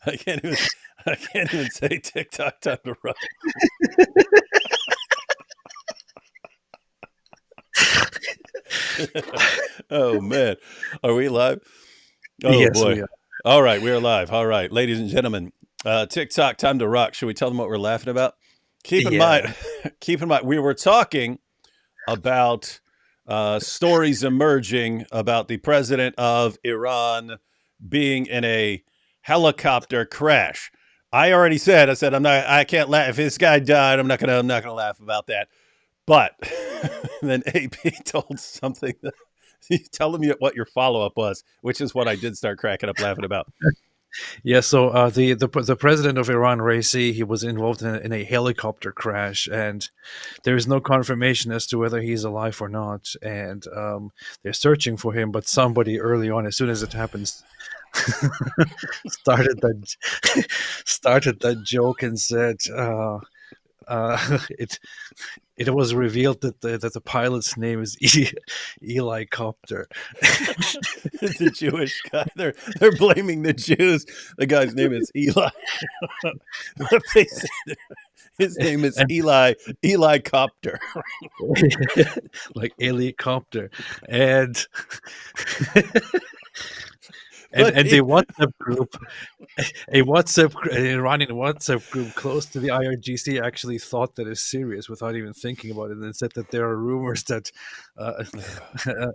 I can't even. I can't even say TikTok time to run. Oh man, are we live? Oh Yes, boy. we are. All right, we are live. All right, ladies and gentlemen, TikTok time to rock. Should we tell them what we're laughing about? Keep in mind, Yeah. keep in mind, we were talking about stories emerging about the president of Iran being in a helicopter crash. I said I can't laugh if this guy died. I'm not gonna laugh about that. But then AP told something that you tell them what your follow up was, which is what I did start cracking up laughing about. Yeah, so the president of Iran, Raisi, he was involved in a helicopter crash, and there is no confirmation as to whether he's alive or not. And they're searching for him, but somebody early on, as soon as it happens, started that started that joke and said, it it was revealed that the pilot's name is Eli Copter. It's a Jewish guy. They're blaming the Jews. The guy's name is Eli. They said his name is And Eli Copter. like helicopter, and But and the WhatsApp group, an Iranian WhatsApp group close to the IRGC actually thought that it's serious without even thinking about it, and said that there are rumors that uh,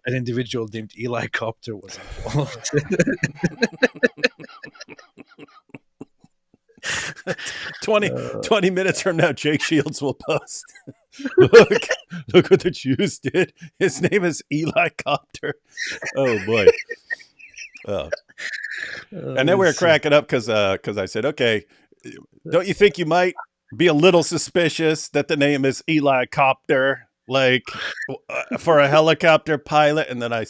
an individual named Eli Copter was involved. 20 minutes from now, Jake Shields will post. Look what the Jews did. His name is Eli Copter. Oh boy. Oh. And then we were cracking up because I said, okay, don't you think you might be a little suspicious that the name is Eli Copter, like for a helicopter pilot? And then I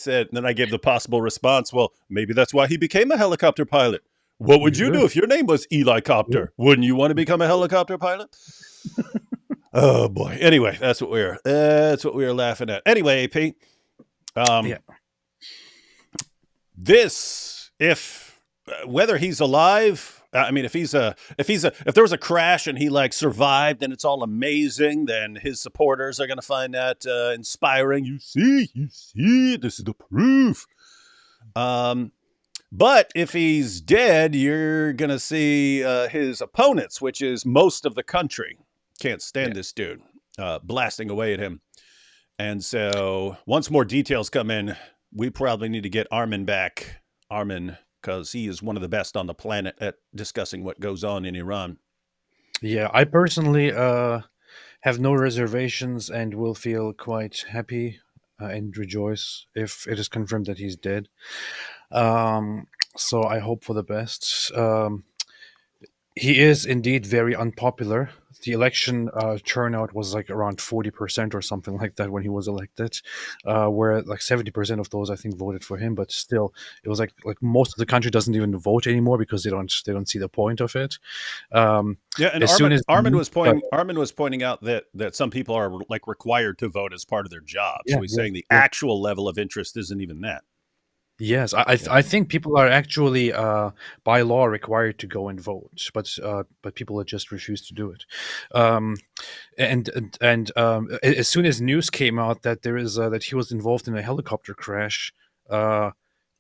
gave the possible response. Well, maybe that's why he became a helicopter pilot. What would you do if your name was Eli Copter? Wouldn't you want to become a helicopter pilot? Oh boy. Anyway, that's what we were laughing at. Anyway, AP. Yeah. This, if whether he's alive, I mean, if there was a crash and he like survived and it's all amazing, then his supporters are going to find that inspiring. You see, this is the proof. But if he's dead, you're going to see his opponents, which is most of the country, can't stand this dude, blasting away at him. And so once more details come in, we probably need to get Armin back. Armin, because he is one of the best on the planet at discussing what goes on in Iran. Yeah, I personally have no reservations and will feel quite happy and rejoice if it is confirmed that he's dead. So I hope for the best. He is indeed very unpopular. The election turnout was like around 40% or something like that when he was elected, where like 70% of those I think voted for him. But still, it was like most of the country doesn't even vote anymore because they don't see the point of it. Yeah, and As soon as Armin was pointing out that some people are like required to vote as part of their job. yeah, So he's yeah, saying the yeah. actual level of interest isn't even that. Yes, I think people are actually by law required to go and vote, but people just refuse to do it. Um, and as soon as news came out that that he was involved in a helicopter crash, uh,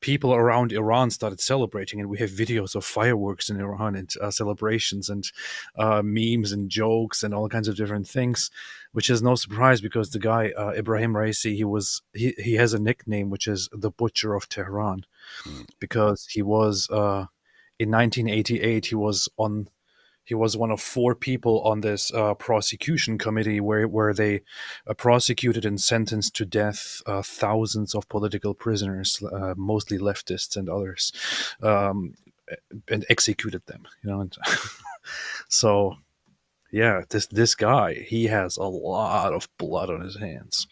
people around Iran started celebrating, and we have videos of fireworks in Iran and celebrations and memes and jokes and all kinds of different things, which is no surprise because the guy Ibrahim Raisi, he has a nickname which is the Butcher of Tehran, because he was in 1988 he was one of four people on this prosecution committee where they prosecuted and sentenced to death thousands of political prisoners, mostly leftists and others, and executed them. And so yeah, this guy, he has a lot of blood on his hands.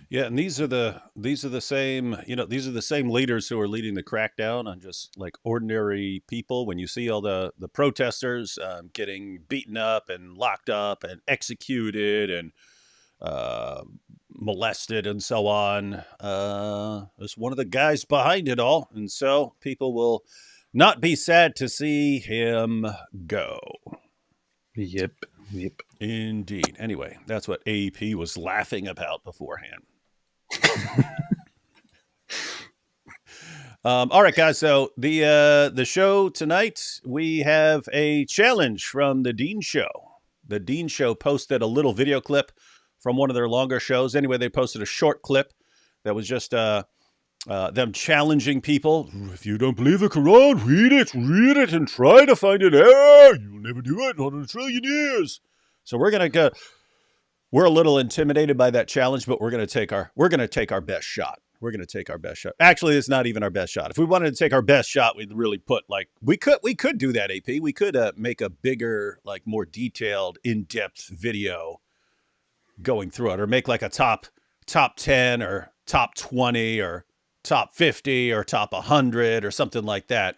Yeah, and these are the same leaders who are leading the crackdown on just like ordinary people. When you see all the protesters getting beaten up and locked up and executed and uh, molested and so on, is one of the guys behind it all. And so people will not be sad to see him go. Yep. Indeed. Anyway, that's what AP was laughing about beforehand. All right, guys. So the show tonight, we have a challenge from the Deen Show. The Deen Show posted a little video clip from one of their longer shows. Anyway, they posted a short clip that was just them challenging people. If you don't believe the Quran, read it, and try to find an error. You'll never do it, not in a trillion years. So we're gonna go. We're a little intimidated by that challenge, but we're gonna take our best shot. We're going to take our best shot. Actually, it's not even our best shot. If we wanted to take our best shot, we'd really put we could do that, AP. We could make a bigger, more detailed, in-depth video going through it, or make like a top 10 or top 20 or top 50 or top 100 or something like that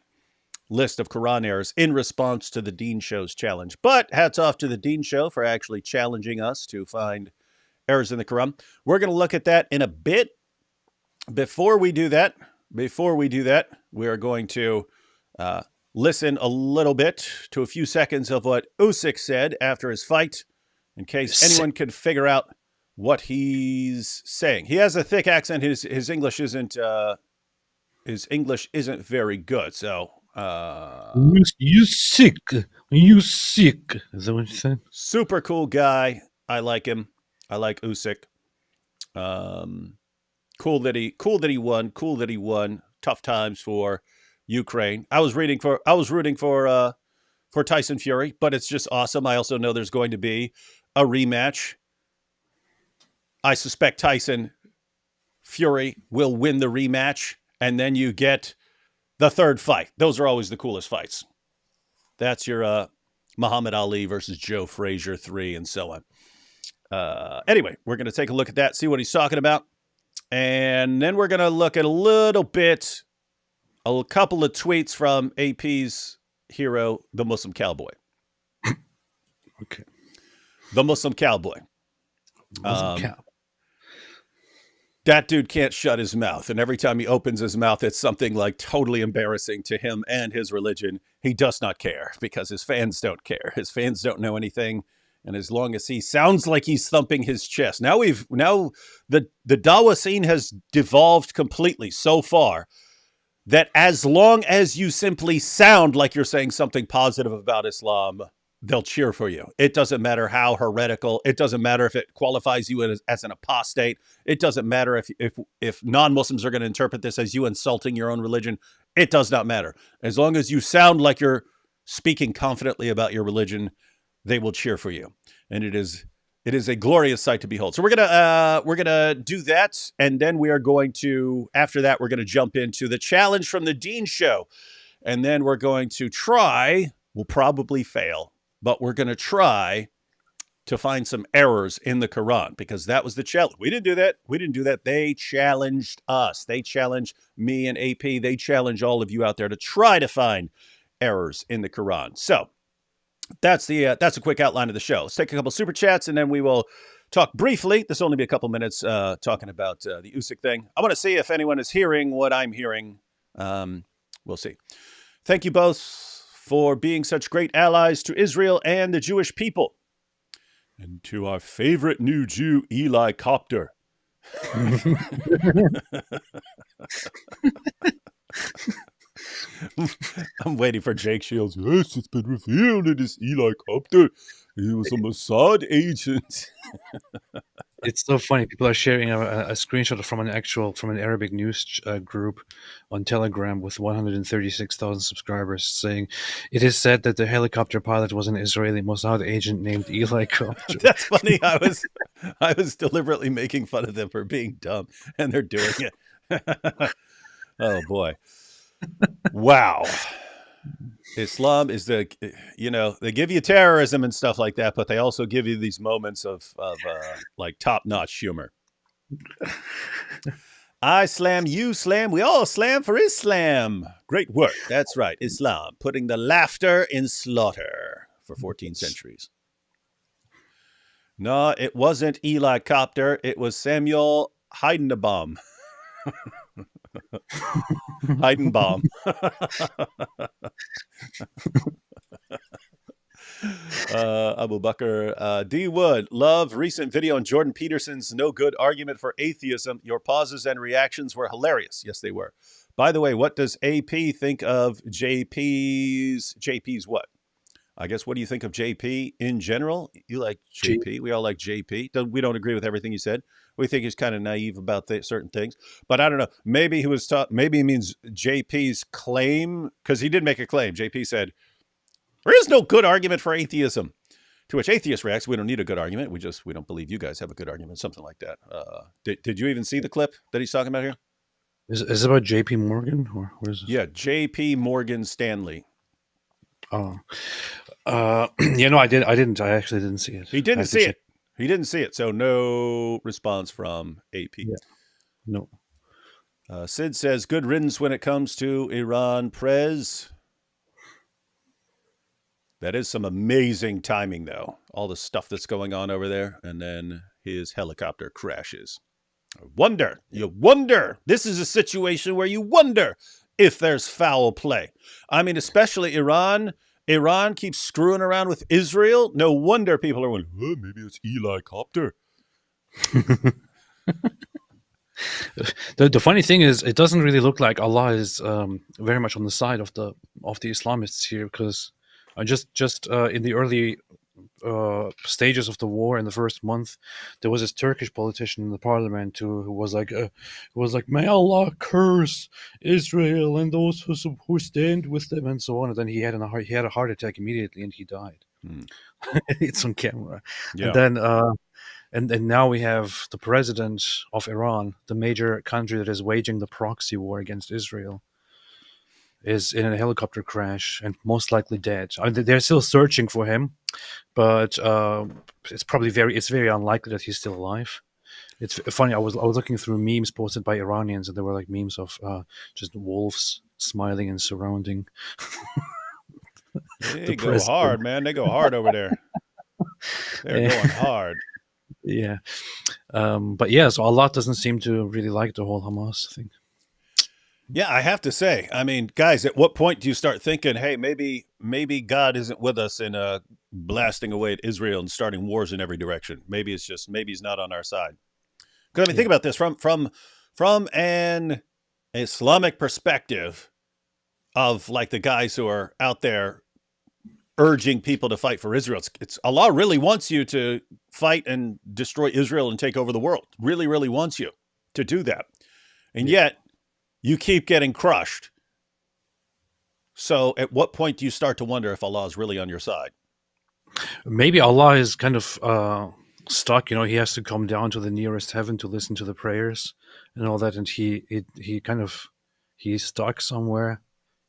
list of Quran errors in response to the Deen Show's challenge. But hats off to the Deen Show for actually challenging us to find errors in the Quran. We're going to look at that in a bit. Before we do that, we are going to listen a little bit to a few seconds of what Usyk said after his fight, in case anyone could figure out what he's saying. He has a thick accent. His English isn't very good. So you sick. Is that what you said? Super cool guy. I like him. I like Usyk. Cool that he won. Cool that he won. Tough times for Ukraine. I was rooting for Tyson Fury, but it's just awesome. I also know there's going to be a rematch. I suspect Tyson Fury will win the rematch, and then you get the third fight. Those are always the coolest fights. That's your Muhammad Ali versus Joe Frazier 3 and so on. Anyway, we're going to take a look at that, see what he's talking about. And then we're going to look at a couple of tweets from AP's hero, the Muslim Cowboy. Okay. The Muslim Cowboy. That dude can't shut his mouth. And every time he opens his mouth, it's something totally embarrassing to him and his religion. He does not care because his fans don't care. His fans don't know anything. And as long as he sounds like he's thumping his chest, now the Dawah scene has devolved completely so far that as long as you simply sound like you're saying something positive about Islam, they'll cheer for you. It doesn't matter how heretical. It doesn't matter if it qualifies you as an apostate. It doesn't matter if non-Muslims are going to interpret this as you insulting your own religion. It does not matter. As long as you sound like you're speaking confidently about your religion, they will cheer for you. And it is a glorious sight to behold. So we're gonna do that, and then we are going to, after that, we're gonna jump into the challenge from the Deen Show, and then we're going to try. We'll probably fail, but we're gonna try to find some errors in the Quran, because that was the challenge. We didn't do that. They challenged us. They challenged me and AP. They challenged all of you out there to try to find errors in the Quran. So that's a quick outline of the show. Let's take a couple super chats, and then we will talk briefly. This will only be a couple minutes talking about the Usyk thing. I want to see if anyone is hearing what I'm hearing. We'll see. Thank you both for being such great allies to Israel and the Jewish people. And to our favorite new Jew, Eli Copter. I'm waiting for Jake Shields. Yes, it's been revealed it is Eli Copter. He was a Mossad agent. It's so funny. People are sharing a screenshot from an Arabic news group on Telegram with 136,000 subscribers, saying it is said that the helicopter pilot was an Israeli Mossad agent named Eli Copter. That's funny. I was deliberately making fun of them for being dumb, and they're doing it. Oh boy. Wow. Islam is they give you terrorism and stuff like that, but they also give you these moments of top-notch humor. I slam, you slam, we all slam for Islam. Great work. That's right. Islam, putting the laughter in slaughter for 14 centuries. No, it wasn't Eli Copter. It was Samuel Heidenbaum. Heidenbaum. Abu Bakr. D. Wood. Love recent video on Jordan Peterson's no good argument for atheism. Your pauses and reactions were hilarious. Yes, they were. By the way, what does AP think of JP's what? I guess, what do you think of JP in general? You like JP. We all like JP. We don't agree with everything he said. We think he's kind of naive about certain things. But I don't know. Maybe he was taught. Maybe he means JP's claim, because he did make a claim. JP said, there is no good argument for atheism. To which atheist reacts, we don't need a good argument. We don't believe you guys have a good argument. Something like that. Did you even see the clip that he's talking about here? Is it about J.P. Morgan, or where is it? Yeah, J.P. Morgan Stanley. Oh, I didn't. I actually didn't see it. He didn't see it. He didn't see it. So no response from AP. Yeah. No. Sid says, good riddance when it comes to Iran, Prez. That is some amazing timing, though. All the stuff that's going on over there. And then his helicopter crashes. You wonder. This is a situation where you wonder if there's foul play. I mean, especially Iran. Iran keeps screwing around with Israel. No wonder people are wondering, oh, maybe it's Eli Copter. The funny thing is, it doesn't really look like Allah is very much on the side of the Islamists here, because just in the early stages of the war in the first month, there was this Turkish politician in the parliament who was like, may Allah curse Israel and those who stand with them, and so on. And then he had a heart attack immediately, and he died. It's on camera. Yeah. And then and now we have the president of Iran, the major country that is waging the proxy war against Israel, is in a helicopter crash and most likely dead. I mean, they're still searching for him, but it's very unlikely that he's still alive. It's funny. I was looking through memes posted by Iranians, and there were like memes of just wolves smiling and surrounding. They go hard, man. They go hard over there. They're going hard. Yeah, but yeah. So Allah doesn't seem to really like the whole Hamas thing. Yeah, I have to say, I mean, guys, at what point do you start thinking, hey, maybe God isn't with us in blasting away at Israel and starting wars in every direction? Maybe he's not on our side. Because I mean, think about this from an Islamic perspective of like the guys who are out there urging people to fight for Israel. It's Allah really wants you to fight and destroy Israel and take over the world. Really, really wants you to do that. And yet you keep getting crushed. So at what point do you start to wonder if Allah is really on your side? Maybe Allah is kind of stuck. He has to come down to the nearest heaven to listen to the prayers and all that. And he's stuck somewhere.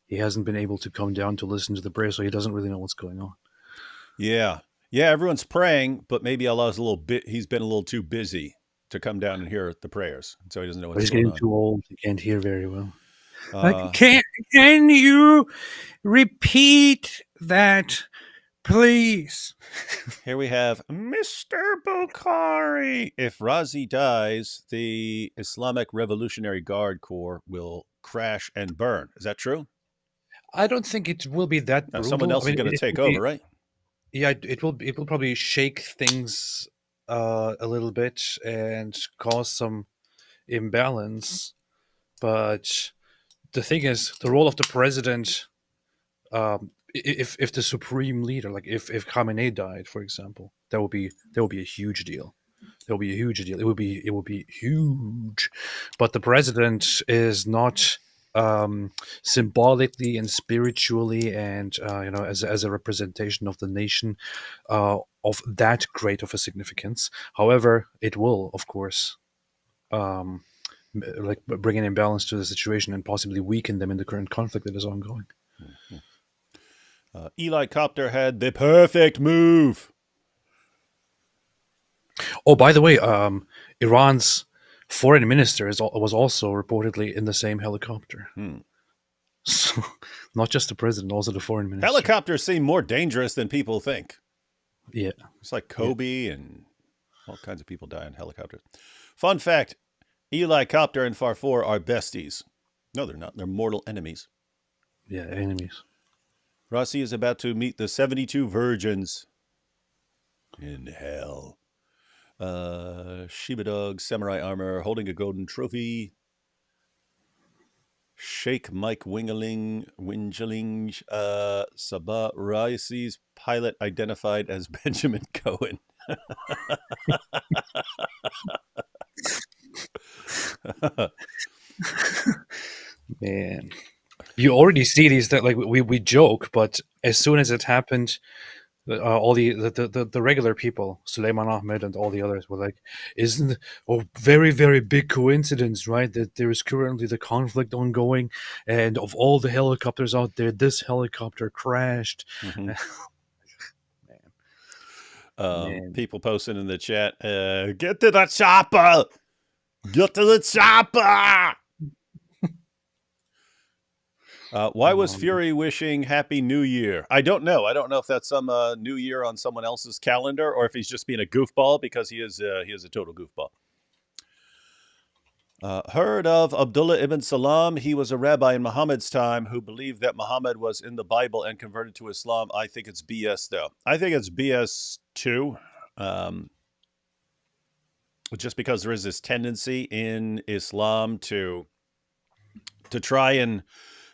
He hasn't been able to come down to listen to the prayer, so he doesn't really know what's going on. Yeah. Everyone's praying, but maybe Allah's he's been a little too busy to come down and hear the prayers, so he doesn't know what's going on. He's getting too old; he can't hear very well. Can you repeat that, please? Here we have Mr. Bukhari. If Razi dies, the Islamic Revolutionary Guard Corps will crash and burn. Is that true? I don't think it will be that brutal. Someone else is going to take over, right? Yeah, it will probably shake things a little bit and cause some imbalance. But the thing is, the role of the president, if the supreme leader, like if Khamenei died, for example, that would be a huge deal. It would be a huge deal. It would be huge. But the president is not symbolically and spiritually and as a representation of the nation of that great of a significance. However, it will, of course, like bring an imbalance to the situation and possibly weaken them in the current conflict that is ongoing. Eli Copter had the perfect move. Oh, by the way, Iran's foreign minister was also reportedly in the same helicopter. So, not just the president, also the foreign minister. Helicopters seem more dangerous than people think. Yeah. It's like Kobe and All kinds of people die in helicopters. Fun fact, Eli Copter and Farfor are besties. No, they're not. They're mortal enemies. Yeah, enemies. Rossi is about to meet the 72 virgins in hell. Shiba dog, samurai armor, holding a golden trophy. Sheikh Mike Wingeling, Sabah Raisi's pilot identified as Benjamin Cohen. Man, you already see these that like we joke, but as soon as it happened, all the regular people, Suleiman Ahmed and all the others, were like, "Isn't very very big coincidence, right? That there is currently the conflict ongoing, and of all the helicopters out there, this helicopter crashed." Mm-hmm. Man. People posting in the chat, get to the chopper! Get to the chopper! Why was Fury wishing Happy New Year? I don't know. I don't know if that's some New Year on someone else's calendar or if he's just being a goofball, because he is a total goofball. Heard of Abdullah ibn Salam? He was a rabbi in Muhammad's time who believed that Muhammad was in the Bible and converted to Islam. I think it's BS, though. I think it's BS, too. Just because there is this tendency in Islam to try and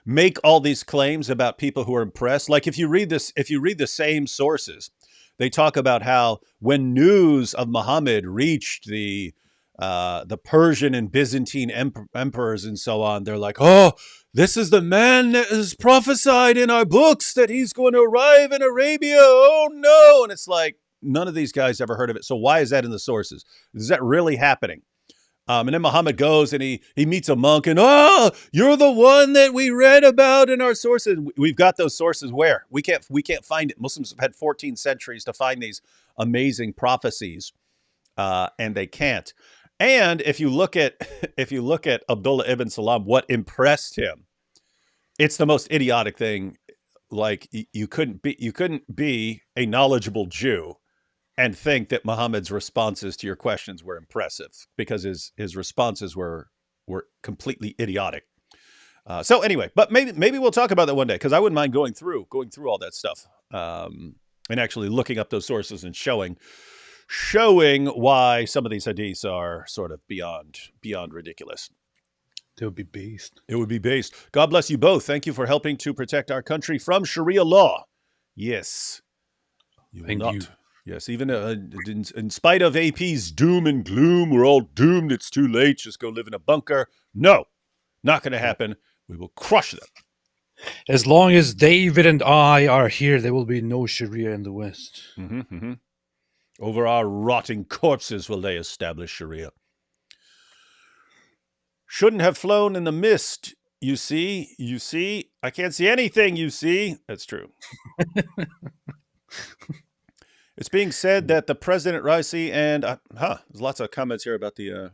make all these claims about people who are impressed. Like if you read the same sources, they talk about how when news of Muhammad reached the Persian and Byzantine emperors and so on, they're like, oh, this is the man that is prophesied in our books that he's going to arrive in Arabia. Oh no. And it's like, none of these guys ever heard of it. So why is that in the sources? Is that really happening? And then Muhammad goes and he meets a monk and, oh, you're the one that we read about in our sources. We've got those sources where? We can't find it. Muslims have had 14 centuries to find these amazing prophecies, and they can't. And if you look at Abdullah ibn Salam, what impressed him, it's the most idiotic thing. Like you couldn't be a knowledgeable Jew and think that Muhammad's responses to your questions were impressive, because his responses were completely idiotic. So anyway, but maybe we'll talk about that one day, because I wouldn't mind going through all that stuff and actually looking up those sources and showing why some of these hadiths are sort of beyond ridiculous. It would be based. It would be based. God bless you both. Thank you for helping to protect our country from Sharia law. Yes. Thank you. Yes, even in spite of AP's doom and gloom, we're all doomed. It's too late. Just go live in a bunker. No, not going to happen. We will crush them. As long as David and I are here, there will be no Sharia in the West. Mm-hmm, mm-hmm. Over our rotting corpses will they establish Sharia. Shouldn't have flown in the mist. You see. I can't see anything, you see. That's true. It's being said that the President Raisi and there's lots of comments here about the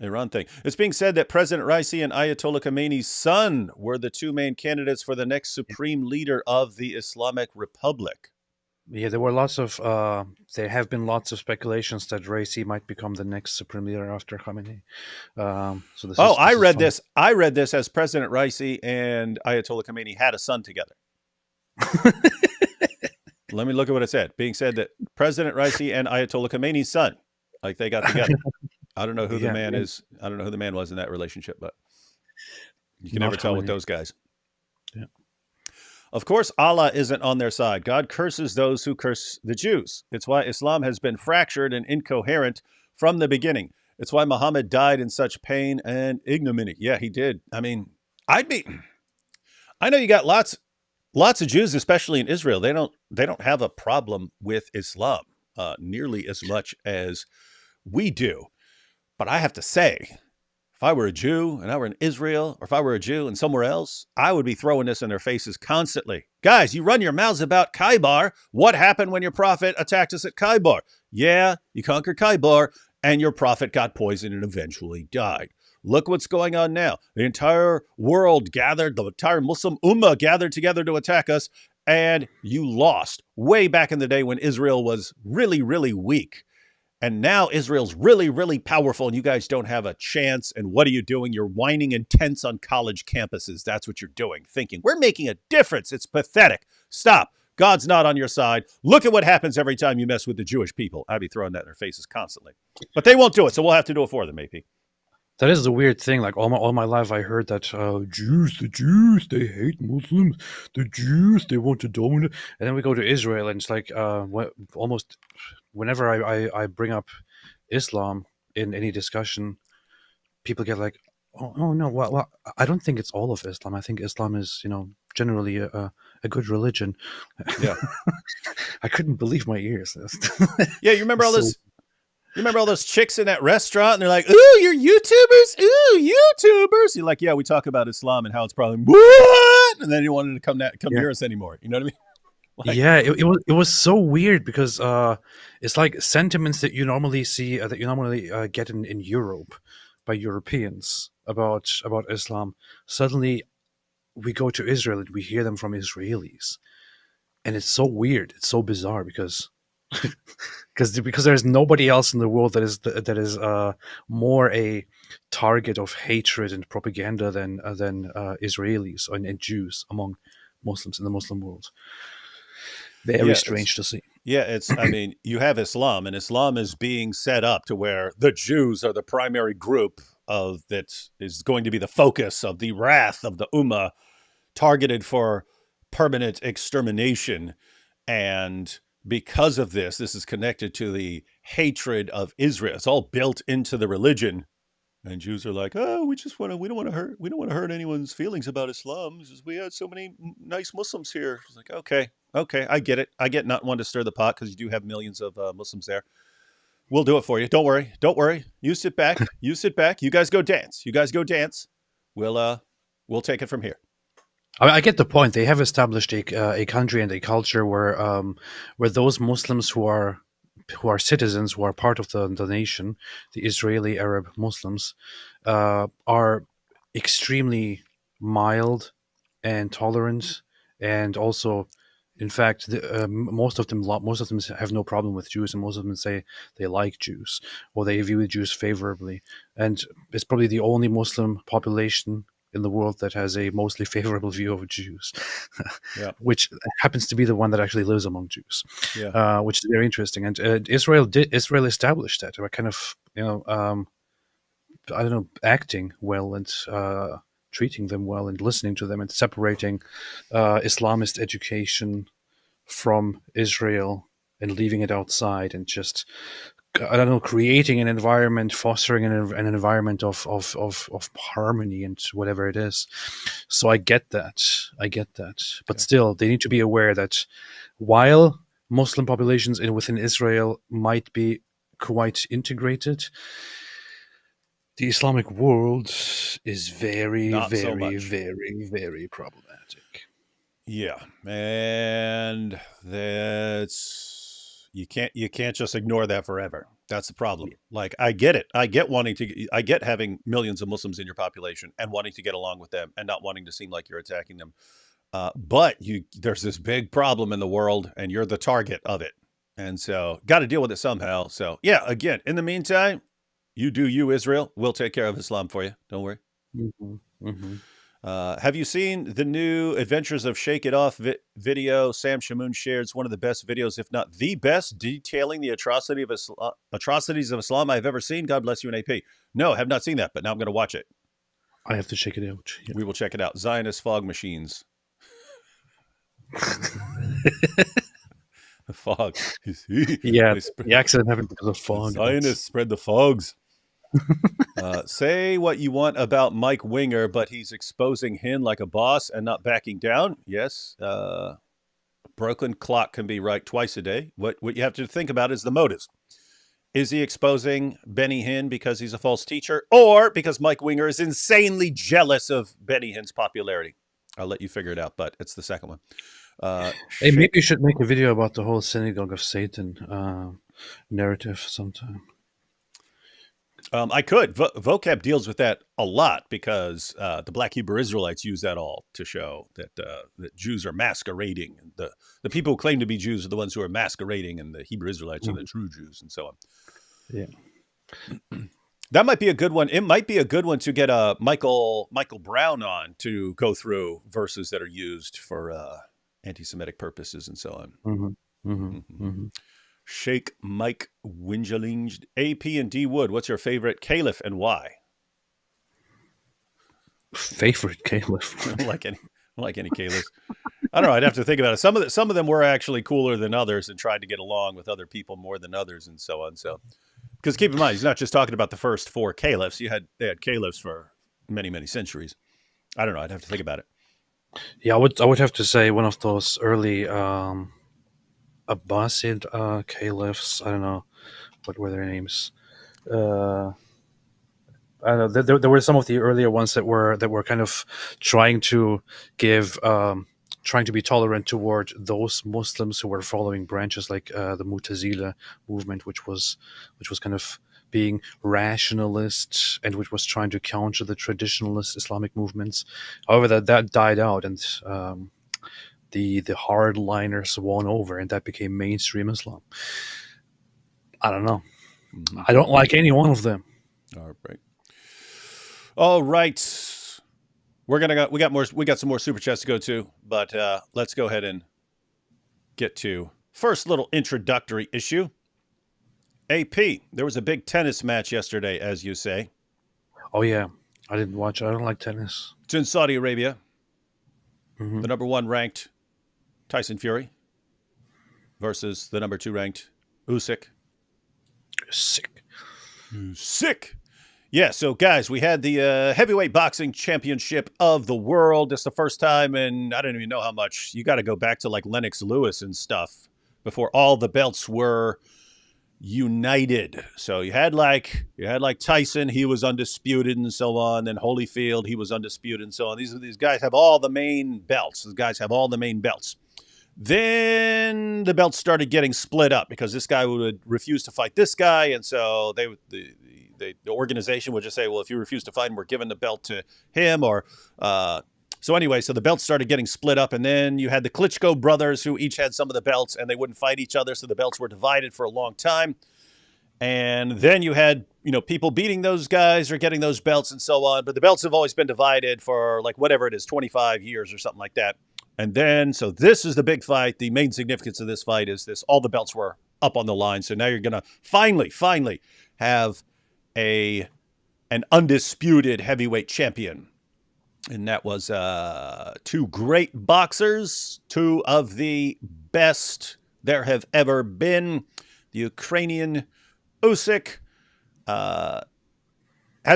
Iran thing. It's being said that President Raisi and Ayatollah Khamenei's son were the two main candidates for the next supreme leader of the Islamic Republic. Yeah, there have been lots of speculations that Raisi might become the next supreme leader after Khamenei. I read this as President Raisi and Ayatollah Khamenei had a son together. Let me look at what it said. Being said that President Raisi and Ayatollah Khamenei's son, like they got together. I don't know who the man is. I don't know who the man was in that relationship, but you can never tell with those guys. Yeah. Of course, Allah isn't on their side. God curses those who curse the Jews. It's why Islam has been fractured and incoherent from the beginning. It's why Muhammad died in such pain and ignominy. Yeah, he did. I mean, I know you got lots of Jews, especially in Israel. They don't have a problem with Islam nearly as much as we do. But I have to say, if I were a Jew and I were in Israel, or if I were a Jew and somewhere else, I would be throwing this in their faces constantly. Guys, you run your mouths about Khaybar. What happened when your prophet attacked us at Khaybar? Yeah, you conquered Khaybar and your prophet got poisoned and eventually died. Look what's going on now. The entire world gathered, the entire Muslim Ummah gathered together to attack us, and you lost way back in the day when Israel was really, really weak. And now Israel's really, really powerful, and you guys don't have a chance. And what are you doing? You're whining in tents on college campuses. That's what you're doing, thinking, we're making a difference. It's pathetic. Stop. God's not on your side. Look at what happens every time you mess with the Jewish people. I'd be throwing that in their faces constantly. But they won't do it, so we'll have to do it for them, AP. That is the weird thing. Like all my life, I heard that the Jews, they hate Muslims. The Jews, they want to dominate. And then we go to Israel, and it's like almost whenever I bring up Islam in any discussion, people get like, oh no, well, I don't think it's all of Islam. I think Islam is, generally a good religion. Yeah, I couldn't believe my ears. Yeah, you remember all this. You remember all those chicks in that restaurant, and they're like, "Ooh, you're YouTubers! Ooh, YouTubers!" You're like, "Yeah, we talk about Islam and how it's probably what," and then you wanted to come near us anymore. You know what I mean? Like, yeah, it was so weird because it's like sentiments that you normally see get in Europe by Europeans about Islam. Suddenly, we go to Israel and we hear them from Israelis, and it's so weird. It's so bizarre because. because there's nobody else in the world that is more a target of hatred and propaganda than Israelis and Jews among Muslims in the Muslim world. Very strange to see. Yeah, you have Islam, and Islam is being set up to where the Jews are the primary group that is going to be the focus of the wrath of the Ummah, targeted for permanent extermination. And because of this is connected to the hatred of Israel. It's all built into the religion. And Jews are like, oh, we don't want to hurt anyone's feelings about Islam. We had so many nice Muslims here. It's like, okay, I get it. I get not wanting to stir the pot because you do have millions of Muslims there. We'll do it for you. Don't worry. You sit back. You guys go dance. We'll take it from here. I get the point. They have established a country and a culture where those Muslims who are citizens, who are part of the nation, the Israeli Arab Muslims, are extremely mild and tolerant, and also, in fact, most of them have no problem with Jews, and most of them say they like Jews or they view Jews favorably. And it's probably the only Muslim population in the world that has a mostly favorable view of Jews, yeah. Which happens to be the one that actually lives among Jews, yeah. Which is very interesting. And Israel established that, or kind of, acting well and treating them well and listening to them and separating Islamist education from Israel and leaving it outside and just, creating an environment, fostering an environment of harmony and whatever it is. So I get that. But still, they need to be aware that while Muslim populations within Israel might be quite integrated, the Islamic world is very, very, very, very problematic. Yeah, and you can't just ignore that forever. That's the problem. Like, I get it. I get having millions of Muslims in your population and wanting to get along with them and not wanting to seem like you're attacking them. But there's this big problem in the world, and you're the target of it, and so got to deal with it somehow. So yeah, again, in the meantime, you do you, Israel. We'll take care of Islam for you. Don't worry. Mm-hmm. Mm-hmm. Have you seen the new Adventures of Shake It Off video Sam Shamoun shared? It's one of the best videos, if not the best, detailing the atrocities of Islam I've ever seen. God bless you and AP. No, have not seen that, but now I'm going to watch it. I have to check it out. Yeah. We will check it out. Zionist fog machines. The fog. Yeah, the accident happened because of fog. Zionists spread the fogs. Say what you want about Mike Winger, but he's exposing Hin like a boss and not backing down. Yes. Broken clock can be right twice a day. What you have to think about is the motives. Is he exposing Benny Hinn because he's a false teacher, or because Mike Winger is insanely jealous of Benny Hinn's popularity? I'll let you figure it out, but it's the second one. Hey, maybe you should make a video about the whole synagogue of Satan narrative sometime. I could. Vocab deals with that a lot because the Black Hebrew Israelites use that all to show that Jews are masquerading. The people who claim to be Jews are the ones who are masquerading, and the Hebrew Israelites are the true Jews, and so on. Yeah. That might be a good one. It might be a good one to get a Michael Brown on to go through verses that are used for anti-Semitic purposes and so on. Mm-hmm. Mm-hmm. Mm-hmm. Mm-hmm. Sheikh Mike Wingeling, AP and D Wood. What's your favorite caliph and why? Favorite caliph? I don't like any caliphs. I don't know. I'd have to think about it. Some of them were actually cooler than others and tried to get along with other people more than others and so on. So, because keep in mind, he's not just talking about the first 4 caliphs. They had caliphs for many, many centuries. I don't know. I'd have to think about it. Yeah, I would have to say one of those early Abbasid caliphs. I don't know what were their names. I don't know. There were some of the earlier ones that were kind of trying to give, trying to be tolerant toward those Muslims who were following branches like the Mu'tazila movement, which was kind of being rationalist and which was trying to counter the traditionalist Islamic movements. However, that died out, and the hardliners won over, and that became mainstream Islam. I don't know. Mm-hmm. I don't like any one of them. All right. We got some more super chats to go to, but let's go ahead and get to first little introductory issue. AP, there was a big tennis match yesterday, as you say. Oh yeah, I didn't watch it. I don't like tennis. It's in Saudi Arabia. Mm-hmm. The number 1 ranked Tyson Fury versus the number 2 ranked Usyk. Sick. Yeah, so guys, we had the heavyweight boxing championship of the world. It's the first time, and I don't even know how much. You got to go back to like Lennox Lewis and stuff before all the belts were united. So you had like Tyson, he was undisputed and so on. Then Holyfield, he was undisputed and so on. These guys have all the main belts. Then the belts started getting split up because this guy would refuse to fight this guy, and so the organization would just say, well, if you refuse to fight him, we're giving the belt to him. Or so anyway, so the belts started getting split up, and then you had the Klitschko brothers who each had some of the belts, and they wouldn't fight each other, so the belts were divided for a long time. And then you had, people beating those guys or getting those belts and so on, but the belts have always been divided for like whatever it is, 25 years or something like that. And then, so this is the big fight. The main significance of this fight is this: all the belts were up on the line. So now you're going to finally have an undisputed heavyweight champion. And that was 2 great boxers, 2 of the best there have ever been. The Ukrainian Usyk has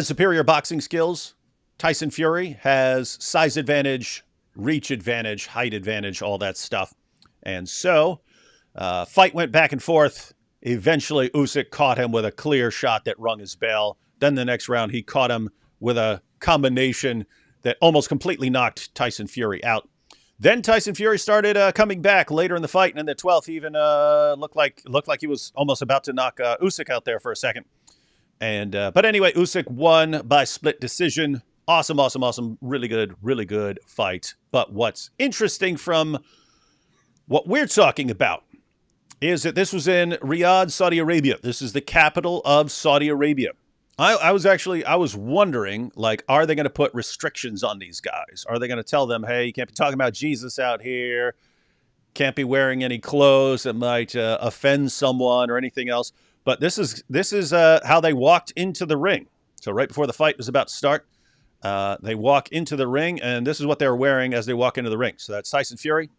superior boxing skills. Tyson Fury has size advantage, reach advantage, height advantage, all that stuff. And so fight went back and forth. Eventually, Usyk caught him with a clear shot that rung his bell. Then the next round, he caught him with a combination that almost completely knocked Tyson Fury out. Then Tyson Fury started coming back later in the fight, and in the 12th, he even looked like he was almost about to knock Usyk out there for a second. And but anyway, Usyk won by split decision. Awesome, really good fight. But what's interesting from what we're talking about is that this was in Riyadh, Saudi Arabia. This is the capital of Saudi Arabia. I was wondering, like, are they going to put restrictions on these guys? Are they going to tell them, hey, you can't be talking about Jesus out here, can't be wearing any clothes that might offend someone or anything else? But this is how they walked into the ring. So right before the fight was about to start, they walk into the ring, and this is what they're wearing as they walk into the ring. So that's Tyson Fury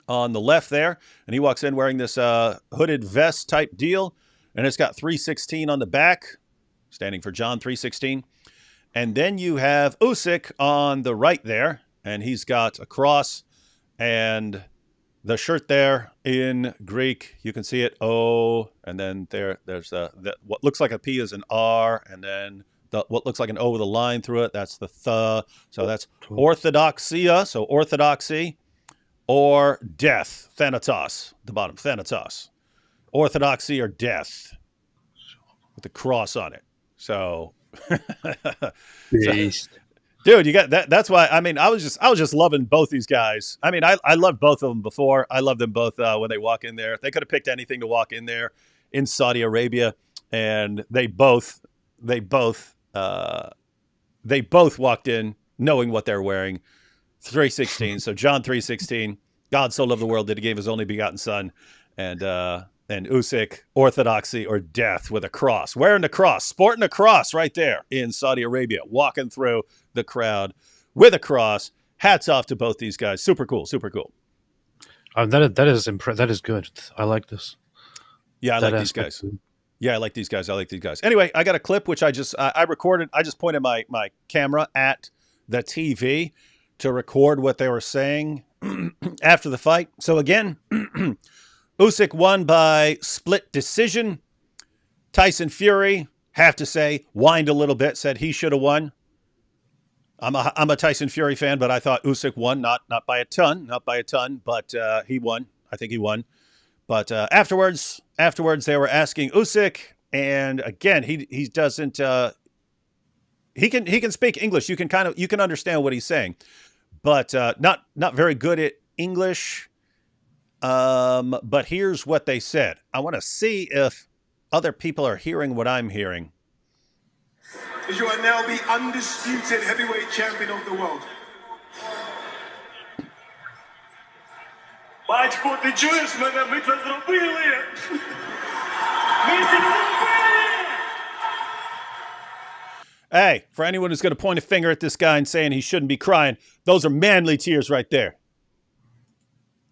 on the left there, and he walks in wearing this hooded vest type deal, and it's got 316 on the back, standing for John 3:16. And then you have Usyk on the right there, and he's got a cross, and the shirt there in Greek, you can see it O, and then there's what looks like a P is an R, and then what looks like an O with a line through it, that's the th. So that's orthodoxia, so orthodoxy, or death, thanatos, the bottom, thanatos. Orthodoxy or death, with the cross on it. So, dude, you got that. That's why. I mean, I was just loving both these guys. I mean, I loved both of them before. I loved them both when they walk in there. They could have picked anything to walk in there in Saudi Arabia, and they both walked in knowing what they're wearing. 3:16. So John 3:16. God so loved the world that he gave his only begotten son, and Usyk, orthodoxy or death with a cross, wearing the cross, sporting a cross right there in Saudi Arabia, walking through the crowd with a cross. Hats off to both these guys. Super cool. Super cool. That is good. I like this. Yeah, I like these guys. Yeah, I like these guys. Anyway, I got a clip which I recorded. I just pointed my camera at the TV to record what they were saying after the fight. So again, Usyk won by split decision. Tyson Fury, have to say, whined a little bit, said he should have won. I'm a Tyson Fury fan, but I thought Usyk won, not by a ton, but he won. I think he won. But afterwards, they were asking Usyk, and again, he doesn't. He can speak English. You can understand what he's saying, but not very good at English. But here's what they said. I want to see if other people are hearing what I'm hearing. You are now the undisputed heavyweight champion of the world. Батько, ти чуєш мене? Ми це зробили! Ми це зробили! Hey, for anyone who's going to point a finger at this guy and saying he shouldn't be crying, those are manly tears right there.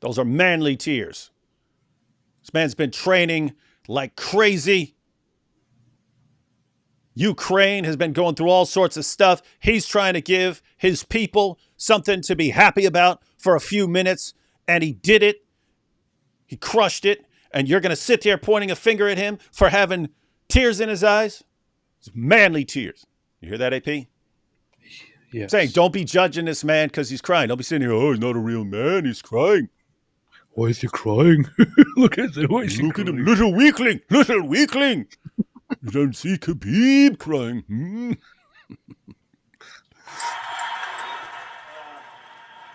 Those are manly tears. This man's been training like crazy. Ukraine has been going through all sorts of stuff. He's trying to give his people something to be happy about for a few minutes, and he did it. He crushed it, and you're going to sit there pointing a finger at him for having tears in his eyes? It's manly tears. You hear that, AP? Yes. Saying, don't be judging this man because he's crying. Don't be sitting here, oh, he's not a real man. He's crying. Why is he crying? Look at him. Look at him. Little weakling. You don't see Khabib crying.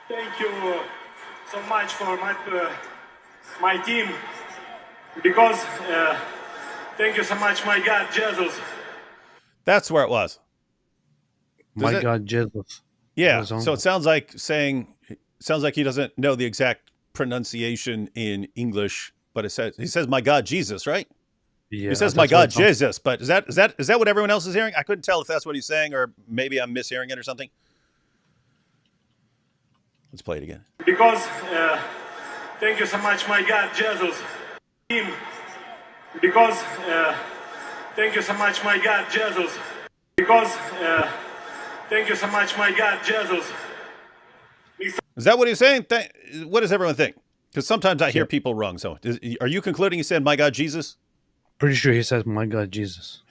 Thank you so much for my team, because thank you so much, my God, Jesus. That's where it was. My God, Jesus. Yeah. So it sounds like he doesn't know the exact pronunciation in English, but he says my God, Jesus, right? Yeah, he says my God, Jesus. But is that what everyone else is hearing? I couldn't tell if that's what he's saying, or maybe I'm mishearing it or something. Let's play it again. Because thank you so much, my God, Jesus. Because thank you so much, my God, Jesus. Because thank you so much, my God, Jesus. Is that what he's saying? What does everyone think? Because sometimes I hear people wrong. So are you concluding he said, my God, Jesus? Pretty sure he says, my God, Jesus.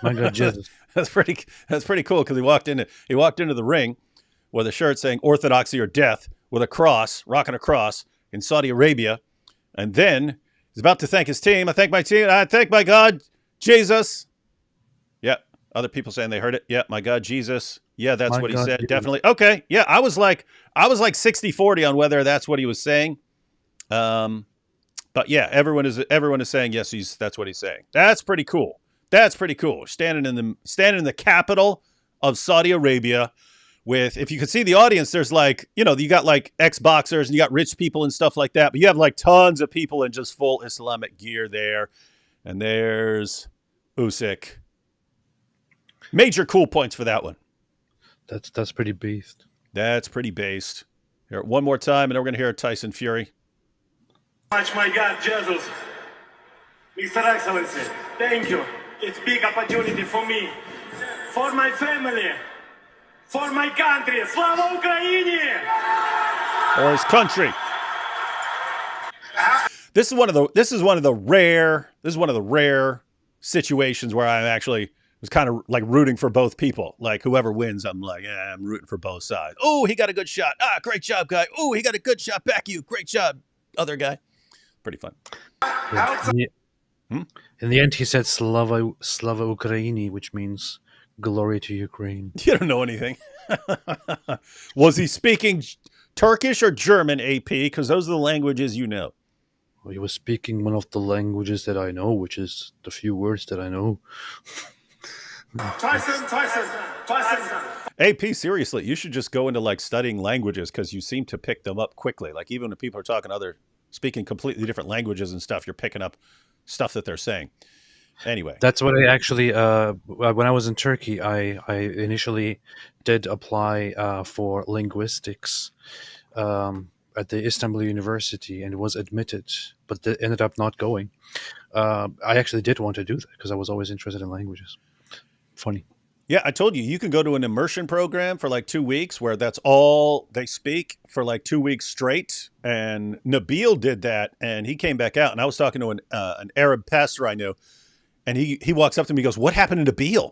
My God, Jesus. That's pretty cool, because he walked into the ring with a shirt saying orthodoxy or death, with a cross, rocking a cross in Saudi Arabia. And then he's about to thank his team. I thank my team. I thank my God, Jesus. Yeah. Other people saying they heard it. Yeah. My God, Jesus. Yeah. That's what he said. Jesus. Definitely. Okay. Yeah. I was like 60-40 on whether that's what he was saying. But yeah, everyone is saying, yes, that's what he's saying. That's pretty cool. Standing in the capital of Saudi Arabia with, if you could see the audience, there's you got like ex-boxers and you got rich people and stuff like that, but you have like tons of people in just full Islamic gear there. And there's Usyk. Major cool points for that one. That's pretty based. That's pretty based. Here, one more time, and then we're going to hear Tyson Fury. Much, my God, Jesus. Mr. Excellency, thank you. It's big opportunity for me, for my family, for my country. Slava Ukraini! Or his country. This is one of the rare situations where I actually was kind of like rooting for both people. Like whoever wins, I'm like, yeah, I'm rooting for both sides. Oh, he got a good shot. Ah, great job, guy. Oh, he got a good shot back you. Great job, other guy. Pretty fun. In the end, he said Slava Ukraini, which means glory to Ukraine. You don't know anything. Was he speaking Turkish or German, AP? Because those are the languages you know. He was speaking one of the languages that I know, which is the few words that I know. Tyson. AP, seriously, you should just go into like studying languages because you seem to pick them up quickly. Like even when people are speaking completely different languages and stuff, you're picking up stuff that they're saying. Anyway, That's what I actually, when I was in Turkey, I initially did apply for linguistics at the Istanbul University and was admitted, but ended up not going. I actually did want to do that because I was always interested in languages. Funny. yeah, I told you can go to an immersion program for like 2 weeks where that's all they speak for like 2 weeks straight. And Nabil did that, and he came back out. And I was talking to an Arab pastor I knew, and he walks up to me, he goes, "What happened to Nabil?"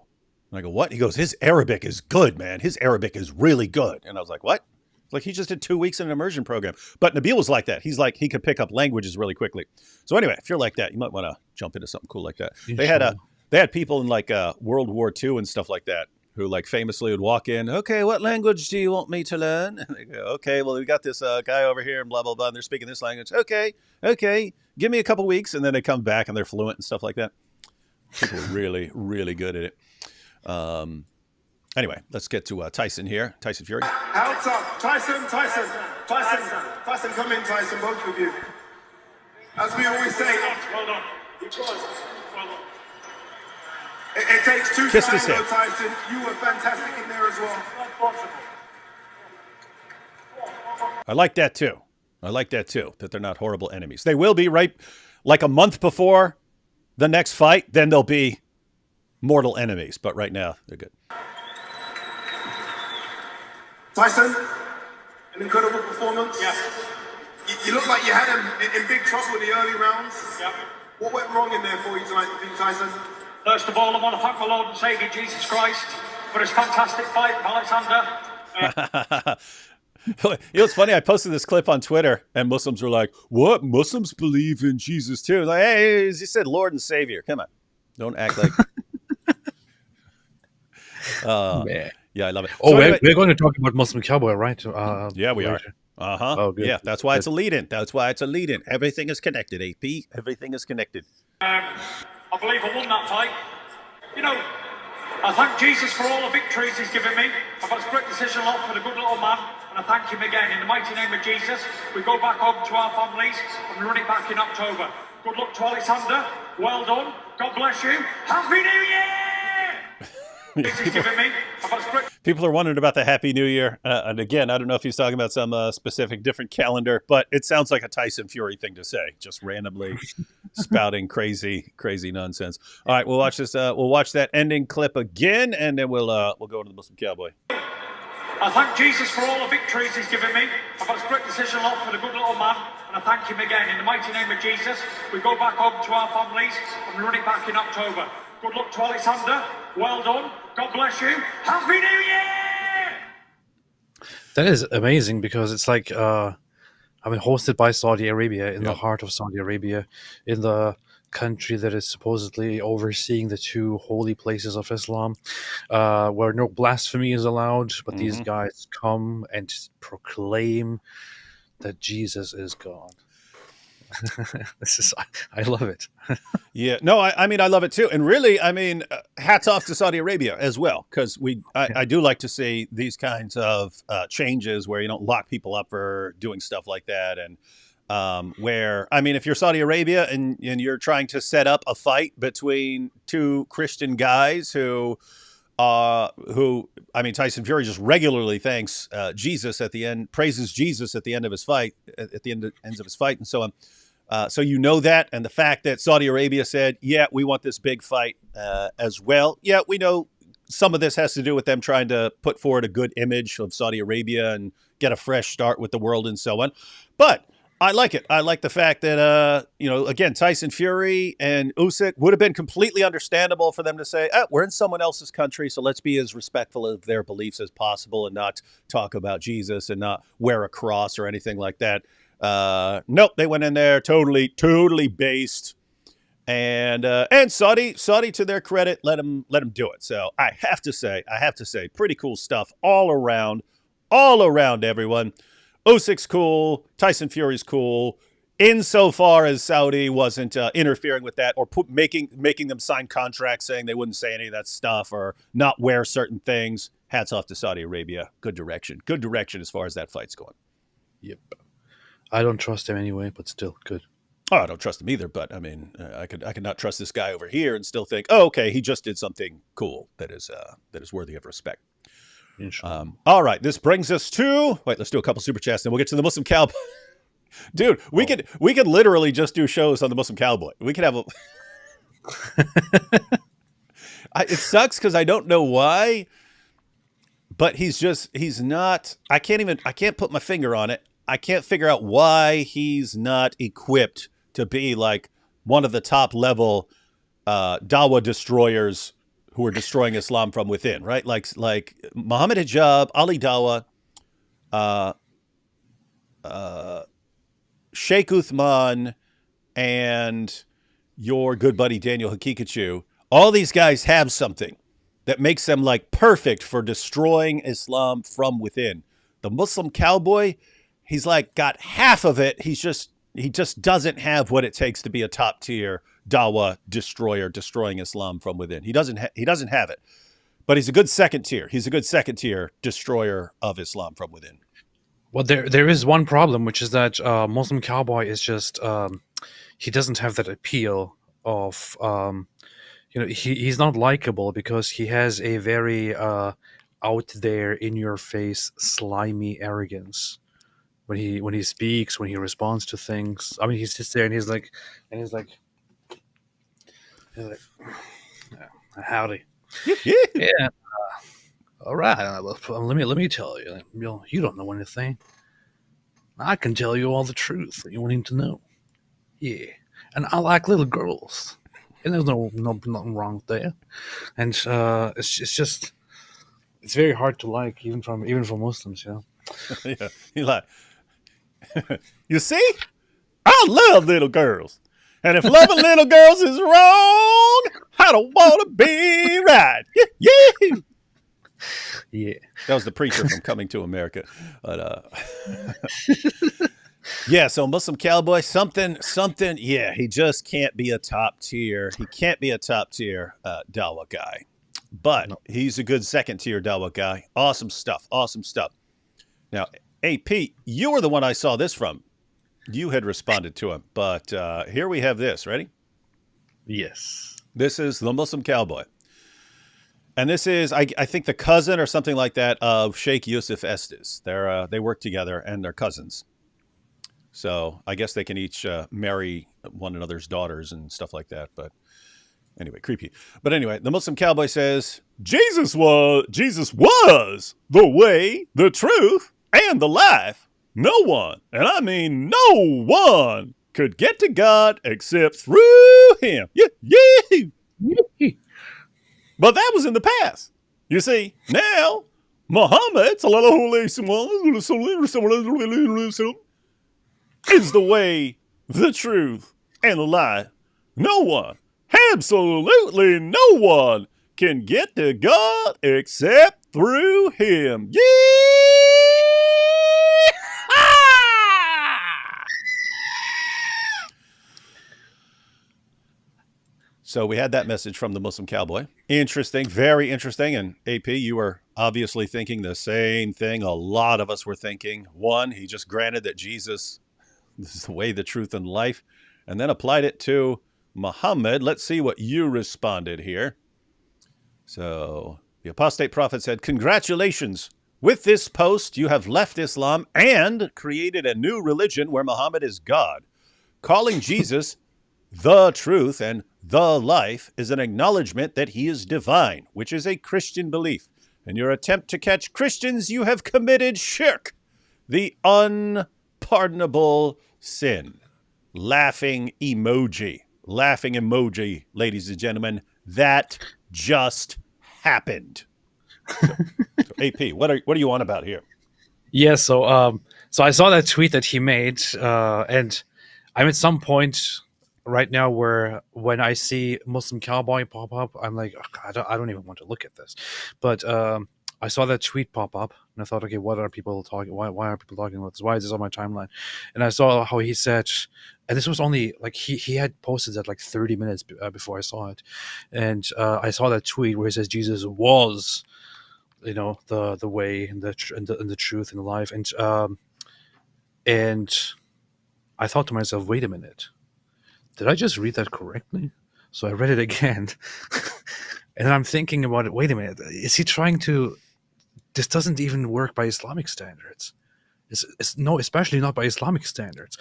And I go, "What?" He goes, "His Arabic is good, man. His Arabic is really good." And I was like, "What?" Like he just did 2 weeks in an immersion program. But Nabil was like that. He's like, he could pick up languages really quickly. So anyway, if you're like that, you might want to jump into something cool like that. They had people in like World War II and stuff like that who like famously would walk in. "Okay, what language do you want me to learn?" And they go, "Okay, well, we got this guy over here and blah, blah, blah. And they're speaking this language. Okay, give me a couple weeks." And then they come back and they're fluent and stuff like that. People are really, really good at it. Anyway, let's get to Tyson here. Tyson Fury. What's up? Tyson, come in, Tyson, both of you. As we always say, well done. It takes two Kiss to this tango, hip. Tyson. You were fantastic in there as well. I like that too. That they're not horrible enemies. They will be right like a month before the next fight. Then they'll be mortal enemies. But right now, they're good. Tyson, an incredible performance. Yeah. You look like you had him in big trouble in the early rounds. Yeah. What went wrong in there for you tonight, Tyson? First of all, I want to thank my Lord and Saviour Jesus Christ for his fantastic fight with Alexander. You know, it's funny. I posted this clip on Twitter, and Muslims were like, "What? Muslims believe in Jesus too?" I was like, hey, he said Lord and Savior. Come on, don't act like. Man. Yeah, I love it. Oh, So anyway- we're going to talk about Muslim Cowboy, right? Yeah, we are. later. Oh, good. Yeah, that's why it's a lead-in. Everything is connected, AP. Everything is connected. I believe I won that fight. You know, I thank Jesus for all the victories he's given me. I've got a split decision lot for the good little man, and I thank him again. In the mighty name of Jesus, we go back home to our families and run it back in October. Good luck to Alexander. Well done. God bless you. Happy New Year! Jesus given me. I've got a split. People are wondering about the Happy New Year. And again, I don't know if he's talking about some specific different calendar, but it sounds like a Tyson Fury thing to say, just randomly spouting crazy nonsense. All right, we'll watch this. We'll watch that ending clip again, and then we'll go to the Muslim Cowboy. I thank Jesus for all the victories he's given me. I've got a split decision lot for the good little man, and I thank him again. In the mighty name of Jesus, we go back home to our families and run it back in October. Good luck to Alexander. Well done. God bless you. Happy New Year! That is amazing because it's like, I mean, hosted by Saudi Arabia, in the heart of Saudi Arabia, in the country that is supposedly overseeing the two holy places of Islam, where no blasphemy is allowed, but these guys come and proclaim that Jesus is God. I love it. Yeah, no, I mean, I love it too. And really, I mean, hats off to Saudi Arabia as well, because I do like to see these kinds of changes where you don't lock people up for doing stuff like that. And where, I mean, if you're Saudi Arabia and you're trying to set up a fight between two Christian guys who, I mean, Tyson Fury just regularly thanks Jesus at the end, praises Jesus at the end of his fight, at the ends of his fight, and so on. So you know that, and the fact that Saudi Arabia said, yeah, we want this big fight as well. Yeah, we know some of this has to do with them trying to put forward a good image of Saudi Arabia and get a fresh start with the world and so on. But I like it. I like the fact that, again, Tyson Fury and Usyk would have been completely understandable for them to say, we're in someone else's country, so let's be as respectful of their beliefs as possible and not talk about Jesus and not wear a cross or anything like that. Nope, they went in there totally based. And Saudi, to their credit, let them do it. So I have to say, pretty cool stuff all around, everyone. Usyk's cool. Tyson Fury's cool. insofar as Saudi wasn't interfering with that or making them sign contracts saying they wouldn't say any of that stuff or not wear certain things. Hats off to Saudi Arabia. Good direction. Good direction as far as that fight's going. Yep. I don't trust him anyway, but still good. Oh, I don't trust him either, but I mean, I could not trust this guy over here and still think, oh, okay, he just did something cool that is worthy of respect. All right, this brings us to let's do a couple super chats, and we'll get to the Muslim Cowboy. Dude, we could literally just do shows on the Muslim Cowboy. We could have a. It sucks because I don't know why, but he's not. I can't put my finger on it. I can't figure out why he's not equipped to be like one of the top level Dawa destroyers who are destroying Islam from within, right? Like Muhammad Hijab, Ali Dawa, Sheikh Uthman, and your good buddy Daniel Hakikachu. All these guys have something that makes them like perfect for destroying Islam from within. The Muslim Cowboy, he's like got half of it. He just doesn't have what it takes to be a top tier Dawa destroyer, destroying Islam from within. He doesn't have it, but he's a good second tier. He's a good second tier destroyer of Islam from within. Well, there is one problem, which is that Muslim Cowboy is just he doesn't have that appeal of he's not likable because he has a very out there, in your face, slimy arrogance. When he speaks, when he responds to things, I mean, he sits there and he's like, howdy, yeah, all right. Let me tell you, you don't know anything. I can tell you all the truth that you need to know. Yeah, and I like little girls, and there's nothing wrong with that. And it's very hard to like, even for Muslims, Yeah, he like. You see, I love little girls, and if loving little girls is wrong, I don't want to be right. Yeah. Yeah, that was the preacher from Coming to America. But yeah, so Muslim Cowboy, something. Yeah, he just can't be a top tier. He can't be a top tier Dawa guy, but he's a good second tier Dawa guy. Awesome stuff. Now, hey, Pete, you were the one I saw this from. You had responded to him, but here we have this. Ready? Yes. This is the Muslim Cowboy. And this is, I think, the cousin or something like that of Sheikh Yusuf Estes. They work together and they're cousins. So I guess they can each marry one another's daughters and stuff like that. But anyway, creepy. But anyway, the Muslim Cowboy says, Jesus was the way, the truth, and the life. No one, and I mean no one, could get to God except through him. Yeah. But that was in the past. You see, now Muhammad is the way, the truth, and the life. No one, absolutely no one, can get to God except through him. Yeah! So we had that message from the Muslim Cowboy. Interesting, very interesting. And AP, you were obviously thinking the same thing a lot of us were thinking. One, he just granted that Jesus is the way, the truth, and life, and then applied it to Muhammad. Let's see what you responded here. So the Apostate Prophet said, congratulations. With this post, you have left Islam and created a new religion where Muhammad is God. Calling Jesus the truth and the life is an acknowledgement that he is divine, which is a Christian belief. In your attempt to catch Christians, you have committed shirk, the unpardonable sin. Laughing emoji, ladies and gentlemen. That just happened. So AP, what are you on about here? Yeah, so I saw that tweet that he made, and I'm at some point right now where when I see Muslim Cowboy pop up, I'm like, oh, God, I don't even want to look at this. But I saw that tweet pop up, and I thought, okay, what are people talking? Why are people talking about this? Why is this on my timeline? And I saw how he said, and this was only like he had posted that like 30 minutes before I saw it, and I saw that tweet where he says Jesus was, the way and the truth and the life, and I thought to myself, wait a minute, did I just read that correctly? So I read it again, and then I'm thinking about it. Wait a minute, is he trying to? This doesn't even work by Islamic standards. No, especially not by Islamic standards.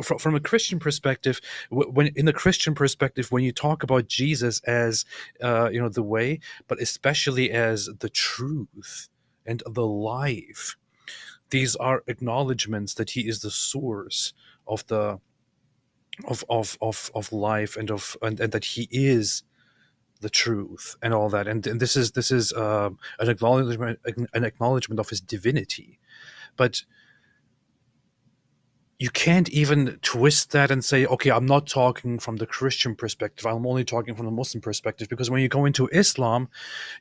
From a Christian perspective, when you talk about Jesus as the way, but especially as the truth and the life, these are acknowledgments that he is the source of the of life and that he is the truth and all that, and this is an acknowledgement of his divinity, but you can't even twist that and say, okay, I'm not talking from the Christian perspective, I'm only talking from the Muslim perspective, because when you go into Islam,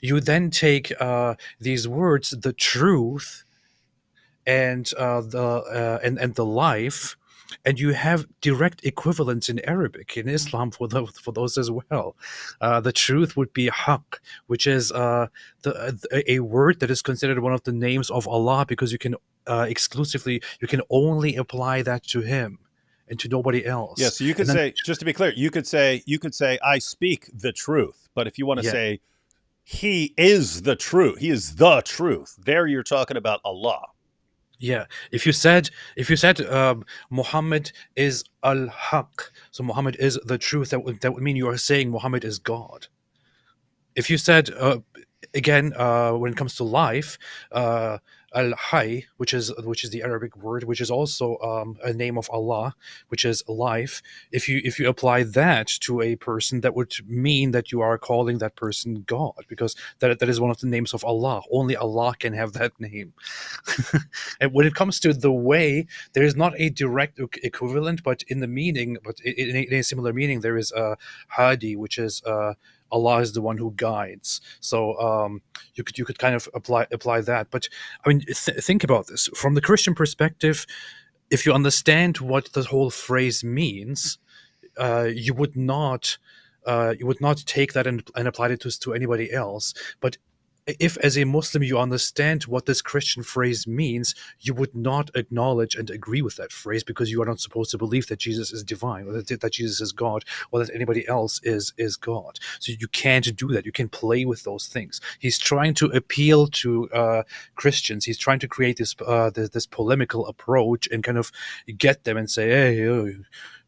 you then take these words, the truth and the life, and you have direct equivalents in Arabic in Islam for those as well. The truth would be haq, which is a word that is considered one of the names of Allah, because you can only apply that to him and to nobody else. Yeah, so you could say, just to be clear, you could say I speak the truth, but if you want to say he is the truth, he is the truth, there you're talking about Allah. Yeah, if you said Muhammad is al-Haq, so Muhammad is the truth, that would mean you are saying Muhammad is God. If you said again, when it comes to life, al-Hayy, which is the Arabic word, which is also a name of Allah, which is life. If you apply that to a person, that would mean that you are calling that person God, because that is one of the names of Allah. Only Allah can have that name. And when it comes to the way, there is not a direct equivalent, but in the meaning, in a similar meaning, there is Hadi, which is Allah is the one who guides. So you could kind of apply that. But I mean, think about this from the Christian perspective. If you understand what the whole phrase means, you would not take that and apply it to anybody else. But if as a Muslim you understand what this Christian phrase means, you would not acknowledge and agree with that phrase, because you are not supposed to believe that Jesus is divine, or that Jesus is God, or that anybody else is God. So you can't do that. You can play with those things. He's trying to appeal to Christians. He's trying to create this polemical approach and kind of get them and say, hey,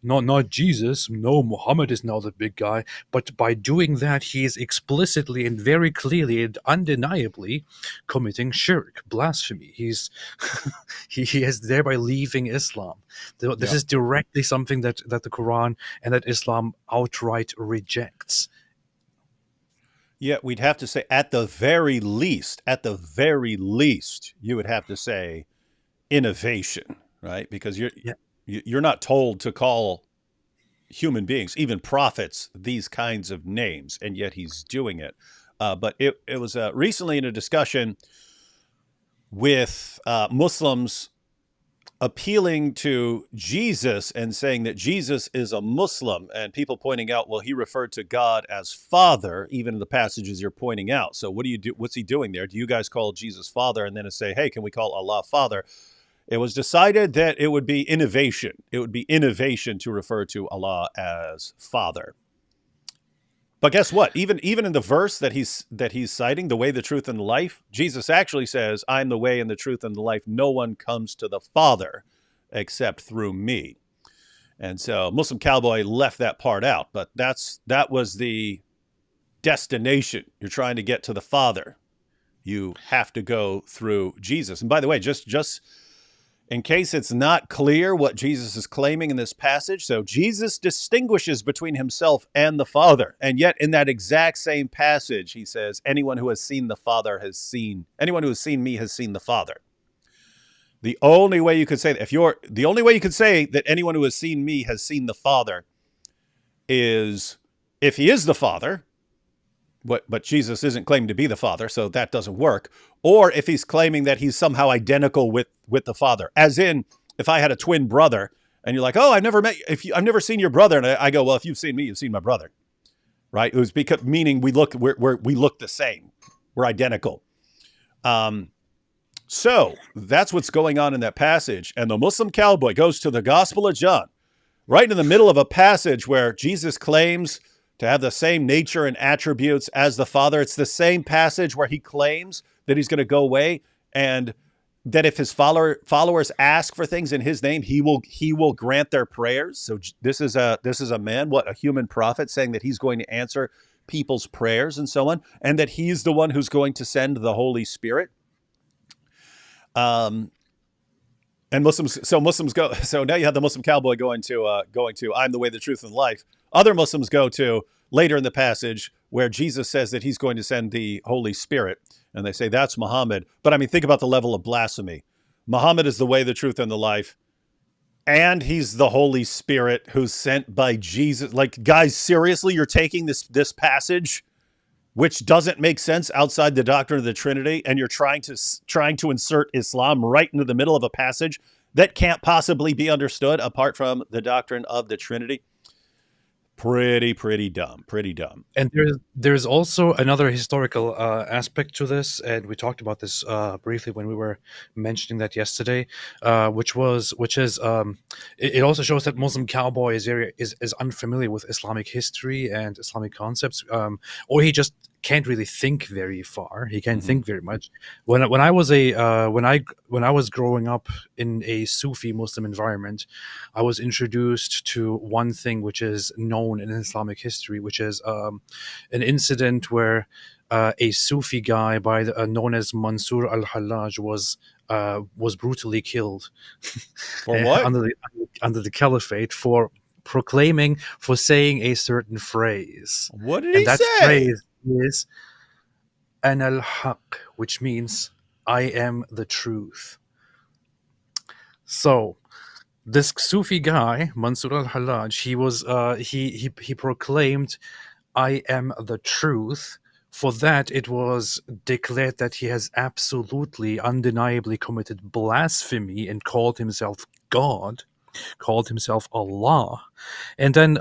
not Jesus. No, Muhammad is now the big guy. But by doing that, he is explicitly and very clearly and undeniably committing shirk, blasphemy. He is thereby leaving Islam. This is directly something that the Quran and that Islam outright rejects. Yeah, we'd have to say at the very least, you would have to say innovation, right? Because you're not told to call human beings, even prophets, these kinds of names, and yet he's doing it. But it was recently in a discussion with Muslims appealing to Jesus and saying that Jesus is a Muslim, and people pointing out, well, he referred to God as Father, even in the passages you're pointing out. So what do you do? What's he doing there? Do you guys call Jesus Father and then say, hey, can we call Allah Father? It was decided that it would be innovation. It would be innovation to refer to Allah as Father. But guess what? Even in the verse that he's citing, the way, the truth, and the life, Jesus actually says, I'm the way and the truth and the life. No one comes to the Father except through me. And so Muslim Cowboy left that part out, but that was the destination. You're trying to get to the Father. You have to go through Jesus. And by the way, just in case it's not clear what Jesus is claiming in this passage, so Jesus distinguishes between himself and the Father. And yet in that exact same passage, he says, anyone who has seen the Father anyone who has seen me has seen the Father. The only way you could say that, the only way you could say that anyone who has seen me has seen the Father is if he is the Father, but Jesus isn't claiming to be the Father, so that doesn't work. Or if he's claiming that he's somehow identical with the Father, as in, if I had a twin brother and you're like, oh, I've never seen your brother, and I go, well, if you've seen me, you've seen my brother, right? It was because meaning we look the same, we're identical. So that's what's going on in that passage, and the Muslim cowboy goes to the Gospel of John, right in the middle of a passage where Jesus claims to have the same nature and attributes as the Father. It's the same passage where he claims that he's going to go away, and that if his followers ask for things in his name, he will grant their prayers. So this is a man, a human prophet, saying that he's going to answer people's prayers and so on, and that he's the one who's going to send the Holy Spirit. And Muslims go. So now you have the Muslim cowboy going to I'm the way, the truth, and life. Other Muslims go to later in the passage where Jesus says that he's going to send the Holy Spirit, and they say that's Muhammad. But I mean, think about the level of blasphemy. Muhammad is the way, the truth, and the life, and he's the Holy Spirit who's sent by Jesus. Like, guys, seriously, you're taking this passage, which doesn't make sense outside the doctrine of the Trinity, and you're trying to insert Islam right into the middle of a passage that can't possibly be understood apart from the doctrine of the Trinity. Pretty dumb. And there's also another historical aspect to this, and we talked about this briefly when we were mentioning that yesterday, which is it also shows that Muslim cowboy is unfamiliar with Islamic history and Islamic concepts, or he just can't really think very far. He can't think very much. When I was growing up in a Sufi Muslim environment, I was introduced to one thing which is known in Islamic history, which is an incident where a Sufi guy known as Mansur al-Hallaj was brutally killed For what? under the caliphate for saying a certain phrase. What did he say? That phrase is "An al-Haq," which means "I am the truth." So this Sufi guy, Mansur al-Hallaj, he proclaimed, "I am the truth." For that, it was declared that he has absolutely, undeniably committed blasphemy and called himself God, called himself Allah. And then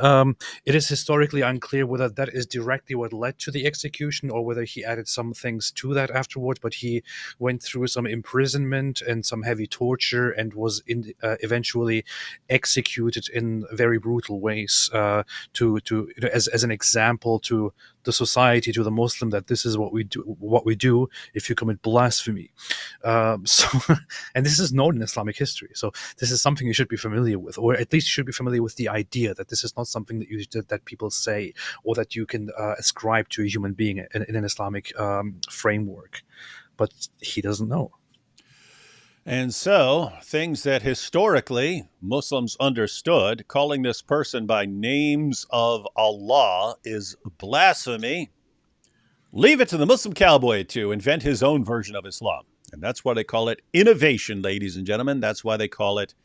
it is historically unclear whether that is directly what led to the execution or whether he added some things to that afterwards, but he went through some imprisonment and some heavy torture and was eventually executed in very brutal ways as an example to the society, to the Muslim, that this is what we do if you commit blasphemy. And this is known in Islamic history. So this is something you should be familiar with, or at least you should be familiar with the idea that this is not something that people say or that you can ascribe to a human being in an Islamic framework. But he doesn't know. And so, things that historically Muslims understood, calling this person by names of Allah is blasphemy. Leave it to the Muslim cowboy to invent his own version of Islam. And that's why they call it innovation, ladies and gentlemen. That's why they call it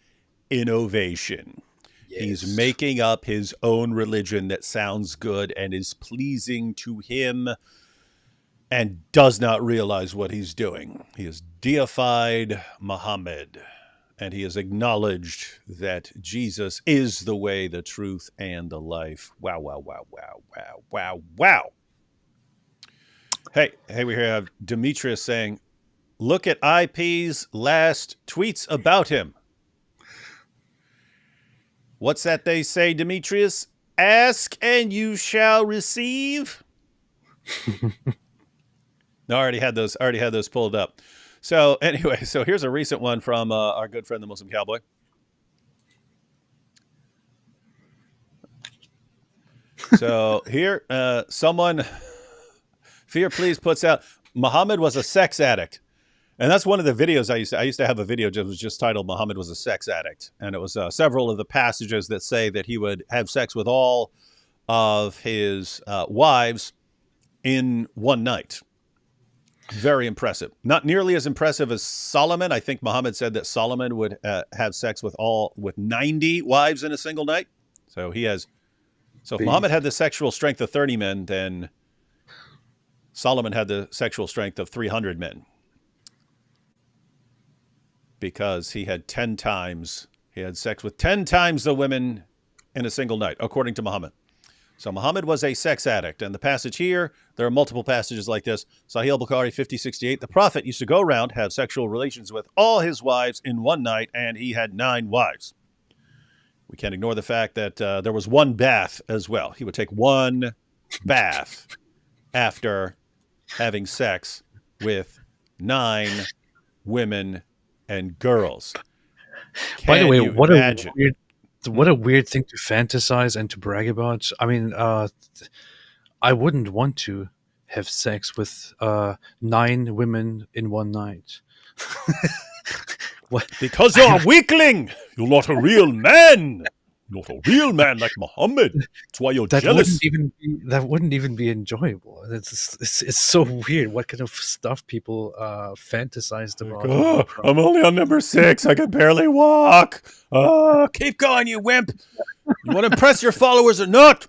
innovation. Yes. He's making up his own religion that sounds good and is pleasing to him, and does not realize what he's doing. He has deified Muhammad, and he has acknowledged that Jesus is the way, the truth, and the life. Wow, wow, wow, wow, wow, wow, wow. Hey, we have Demetrius saying, look at IP's last tweets about him. What's that they say, Demetrius? Ask and you shall receive. No, I already had those pulled up. So anyway, so here's a recent one from our good friend, the Muslim Cowboy. So here, someone, Fear Please puts out, Muhammad was a sex addict. And that's one of the videos I used to have a video that was just titled Muhammad was a sex addict. And it was several of the passages that say that he would have sex with all of his wives in one night. Very impressive. Not nearly as impressive as Solomon. I think Muhammad said that Solomon would have sex with 90 wives in a single night. So he has. So if Muhammad had the sexual strength of 30 men, then Solomon had the sexual strength of 300 men because he had 10 times, he had sex with 10 times the women in a single night, according to Muhammad. So Muhammad was a sex addict. And the passage here, there are multiple passages like this. Sahih al-Bukhari 5068, the Prophet used to go around, have sexual relations with all his wives in one night, and he had 9 wives. We can't ignore the fact that there was one bath as well. He would take one bath after having sex with 9 women and girls. By the way, what imagine? a weird thing to fantasize and to brag about. I mean, I wouldn't want to have sex with 9 women in one night. What? Because you're a weakling. You're not a real man. Not a real man like Muhammad. That's why you're jealous. That wouldn't even be enjoyable. It's so weird. What kind of stuff people fantasized about? Oh, I'm only on number 6. I can barely walk. Keep going, you wimp. You want to impress your followers or not?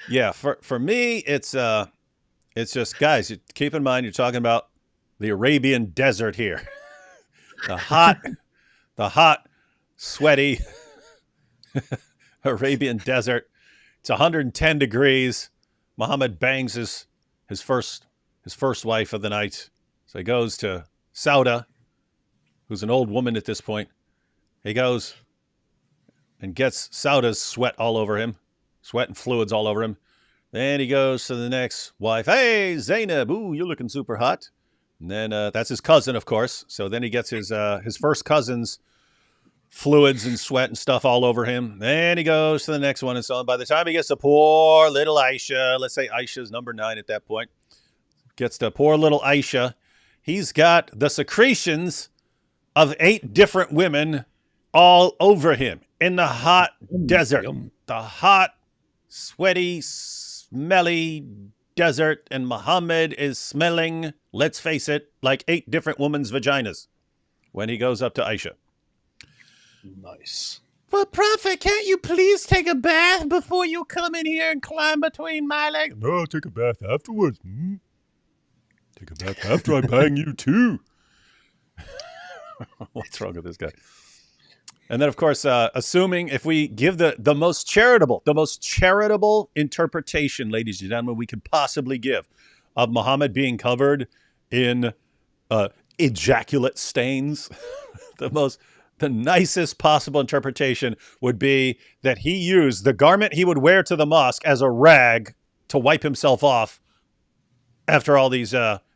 Yeah, for me, it's just, guys, keep in mind you're talking about the Arabian desert here. The hot, sweaty Arabian desert. It's 110 degrees. Muhammad bangs his first wife of the night. So he goes to Sauda, who's an old woman at this point. He goes and gets Sauda's sweat all over him, sweat and fluids all over him. Then he goes to the next wife. Hey, Zainab, ooh, you're looking super hot. And then that's his cousin, of course. So then he gets his first cousin's fluids and sweat and stuff all over him. Then he goes to the next one and so on. By the time he gets to poor little Aisha, let's say Aisha's number 9 at that point, gets to poor little Aisha, he's got the secretions of 8 different women all over him in the hot desert. The hot, sweaty, smelly desert, and Muhammad is smelling, let's face it, like 8 different women's vaginas when he goes up to Aisha. Nice. But Prophet, can't you please take a bath before you come in here and climb between my legs? No, I'll take a bath afterwards. Take a bath after I bang you too. What's wrong with this guy? And then, of course, assuming if we give the most charitable interpretation, ladies and gentlemen, we could possibly give of Muhammad being covered in ejaculate stains, the nicest possible interpretation would be that he used the garment he would wear to the mosque as a rag to wipe himself off after all these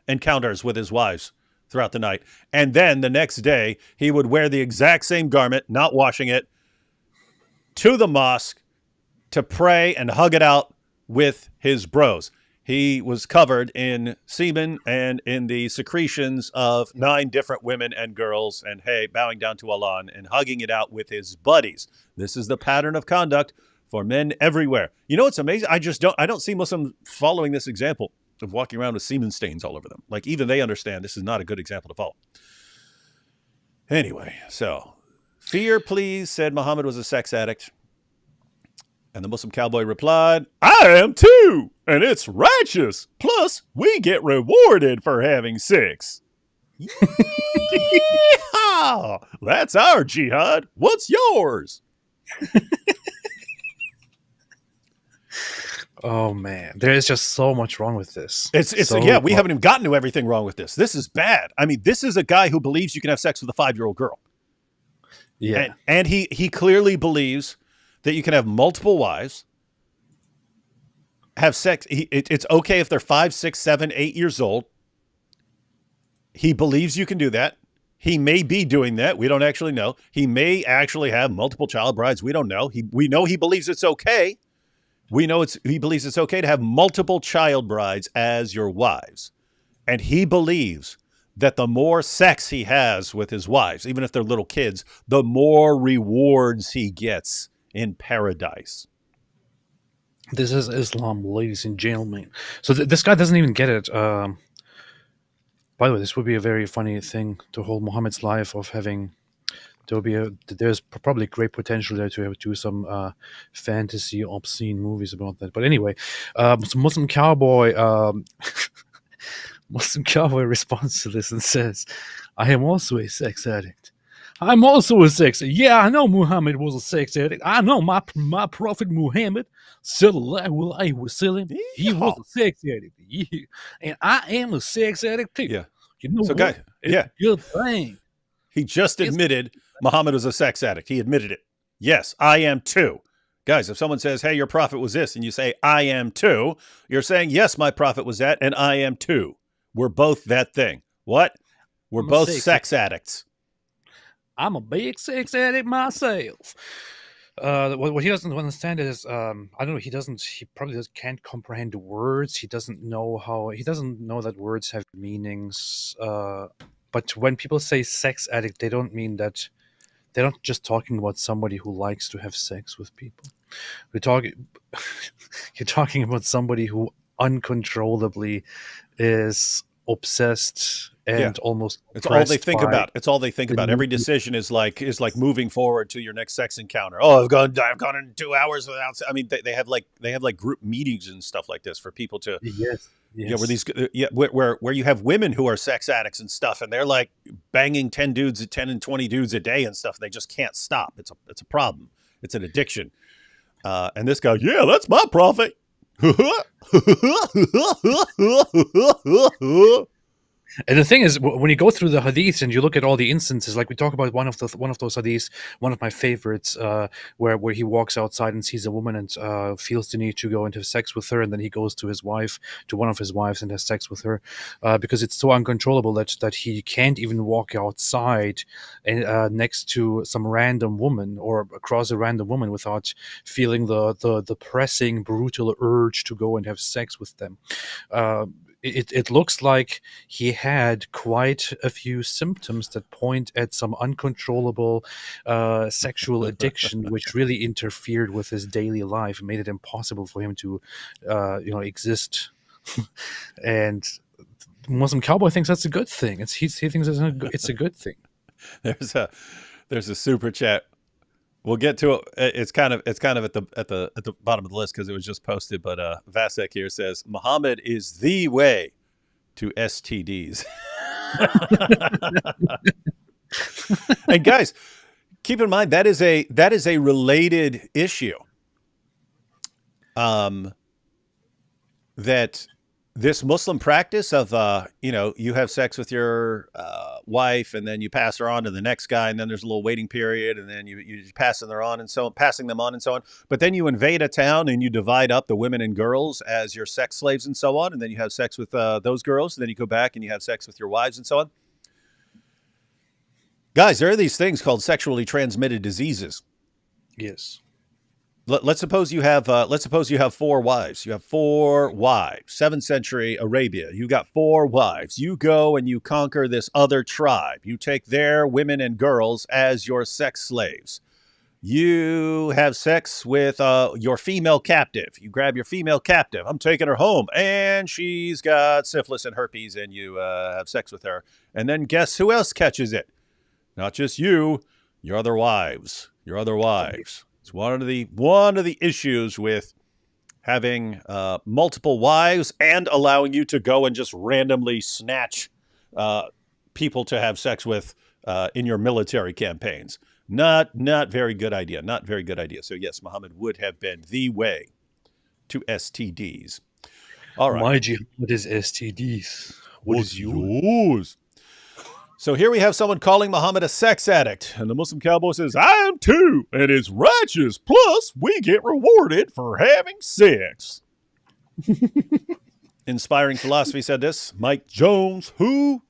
encounters with his wives throughout the night. And then the next day, he would wear the exact same garment, not washing it, to the mosque to pray and hug it out with his bros. He was covered in semen and in the secretions of 9 different women and girls, and hey, bowing down to Allah and hugging it out with his buddies. This is the pattern of conduct for men everywhere. You know what's amazing? I don't see Muslims following this example of walking around with semen stains all over them. Like, even they understand this is not a good example to follow. Anyway, so, fear, please, said Muhammad was a sex addict. And the Muslim cowboy replied, I am too, and it's righteous. Plus, we get rewarded for having sex. Yeehaw! That's our jihad. What's yours? Oh man, there is just so much wrong with this. We haven't even gotten to everything wrong with this. This is bad. I mean, this is a guy who believes you can have sex with a 5-year-old girl. Yeah, and he clearly believes that you can have multiple wives, have sex. It's okay if they're 5, 6, 7, 8 years old. He believes you can do that. He may be doing that. We don't actually know. He may actually have multiple child brides. We don't know. We know he believes it's okay. He believes it's okay to have multiple child brides as your wives. And he believes that the more sex he has with his wives, even if they're little kids, the more rewards he gets in paradise. This is Islam, ladies and gentlemen. So this guy doesn't even get it. By the way, this would be a very funny thing to hold Muhammad's life of having there's probably great potential there to do some fantasy, obscene movies about that. But anyway, so Muslim Cowboy. Muslim Cowboy responds to this and says, I am also a sex addict. I'm also a sex addict. Yeah, I know Muhammad was a sex addict. I know my prophet Muhammad, sallallahu alaihi wasallam, he was a sex addict. Yeah. And I am a sex addict too. Yeah. You know So, what? guys, It's a good thing. He just admitted Muhammad was a sex addict. He admitted it. Yes, I am too. Guys, if someone says, hey, your prophet was this, and you say, I am too, you're saying, yes, my prophet was that, and I am too. We're both that thing. What? We're both sex addicts. I'm a big sex addict myself. What he doesn't understand is, I don't know. He probably can't comprehend words. He doesn't know that words have meanings. But when people say sex addict, they don't mean that. They're not just talking about somebody who likes to have sex with people. You're talking about somebody who uncontrollably is obsessed and almost it's all they think by about. It's all they think about. Every decision is like moving forward to your next sex encounter. Oh, I've gone in 2 hours without. I mean, they have like group meetings and stuff like this for people to. Yes. Where you have women who are sex addicts and stuff, and they're like banging 10 and 20 dudes a day and stuff. They just can't stop. It's a problem. It's an addiction. And this guy, yeah, that's my prophet. And the thing is, when you go through the hadiths and you look at all the instances, like we talk about one of those hadiths, one of my favorites, where he walks outside and sees a woman and feels the need to go and have sex with her, and then he goes to one of his wives, and has sex with her, because it's so uncontrollable that he can't even walk outside and next to some random woman or across a random woman without feeling the pressing, brutal urge to go and have sex with them. It looks like he had quite a few symptoms that point at some uncontrollable sexual addiction, which really interfered with his daily life and made it impossible for him to, exist. And Muslim Cowboy thinks that's a good thing. He thinks it's a good thing. There's a super chat. We'll get to it. It's kind of at the bottom of the list because it was just posted. But Vasek here says Muhammad is the way to STDs. And guys, keep in mind that is a related issue. That this Muslim practice of you have sex with your wife and then you pass her on to the next guy, and then there's a little waiting period, and then you passing them on and so on. But then you invade a town and you divide up the women and girls as your sex slaves and so on, and then you have sex with those girls, and then you go back and you have sex with your wives and so on. Guys, there are these things called sexually transmitted diseases. Yes. Let's suppose you have 4 wives. You have 4 wives. 7th century Arabia. You got 4 wives. You go and you conquer this other tribe. You take their women and girls as your sex slaves. You have sex with your female captive. You grab your female captive. I'm taking her home, and she's got syphilis and herpes, and you have sex with her. And then guess who else catches it? Not just you, your other wives. It's one of the issues with having multiple wives and allowing you to go and just randomly snatch people to have sex with in your military campaigns. Not very good idea. Not very good idea. So yes, Muhammad would have been the way to STDs. All right. My jihad is STDs. What is yours? So here we have someone calling Muhammad a sex addict, and the Muslim Cowboy says, I am too, and it's righteous, plus we get rewarded for having sex. Inspiring Philosophy said this. Mike Jones, who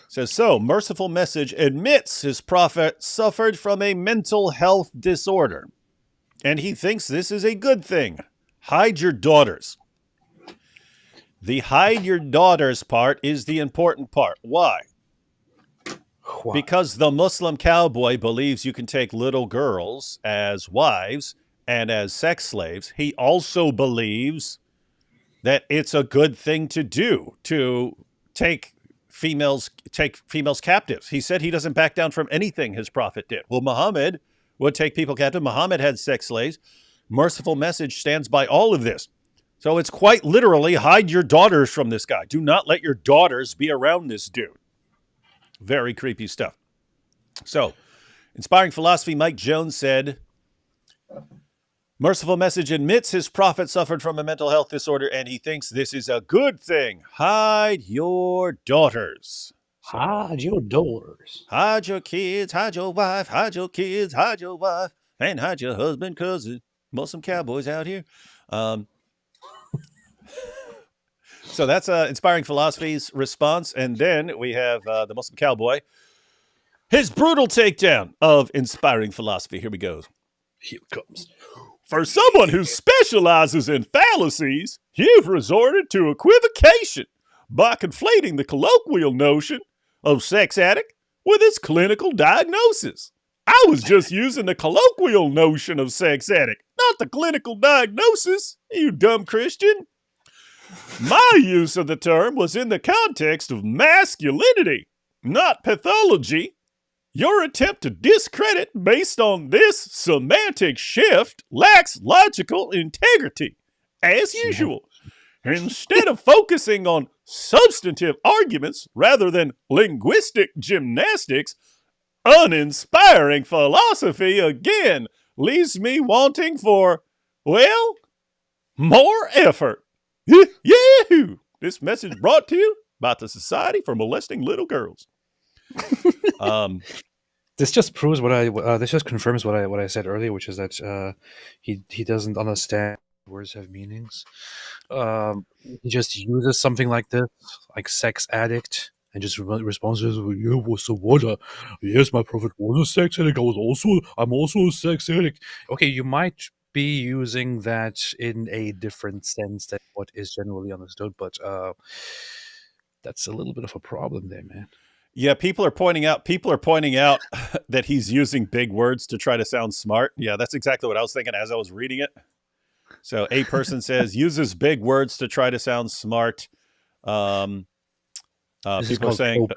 says, so, Merciful Message admits his prophet suffered from a mental health disorder, and he thinks this is a good thing. Hide your daughters. The hide your daughters part is the important part. Why? Because the Muslim Cowboy believes you can take little girls as wives and as sex slaves. He also believes that it's a good thing to do, to take take females captives. He said he doesn't back down from anything his prophet did. Well, Muhammad would take people captive. Muhammad had sex slaves. Merciful Message stands by all of this. So it's quite literally hide your daughters from this guy. Do not let your daughters be around this dude. Very creepy stuff. So, Inspiring Philosophy, Mike Jones said, Merciful Message admits his prophet suffered from a mental health disorder and he thinks this is a good thing. Hide your daughters. So, Hide your daughters. hide your kids, hide your wife, hide your kids, hide your wife, and hide your husband, cousin. Muslim cowboys out here. So that's Inspiring Philosophy's response. And then we have the Muslim cowboy. His brutal takedown of Inspiring Philosophy. Here we go. Here it comes. For someone who specializes in fallacies, you've resorted to equivocation by conflating the colloquial notion of sex addict with its clinical diagnosis. I was just using the colloquial notion of sex addict, not the clinical diagnosis, you dumb Christian. My use of the term was in the context of masculinity, not pathology. Your attempt to discredit based on this semantic shift lacks logical integrity, as usual. Instead of focusing on substantive arguments rather than linguistic gymnastics, uninspiring philosophy again leaves me wanting for, well, more effort. Yahoo! This message brought to you by the Society for Molesting Little Girls. This just proves this just confirms what I said earlier, which is that he doesn't understand words have meanings. He just uses something like this, like sex addict, and just responds to, yeah, what's the water? Yes, my prophet was a sex addict. I'm also a sex addict. Okay, you might be using that in a different sense than what is generally understood, but that's a little bit of a problem there, man. Yeah, people are pointing out that he's using big words to try to sound smart. Yeah, that's exactly what I was thinking as I was reading it. So a person says uses big words to try to sound smart. People are saying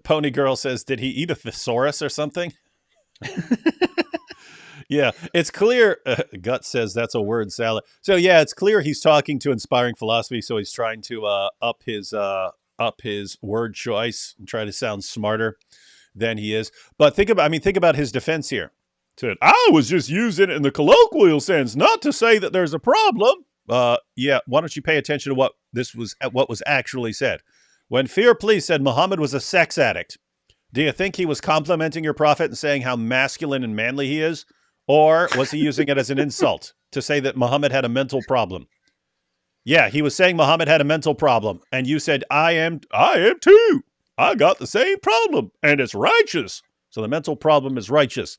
Pony Girl says, did he eat a thesaurus or something? Yeah, it's clear. Gut says that's a word salad. So yeah, it's clear he's talking to Inspiring Philosophy. So he's trying to up his word choice and try to sound smarter than he is. But think about his defense here. Said, I was just using it in the colloquial sense, not to say that there's a problem. Yeah, why don't you pay attention to what was actually said? When Fear Please said Muhammad was a sex addict, do you think he was complimenting your prophet and saying how masculine and manly he is? Or was he using it as an insult to say that Muhammad had a mental problem? Yeah, he was saying Muhammad had a mental problem. And you said, I am too. I got the same problem and it's righteous. So the mental problem is righteous.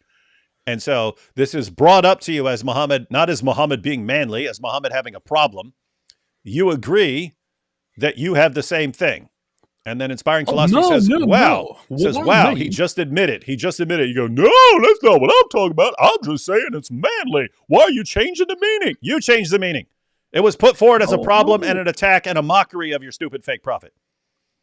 And so this is brought up to you as Muhammad, not as Muhammad being manly, as Muhammad having a problem. You agree that you have the same thing. And then Inspiring Philosophy says, wow. Says, wow, he just admitted. You go, no, that's not what I'm talking about. I'm just saying it's manly. Why are you changing the meaning? You changed the meaning. It was put forward as a problem and an attack and a mockery of your stupid fake prophet.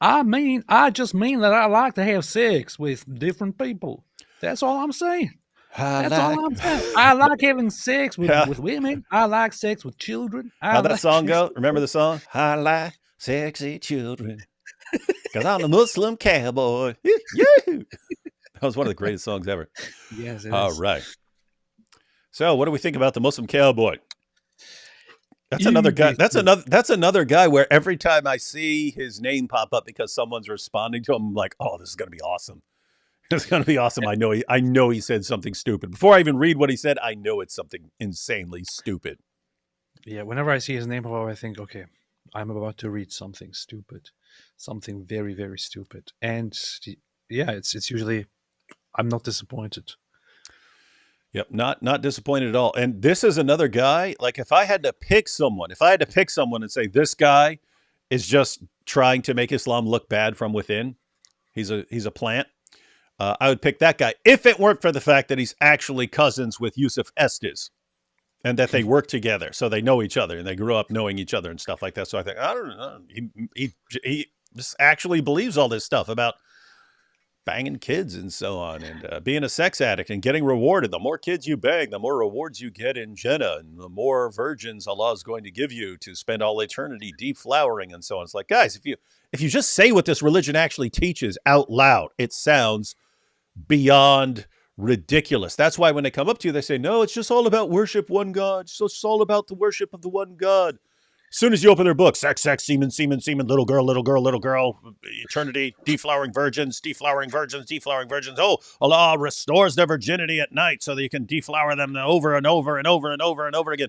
I just mean that I like to have sex with different people. That's all I'm saying. I like having sex with women. I like sex with children. How'd that song go? Remember the song? I like sexy children. Because I'm a Muslim cowboy. That was one of the greatest songs ever. Yes, it All is. right. So what do we think about the Muslim cowboy? That's another guy. That's another guy where every time I see his name pop up because someone's responding to him, I'm like, oh, this is gonna be awesome. It's gonna be awesome. I know he said something stupid. Before I even read what he said, I know it's something insanely stupid. Yeah, whenever I see his name pop up, I think, okay, I'm about to read something stupid. Something very, very stupid. And yeah, it's usually, I'm not disappointed. Yep, not disappointed at all. And this is another guy, like if I had to pick someone and say this guy is just trying to make Islam look bad from within, he's a plant, I would pick that guy if it weren't for the fact that he's actually cousins with Yusuf Estes and that they work together. So they know each other and they grew up knowing each other and stuff like that. So I think, I don't know, just actually believes all this stuff about banging kids and so on, and being a sex addict and getting rewarded. The more kids you bang, the more rewards you get in Jannah, and the more virgins Allah is going to give you to spend all eternity deflowering and so on. It's like, guys, if you just say what this religion actually teaches out loud, it sounds beyond ridiculous. That's why when they come up to you, they say, no, it's just all about worship one God. So it's all about the worship of the one God. As soon as you open their book, sex, sex, semen, semen, semen, little girl, little girl, little girl, eternity, deflowering virgins, deflowering virgins, deflowering virgins. Oh, Allah restores their virginity at night so that you can deflower them over and over and over and over and over again.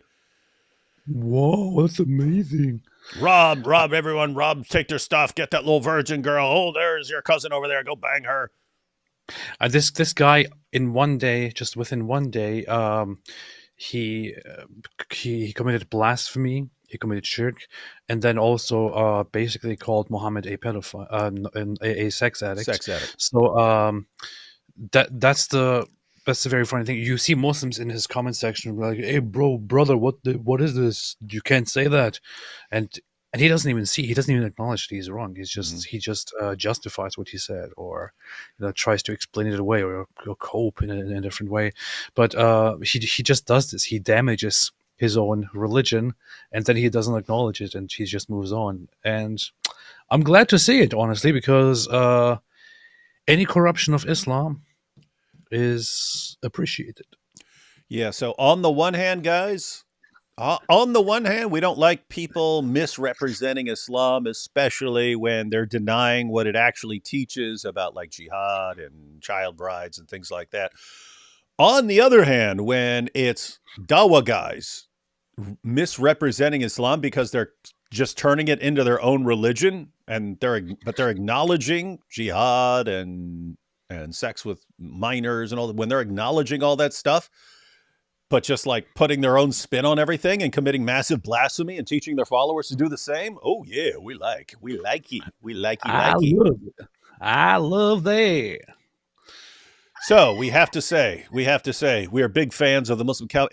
Whoa, that's amazing. Rob, everyone, Rob, take their stuff, get that little virgin girl. Oh, there's your cousin over there. Go bang her. This guy in one day, just within one day, he committed blasphemy. He committed shirk, and then also basically called Muhammad a pedophile, a sex addict. Sex addict. So that's the very funny thing. You see Muslims in his comment section like, "Hey, brother, what is this? You can't say that," and he doesn't even acknowledge that he's wrong. He just justifies what he said, or tries to explain it away, or cope in a different way. But he just does this. He damages his own religion, and then he doesn't acknowledge it, and he just moves on. And I'm glad to see it, honestly, because any corruption of Islam is appreciated. Yeah, so on the one hand, guys, we don't like people misrepresenting Islam, especially when they're denying what it actually teaches about like jihad and child brides and things like that. On the other hand, when it's dawah guys misrepresenting Islam because they're just turning it into their own religion, and they're acknowledging jihad and sex with minors and all that, when they're acknowledging all that stuff, but just like putting their own spin on everything and committing massive blasphemy and teaching their followers to do the same. Oh yeah, we like it. I love that. So we have to say we are big fans of the Muslim cow.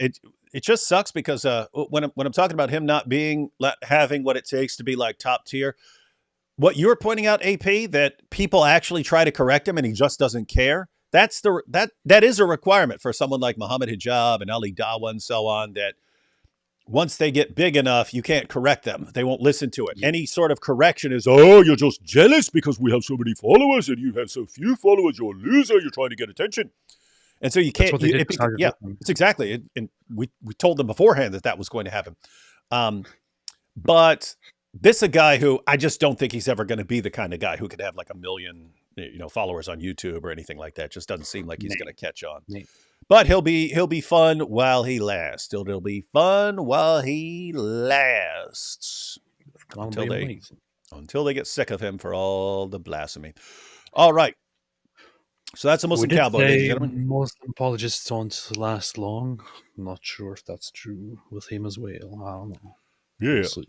It just sucks because when I'm talking about him not having what it takes to be like top tier, what you're pointing out, AP, that people actually try to correct him and he just doesn't care. That is a requirement for someone like Muhammad Hijab and Ali Dawah and so on, that once they get big enough, you can't correct them. They won't listen to it. Any sort of correction is, oh, you're just jealous because we have so many followers and you have so few followers. You're a loser. You're trying to get attention. And so you can't. It's exactly. And we told them beforehand that was going to happen. But this is a guy who I just don't think he's ever going to be the kind of guy who could have like 1 million, followers on YouTube or anything like that. Just doesn't seem like he's going to catch on. But he'll be fun while he lasts. He'll be fun while he lasts. Until they get sick of him for all the blasphemy. All right. So that's a Muslim cowboy, ladies and gentlemen. Muslim apologists don't last long. I'm not sure if that's true with him as well. I don't know. Yeah. We'll see.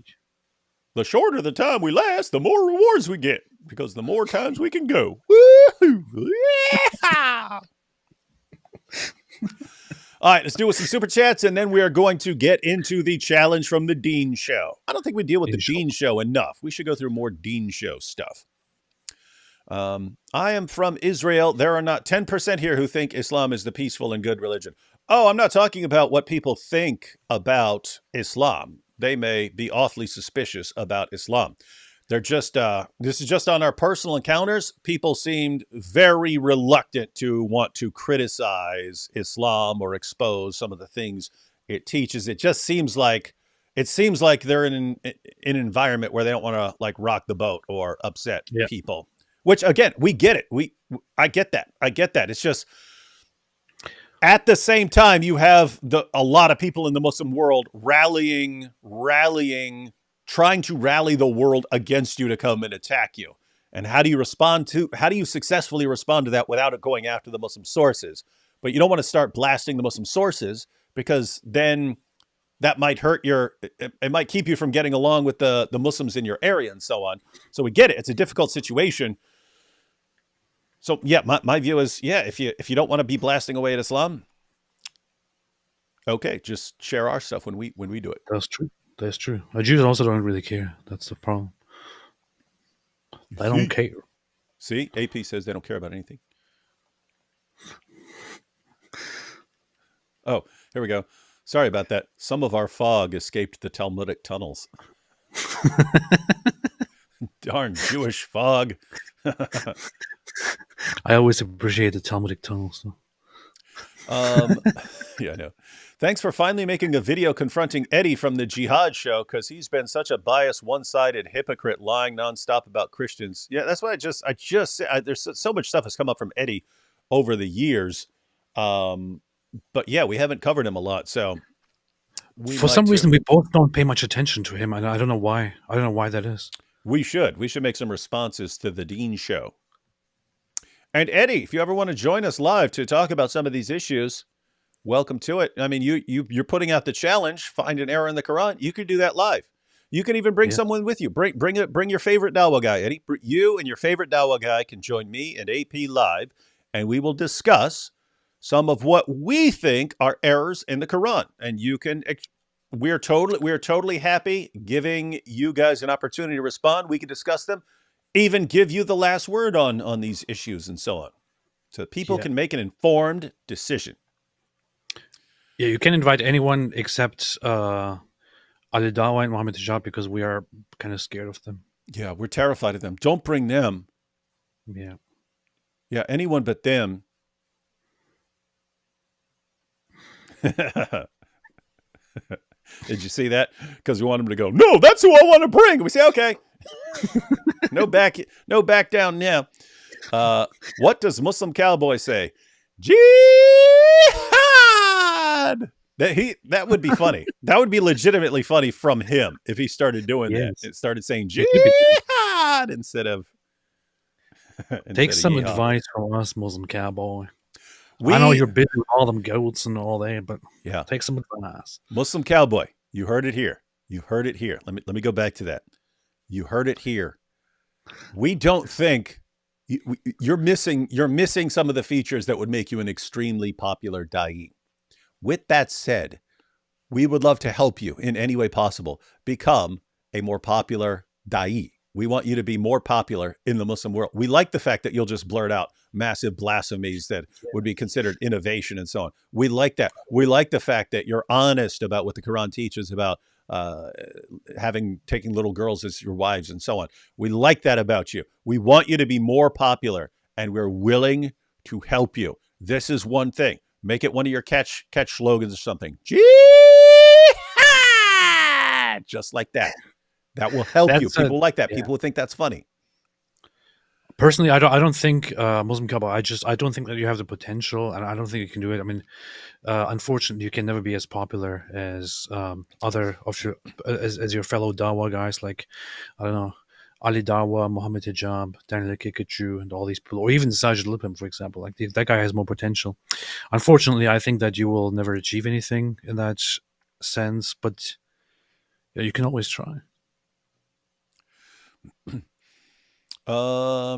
The shorter the time we last, the more rewards we get, because the more times we can go. Woo-hoo! Yeah! All right, let's do with some super chats, and then we are going to get into the challenge from the Deen show. I don't think we deal with the Deen show enough. We should go through more Deen show stuff. I am from Israel. There are not 10% here who think Islam is the peaceful and good religion. Oh, I'm not talking about what people think about Islam. They may be awfully suspicious about Islam. They're just, this is just on our personal encounters. People seemed very reluctant to want to criticize Islam or expose some of the things it teaches. It just seems like they're in an environment where they don't want to like rock the boat or upset people. Which again, we get it. I get that. It's just at the same time, you have a lot of people in the Muslim world rallying, trying to rally the world against you to come and attack you. And how do you successfully respond to that without it going after the Muslim sources? But you don't want to start blasting the Muslim sources, because then that might hurt it might keep you from getting along with the Muslims in your area and so on. So we get it. It's a difficult situation. So yeah, my view is, if you don't want to be blasting away at Islam, okay, just share our stuff when we do it. That's true. Jews also don't really care. That's the problem. They don't care. See, AP says they don't care about anything. Oh, here we go. Sorry about that. Some of our fog escaped the Talmudic tunnels. Darn Jewish fog. I always appreciate the Talmudic tunnels. Yeah, I know. Thanks for finally making a video confronting Eddie from the Jihad show, because he's been such a biased, one-sided hypocrite, lying nonstop about Christians. Yeah, that's why there's so much stuff has come up from Eddie over the years. But yeah, we haven't covered him a lot. So for some reason, we both don't pay much attention to him. And I don't know why. I don't know why that is. We should make some responses to the Deen show. And Eddie, if you ever want to join us live to talk about some of these issues, welcome to it. I mean, you're putting out the challenge, find an error in the Quran. You could do that live. You can even bring someone with you. Bring your favorite Dawah guy, Eddie. You and your favorite Dawah guy can join me and AP live, and we will discuss some of what we think are errors in the Quran. And you can, we're totally happy giving you guys an opportunity to respond. We can discuss them, even give you the last word on these issues and so on. So people can make an informed decision. Yeah, you can invite anyone except Ali Dawa and Mohammed Hijab, because we are kind of scared of them. Yeah, we're terrified of them. Don't bring them. Yeah. Yeah, anyone but them. Did you see that? Because we want them to go, no, that's who I want to bring. And we say, okay. No back down now. What does Muslim Cowboy say? Jihad! That would be funny. That would be legitimately funny from him if he started doing that. It started saying jihad instead of Take some advice from us, Muslim Cowboy. I know you're busy with all them goats and all that, but take some advice. Muslim Cowboy, you heard it here. You heard it here. Let me go back to that. You heard it here. We don't think you're missing some of the features that would make you an extremely popular da'i. With that said, we would love to help you in any way possible become a more popular da'i. We want you to be more popular in the Muslim world. We like the fact that you'll just blurt out massive blasphemies that would be considered innovation and so on. We like that. We like the fact that you're honest about what the Quran teaches about taking little girls as your wives and so on. We like that about you. We want you to be more popular, and we're willing to help you. This is one thing. Make it one of your catch slogans or something. Jihad! Just like that. That will help you. People like that. People will think that's funny. Personally, I don't think Muslim Cowboy. I don't think that you have the potential, and I don't think you can do it. I mean, unfortunately, you can never be as popular as other of your as your fellow Dawa guys, like I don't know, Ali Dawa, Mohammed Hijab, Daniel Kikachu, and all these people, or even Sajid Lipim, for example. Like that guy has more potential. Unfortunately, I think that you will never achieve anything in that sense, but you can always try.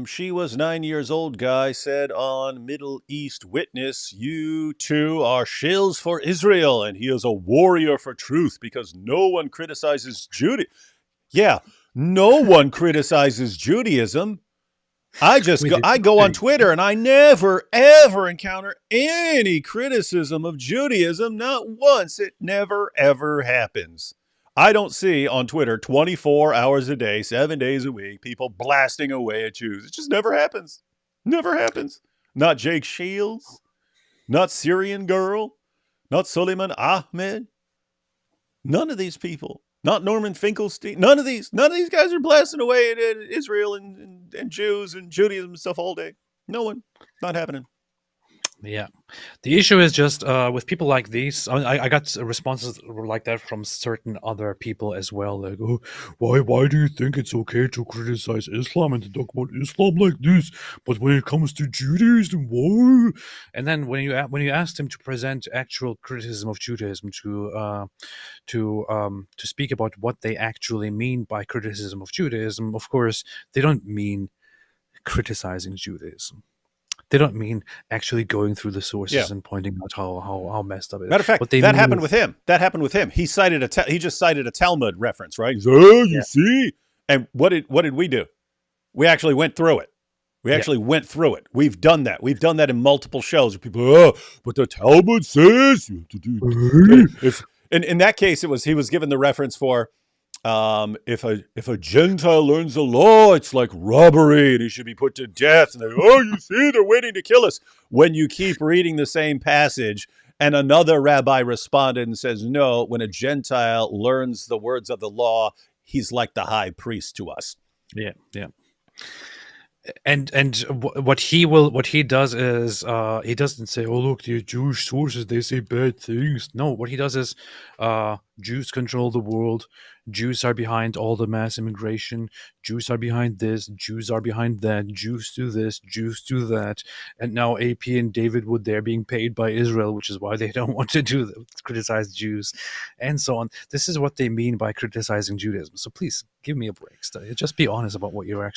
She was 9 years old, guy said on Middle East Witness, you two are shills for Israel, and he is a warrior for truth because no one criticizes Judaism. Yeah, no one criticizes Judaism. I go on Twitter and I never, ever encounter any criticism of Judaism. Not once. It never, ever happens. I don't see on Twitter 24 hours a day, 7 days a week, people blasting away at Jews. It just never happens. Never happens. Not Jake Shields, not Syrian Girl, not Suleiman Ahmed. None of these people. Not Norman Finkelstein. None of these guys are blasting away at Israel and Jews and Judaism and stuff all day. No one. Not happening. Yeah. The issue is just with people like these, I got responses like that from certain other people as well. Like, oh, why do you think it's okay to criticize Islam and to talk about Islam like this? But when it comes to Judaism, why? And then when you asked him to present actual criticism of Judaism, to speak about what they actually mean by criticism of Judaism, of course, they don't mean criticizing Judaism. They don't mean actually going through the sources and pointing out how messed up it is. Matter of fact, that happened with him. That happened with him. He just cited a Talmud reference, right? He said, oh, you see? And what did we do? We actually went through it. We actually went through it. We've done that. We've done that in multiple shows. People, but the Talmud says you have to do. If in that case, he was given the reference for if a Gentile learns the law, it's like robbery, and he should be put to death. And you see, they're waiting to kill us. When you keep reading the same passage, and another rabbi responded and says, no, when a Gentile learns the words of the law, he's like the high priest to us. Yeah. And what he does is he doesn't say, oh look, the Jewish sources, they say bad things. No, what he does is Jews control the world. Jews are behind all the mass immigration. Jews are behind this. Jews are behind that. Jews do this. Jews do that. And now AP and David Wood, they're being paid by Israel, which is why they don't want to criticize Jews, and so on. This is what they mean by criticizing Judaism. So please give me a break. Just be honest about what your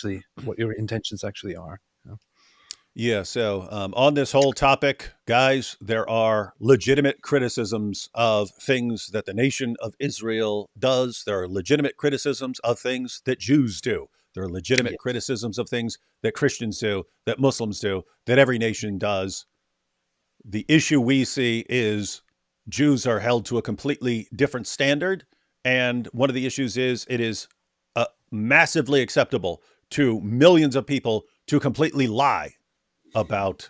intentions actually are. Yeah, so on this whole topic, guys, there are legitimate criticisms of things that the nation of Israel does. There are legitimate criticisms of things that Jews do. There are legitimate criticisms of things that Christians do, that Muslims do, that every nation does. The issue we see is Jews are held to a completely different standard. And one of the issues is it is massively acceptable to millions of people to completely lie about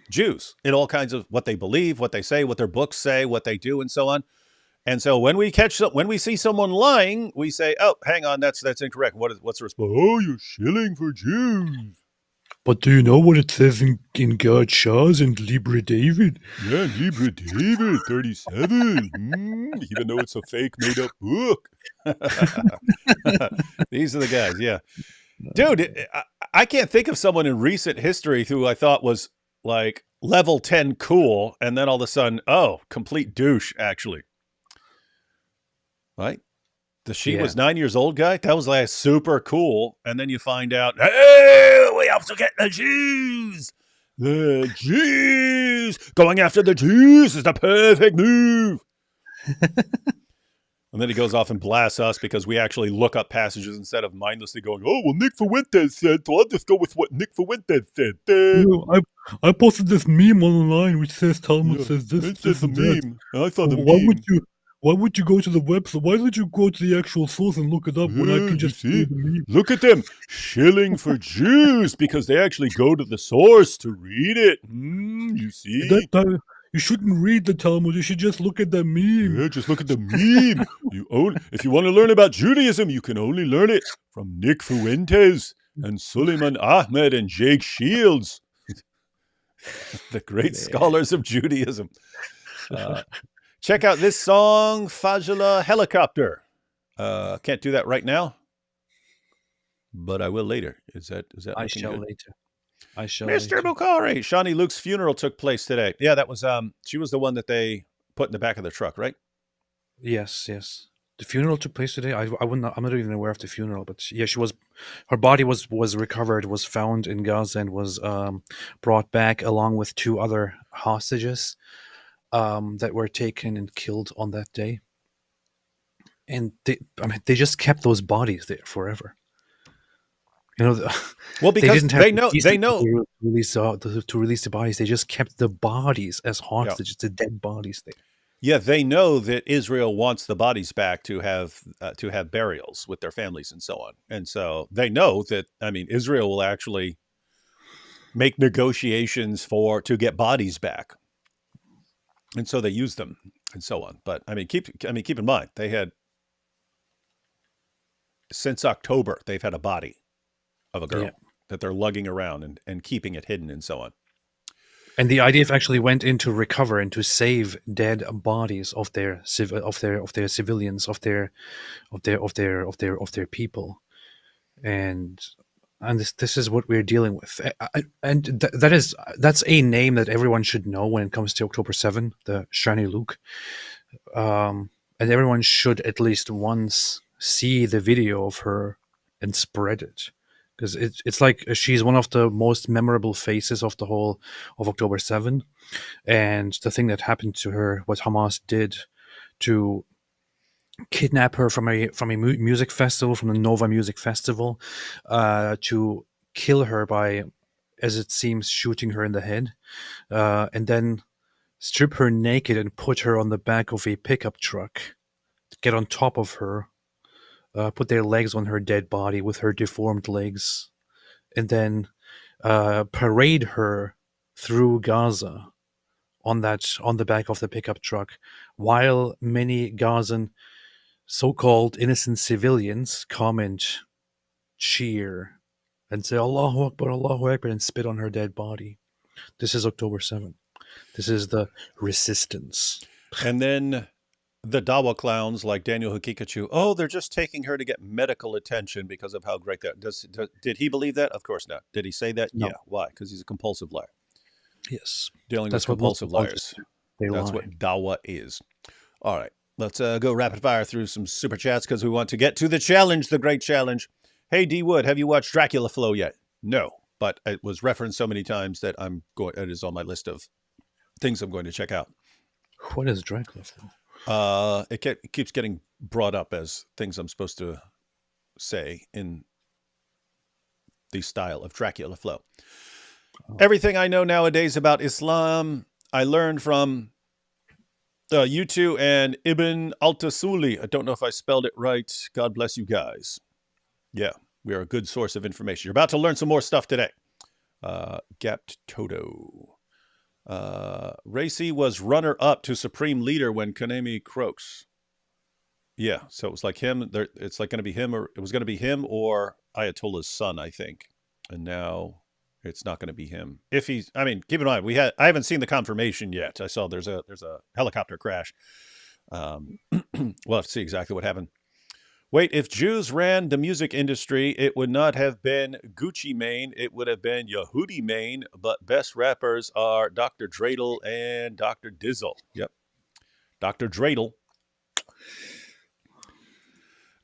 Jews in all kinds of what they believe, what they say, what their books say, what they do, and so on. And so when we see someone lying, we say, "Oh, hang on, that's incorrect." What's the response? Oh, you're shilling for Jews. But do you know what it says in God Shah's and Libre David? Yeah, Libre David 37. Even though it's a fake made-up book. These are the guys, yeah. Dude, I can't think of someone in recent history who I thought was like level 10 cool, and then all of a sudden, complete douche, actually. Right? The She Was 9 years old guy, that was like super cool. And then you find out, hey, we have to get the Jews. The Jews. Going after the Jews is the perfect move. And then he goes off and blasts us because we actually look up passages instead of mindlessly going, oh, well, Nick Fuentes said, so I'll just go with what Nick Fuentes said. I posted this meme online which says Talmud says this. It's just a meme. I saw the meme. Why would you go to the website? Why would you go to the actual source and look it up when I can just see the meme? Look at them shilling for Jews because they actually go to the source to read it. You see? You shouldn't read the Talmud. You should just look at the meme. Yeah, just look at the meme. If you want to learn about Judaism, you can only learn it from Nick Fuentes and Suleiman Ahmed and Jake Shields, the great scholars of Judaism. Check out this song, Fajala Helicopter. Can't do that right now, but I will later. Is that I shall good? Later. I shall. Mr. Bukhari. Shawnee Luke's funeral took place today. Yeah, that was she was the one that they put in the back of the truck, right? Yes. The funeral took place today. I'm not even aware of the funeral, but yeah, her body was recovered, was found in Gaza, and was brought back along with 2 other hostages that were taken and killed on that day. And they just kept those bodies there forever. Well, because they know to release the bodies. They just kept the bodies as hostages, the dead bodies there. Yeah, they know that Israel wants the bodies back to have burials with their families and so on, and so they know that. I mean, Israel will actually make negotiations to get bodies back, and so they use them and so on. But keep in mind they had since October they've had a body of a girl that they're lugging around and keeping it hidden and so on. And the IDF actually went in to recover and to save dead bodies of their civilians, of their people, and this is what we're dealing with. That's a name that everyone should know when it comes to October 7, the Shani Luke, and everyone should at least once see the video of her and spread it. Because it's like she's one of the most memorable faces of the whole of October 7. And the thing that happened to her, what Hamas did to kidnap her from a music festival, from the Nova Music Festival, to kill her by, as it seems, shooting her in the head, and then strip her naked and put her on the back of a pickup truck, get on top of her, put their legs on her dead body with her deformed legs, and then parade her through Gaza on the back of the pickup truck, while many Gazan so-called innocent civilians come and cheer and say Allahu Akbar, and spit on her dead body. This is October 7th. This is the resistance. And then the Dawa clowns like Daniel Hikikachu, oh, they're just taking her to get medical attention because of how great that did he believe that? Of course not. Did he say that? No. Yeah. Why? Because he's a compulsive liar. Yes. Dealing That's with what most compulsive apologists liars. do. They That's lie. what Dawa is. All right. Let's go rapid fire through some super chats because we want to get to the challenge, the great challenge. Hey, D. Wood, have you watched Dracula Flow yet? No, but it was referenced so many times that it is on my list of things I'm going to check out. What is Dracula Flow? It keeps getting brought up as things I'm supposed to say in the style of Dracula Flow. Oh. Everything I know nowadays about Islam, I learned from U2 and Ibn al-Tasuli. I don't know if I spelled it right. God bless you guys. Yeah, we are a good source of information. You're about to learn some more stuff today. Gapped Toto. Racy was runner-up to Supreme Leader when Konami croaks. Yeah, so it was like him. It's like going to be him, or it was going to be him or Ayatollah's son, I think. And now it's not going to be him. If he's, I mean, keep in mind, I haven't seen the confirmation yet. I saw there's a helicopter crash. We'll have to see exactly what happened. Wait, if Jews ran the music industry, it would not have been Gucci Mane. It would have been Yehudi Mane. But best rappers are Dr. Dreidel and Dr. Dizzle. Yep. Dr. Dreidel.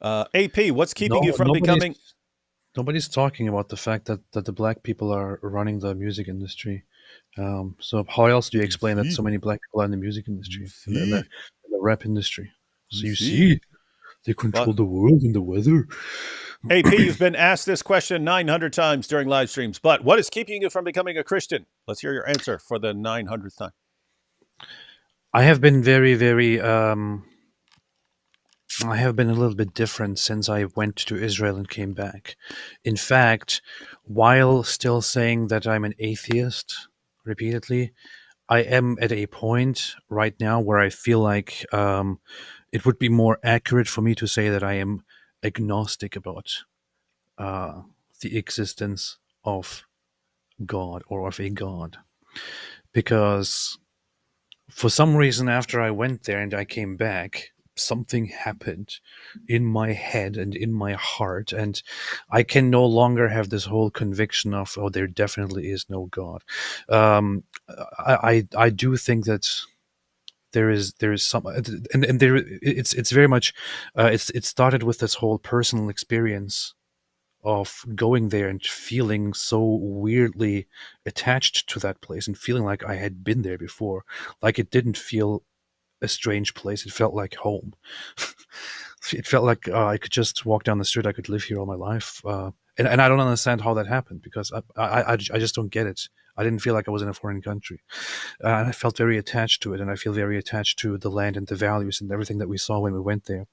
AP, what's keeping you from becoming... Nobody's talking about the fact that the black people are running the music industry. So how else do you explain that so many black people are in the music industry, in the rap industry? So you see... They control the world and the weather. AP, you've been asked this question 900 times during live streams, but what is keeping you from becoming a Christian? Let's hear your answer for the 900th time. I have been very, very... I have been a little bit different since I went to Israel and came back. In fact, while still saying that I'm an atheist repeatedly, I am at a point right now where I feel like... it would be more accurate for me to say that I am agnostic about the existence of God or of a God. Because for some reason, after I went there and I came back, something happened in my head and in my heart, and I can no longer have this whole conviction of, oh, there definitely is no God. I do think that there is some, and there it's very much it started with this whole personal experience of going there and feeling so weirdly attached to that place and feeling like I had been there before. Like it didn't feel a strange place. It felt like home. It felt like I could just walk down the street. I could live here all my life. And I don't understand how that happened because I just don't get it. I didn't feel like I was in a foreign country. And I felt very attached to it. And I feel very attached to the land and the values and everything that we saw when we went there.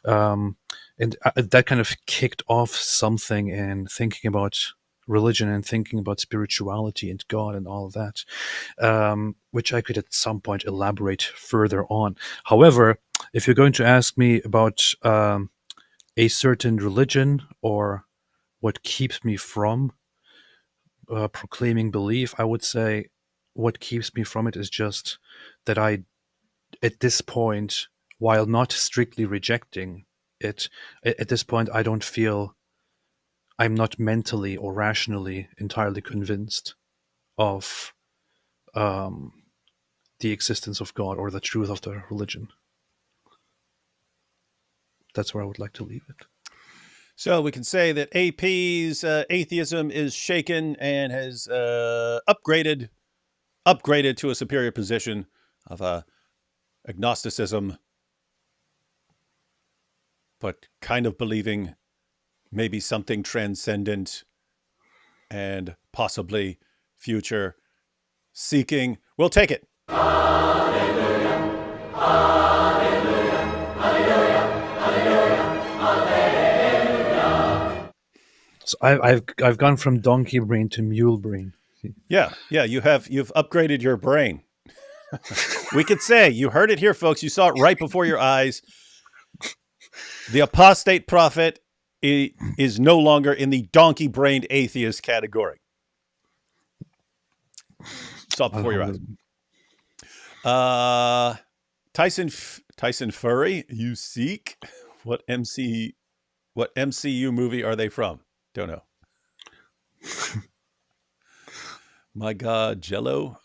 And that kind of kicked off something in thinking about religion and thinking about spirituality and God and all of that, which I could at some point elaborate further on. However, if you're going to ask me about a certain religion or what keeps me from proclaiming belief, I would say what keeps me from it is just that I, at this point, while not strictly rejecting it, at this point, I don't feel I'm not mentally or rationally entirely convinced of the existence of God or the truth of the religion. That's where I would like to leave it. So we can say that AP's atheism is shaken and has upgraded to a superior position of agnosticism. but kind of believing maybe something transcendent and possibly future seeking. We'll take it. So I've gone from donkey brain to mule brain. Yeah, you've upgraded your brain. We could say you heard it here, folks. You saw it right before your eyes. The Apostate Prophet is no longer in the donkey-brained atheist category. Saw it before your eyes. Tyson Furry, you seek. What MCU movie are they from? Don't know. My God, Jello.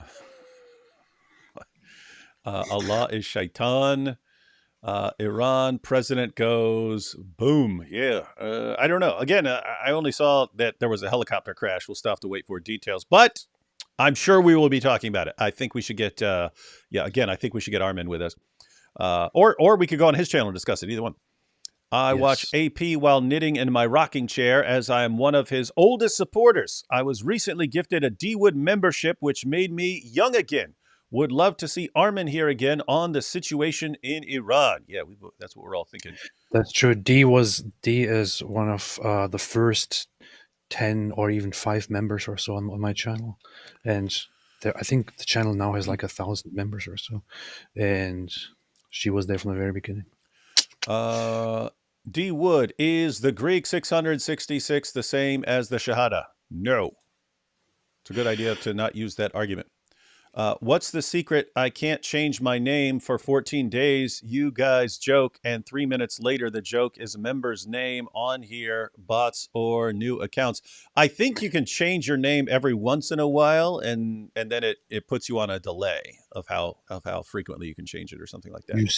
Allah is Shaitan. Iran president goes boom. Yeah. I don't know. Again, I only saw that there was a helicopter crash. We'll still have to wait for details, but I'm sure we will be talking about it. I think we should get, I think we should get Armin with us. Or we could go on his channel and discuss it. Either one. I watch AP while knitting in my rocking chair as I am one of his oldest supporters. I was recently gifted a D-Wood membership, which made me young again. Would love to see Armin here again on the situation in Iran. Yeah, that's what we're all thinking. That's true. D is one of the first 10 or even 5 members or so on my channel, and I think the channel now has like 1,000 members or so, and she was there from the very beginning. D Wood, is the Greek 666 the same as the Shahada? No. It's a good idea to not use that argument. What's the secret? I can't change my name for 14 days. You guys joke, and 3 minutes later, the joke is a member's name on here, bots or new accounts. I think you can change your name every once in a while, and then it puts you on a delay of how frequently you can change it or something like that. You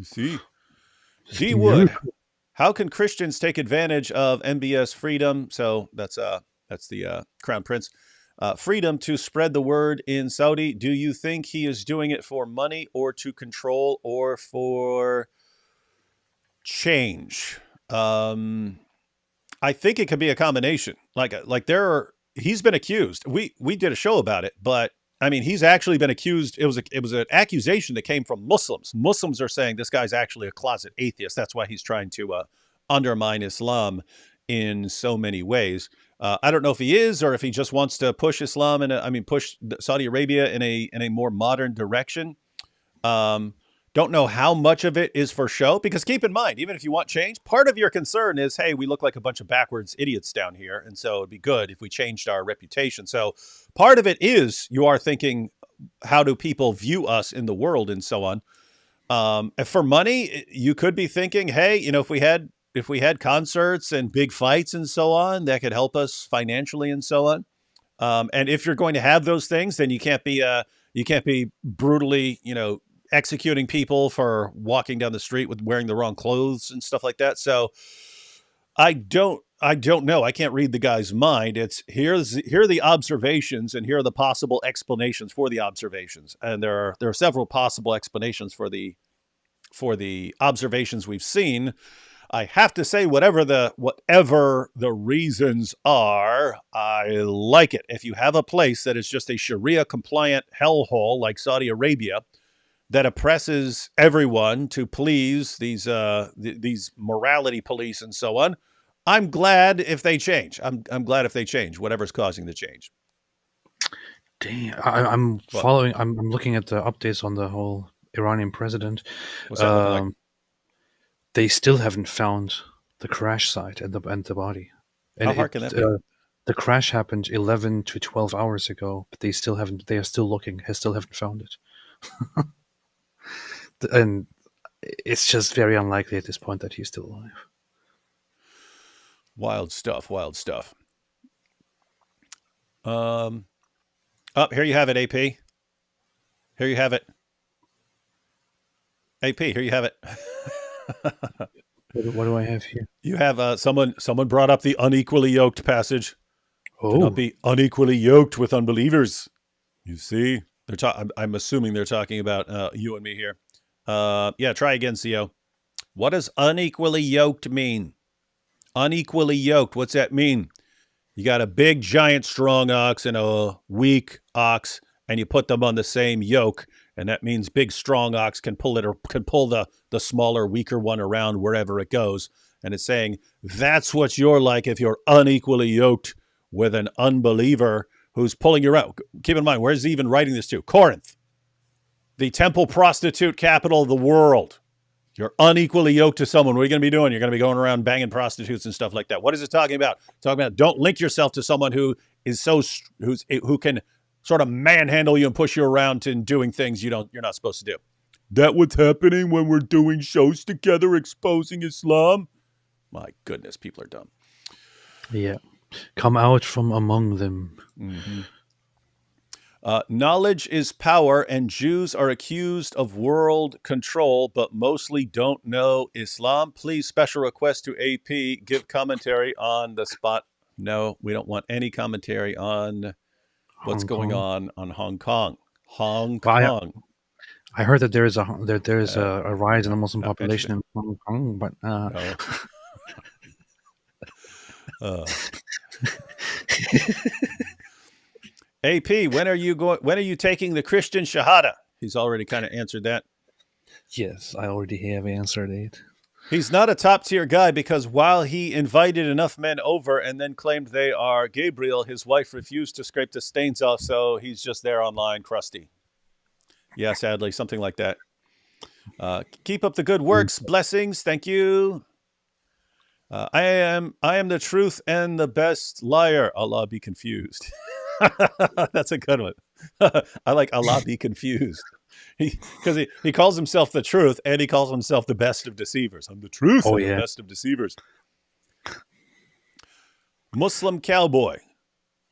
see. D Wood, how can Christians take advantage of MBS freedom? So that's the Crown Prince. Freedom to spread the word in Saudi. Do you think he is doing it for money or to control or for change? I think it could be a combination. He's been accused. We did a show about it, but I mean, he's actually been accused. It was an accusation that came from Muslims. Muslims are saying this guy's actually a closet atheist. That's why he's trying to undermine Islam in so many ways. I don't know if he is or if he just wants to push Islam and push Saudi Arabia in a more modern direction. Don't know how much of it is for show, because keep in mind, even if you want change, part of your concern is, hey, we look like a bunch of backwards idiots down here, and so it'd be good if we changed our reputation. So part of it is you are thinking, how do people view us in the world and so on. And for money, you could be thinking, hey, if we had concerts and big fights and so on, that could help us financially and so on. And if you're going to have those things, then you can't be brutally, executing people for walking down the street with wearing the wrong clothes and stuff like that. So I don't know. I can't read the guy's mind. It's here are the observations, and here are the possible explanations for the observations. And there are several possible explanations for the observations we've seen. I have to say, whatever the reasons are, I like it. If you have a place that is just a Sharia compliant hellhole like Saudi Arabia that oppresses everyone to please these morality police and so on, I'm glad if they change. I'm glad if they change, whatever's causing the change. Dang, I'm following. I'm looking at the updates on the whole Iranian president. What's that look like? They still haven't found the crash site and the body. And how hard can that be? The crash happened 11 to 12 hours ago, but they still haven't. They are still looking. Still haven't found it. And it's just very unlikely at this point that he's still alive. Wild stuff. Here you have it, AP. Here you have it. AP, here you have it. What do I have here? You have someone brought up the unequally yoked passage. Oh. Do not be unequally yoked with unbelievers. You see? I'm assuming they're talking about you and me here. Yeah, try again, CO. What does unequally yoked mean? Unequally yoked, what's that mean? You got a big, giant, strong ox and a weak ox, and you put them on the same yoke, and that means big, strong ox can pull it or can pull the smaller, weaker one around wherever it goes. And it's saying that's what you're like if you're unequally yoked with an unbeliever who's pulling you around. Keep in mind, where's he even writing this to? Corinth, the temple prostitute capital of the world. You're unequally yoked to someone. What are you going to be doing? You're going to be going around banging prostitutes and stuff like that. What is it talking about? It's talking about don't link yourself to someone who can sort of manhandle you and push you around in doing things you're not supposed to do. That what's happening when we're doing shows together exposing Islam? My goodness, people are dumb. Yeah. Come out from among them. Mm-hmm. Knowledge is power, and Jews are accused of world control, but mostly don't know Islam. Please, special request to AP, give commentary on the spot. No, we don't want any commentary on what's going on Hong Kong. Hong Kong. I heard that there is a rise in the Muslim population in Hong Kong, but AP, when are you taking the Christian Shahada? He's already kind of answered that. Yes, I already have answered it. He's not a top-tier guy because while he invited enough men over and then claimed they are Gabriel, his wife refused to scrape the stains off, so he's just there online, crusty. Yeah, sadly, something like that. Keep up the good works. Blessings. Thank you. I am the truth and the best liar. Allah be confused. That's a good one. I like Allah be confused. Because he calls himself the truth and he calls himself the best of deceivers. I'm the truth and the best of deceivers. Muslim cowboy.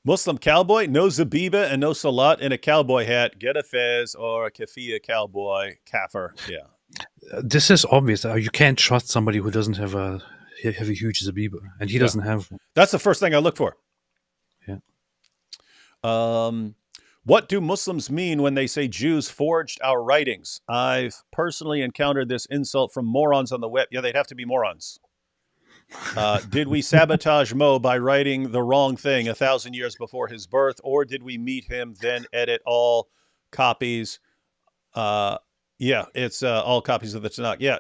No Zabiba and no Salat in a cowboy hat. Get a fez or a kafia cowboy. Kafir. Yeah. This is obvious. You can't trust somebody who doesn't have a huge Zabiba. And he doesn't have. That's the first thing I look for. Yeah. What do Muslims mean when they say Jews forged our writings? I've personally encountered this insult from morons on the web. Yeah, they'd have to be morons. Did we sabotage Mo by writing the wrong thing 1,000 years before his birth, or did we meet him, then edit all copies? It's all copies of the Tanakh. Yeah,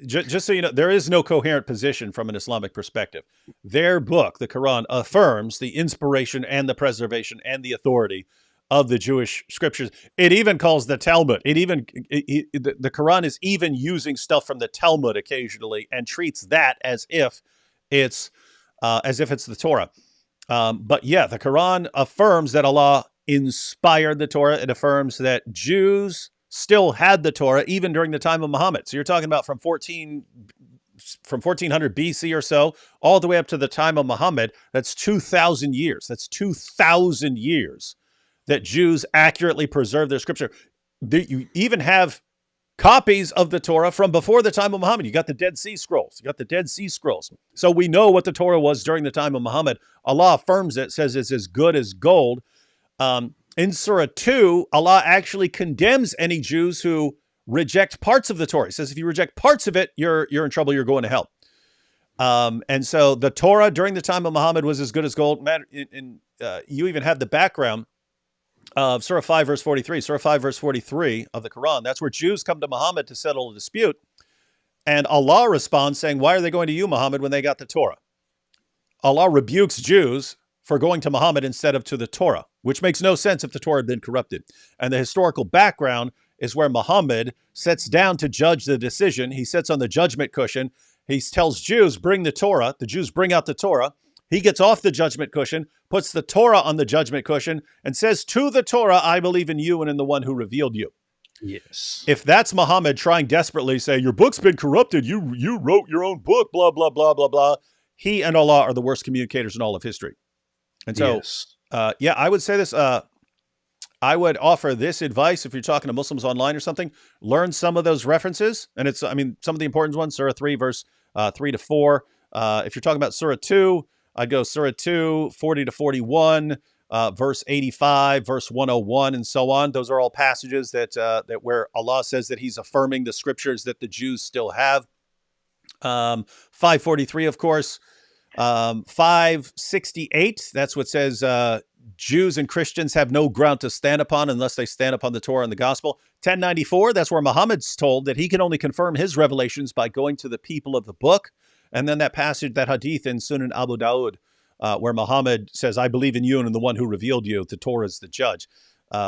just so you know, there is no coherent position from an Islamic perspective. Their book, the Quran, affirms the inspiration and the preservation and the authority of the Jewish scriptures. It even calls the Talmud. The Quran is even using stuff from the Talmud occasionally and treats that as if it's the Torah. But yeah, the Quran affirms that Allah inspired the Torah. It affirms that Jews still had the Torah even during the time of Muhammad. So you're talking about from 1400 BC or so, all the way up to the time of Muhammad. That's 2,000 years. That's 2,000 years that Jews accurately preserve their scripture. You even have copies of the Torah from before the time of Muhammad. You got the Dead Sea Scrolls. So we know what the Torah was during the time of Muhammad. Allah affirms it, says it's as good as gold. In Surah 2, Allah actually condemns any Jews who reject parts of the Torah. He says if you reject parts of it, you're in trouble, you're going to hell. And so the Torah during the time of Muhammad was as good as gold. You even have the background of Surah 5, verse 43. Surah 5, verse 43 of the Quran. That's where Jews come to Muhammad to settle a dispute. And Allah responds saying, why are they going to you, Muhammad, when they got the Torah? Allah rebukes Jews for going to Muhammad instead of to the Torah, which makes no sense if the Torah had been corrupted. And the historical background is where Muhammad sits down to judge the decision. He sits on the judgment cushion. He tells Jews, bring the Torah. The Jews bring out the Torah. He gets off the judgment cushion, puts the Torah on the judgment cushion, and says, to the Torah, I believe in you and in the one who revealed you. Yes. If that's Muhammad trying desperately to say, your book's been corrupted, you wrote your own book, blah, blah, blah, blah, blah, he and Allah are the worst communicators in all of history. And so, I would say this. I would offer this advice if you're talking to Muslims online or something. Learn some of those references. And some of the important ones, Surah 3, verse 3 to 4. If you're talking about Surah 2, I'd go Surah 2, 40 to 41, verse 85, verse 101, and so on. Those are all passages that where Allah says that he's affirming the scriptures that the Jews still have. 543, of course. 568, that's what says Jews and Christians have no ground to stand upon unless they stand upon the Torah and the gospel. 1094, that's where Muhammad's told that he can only confirm his revelations by going to the people of the book. And then that passage, that hadith in Sunan Abu Dawud, where Muhammad says, I believe in you and in the one who revealed you. The Torah is the judge.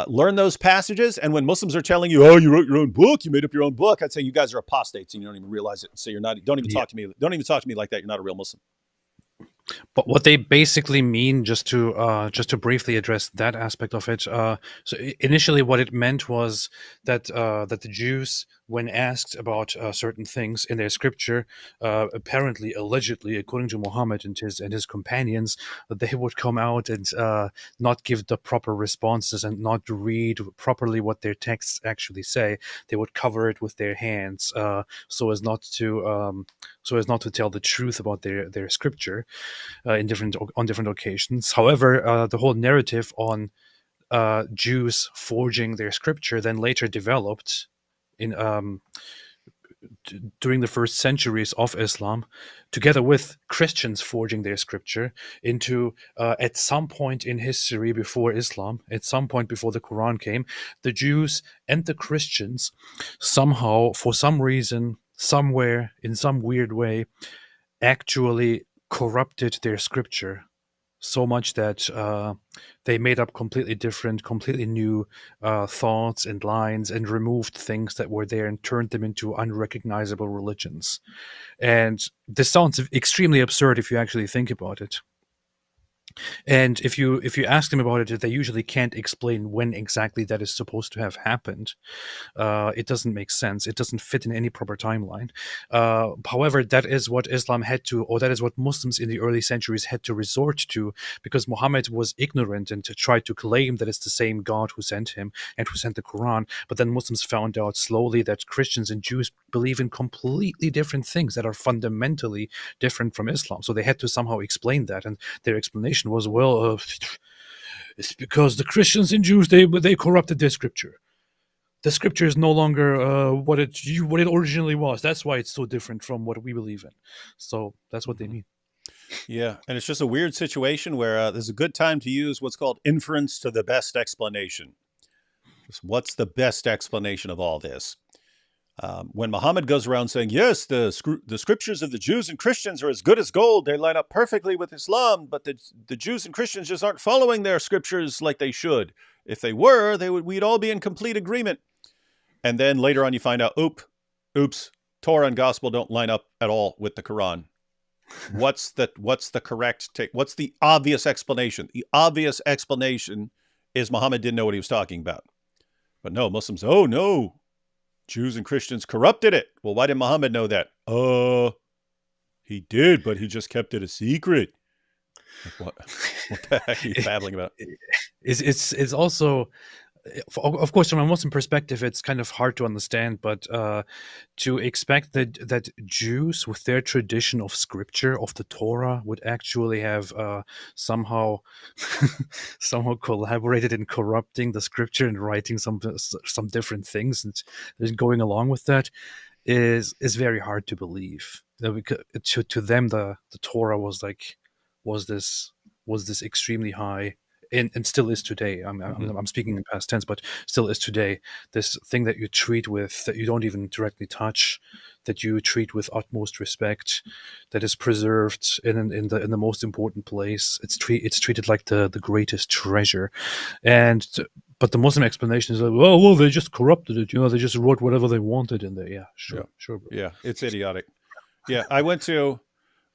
Learn those passages. And when Muslims are telling you, oh, you wrote your own book, you made up your own book, I'd say you guys are apostates and you don't even realize it. So you're not, don't even talk to me. Don't even talk to me like that. You're not a real Muslim. But what they basically mean, just to briefly address that aspect of it, so initially what it meant was that that the Jews, when asked about certain things in their scripture, apparently, allegedly, according to Muhammad and his companions, that they would come out and not give the proper responses and not read properly what their texts actually say. They would cover it with their hands, so as not to tell the truth about their scripture on different occasions. However, the whole narrative on Jews forging their scripture then later developed in during the first centuries of Islam, together with Christians forging their scripture into at some point in history before Islam, at some point before the Quran came, the Jews and the Christians somehow, for some reason, somewhere, in some weird way, actually corrupted their scripture so much that they made up completely different, completely new thoughts and lines and removed things that were there and turned them into unrecognizable religions. And this sounds extremely absurd if you actually think about it. And if you ask them about it, they usually can't explain when exactly that is supposed to have happened. It doesn't make sense. It doesn't fit in any proper timeline. However, that is what Islam had to, or that is what Muslims in the early centuries had to resort to, because Muhammad was ignorant and tried to claim that it's the same God who sent him and who sent the Quran. But then Muslims found out slowly that Christians and Jews believe in completely different things that are fundamentally different from Islam. So they had to somehow explain that, and their explanation was, well, it's because the Christians and Jews, they corrupted their scripture. The scripture is no longer what it originally was. That's why it's so different from what we believe in. So that's what they mean. Yeah, and it's just a weird situation where there's a good time to use what's called inference to the best explanation. Just what's the best explanation of all this? When Muhammad goes around saying, yes, the scriptures of the Jews and Christians are as good as gold, they line up perfectly with Islam, but the Jews and Christians just aren't following their scriptures like they should. If they were, we'd all be in complete agreement. And then later on you find out, oops, Torah and gospel don't line up at all with the Quran. What's the correct take? What's the obvious explanation? The obvious explanation is Muhammad didn't know what he was talking about. But no, Muslims, oh no, Jews and Christians corrupted it. Well, why did Muhammad know that? He did, but he just kept it a secret. Like, what the heck are you babbling about? It's also, of course, from a Muslim perspective, it's kind of hard to understand, but to expect that Jews, with their tradition of scripture, of the Torah, would actually have somehow collaborated in corrupting the scripture and writing some different things and going along with that is very hard to believe. Because to them, the Torah was this extremely high. And still is today. I'm speaking in past tense, but still is today. This thing that you treat with, that you don't even directly touch, that you treat with utmost respect, that is preserved in the most important place. It's treated like the greatest treasure, but the Muslim explanation is like, well, they just corrupted it. They just wrote whatever they wanted in there. Yeah, sure. Bro. Yeah, it's idiotic. Yeah, I went to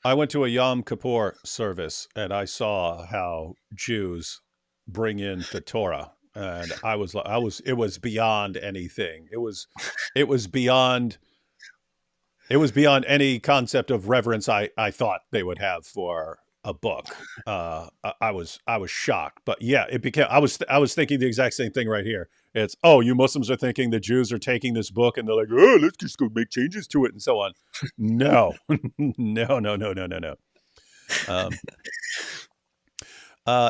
a Yom Kippur service and I saw how Jews bring in the Torah, and it was beyond anything. It was beyond any concept of reverence I thought they would have for a book. I was shocked, but yeah, it became. I was thinking the exact same thing right here. It's, you Muslims are thinking the Jews are taking this book and they're like, let's just go make changes to it and so on. No, no.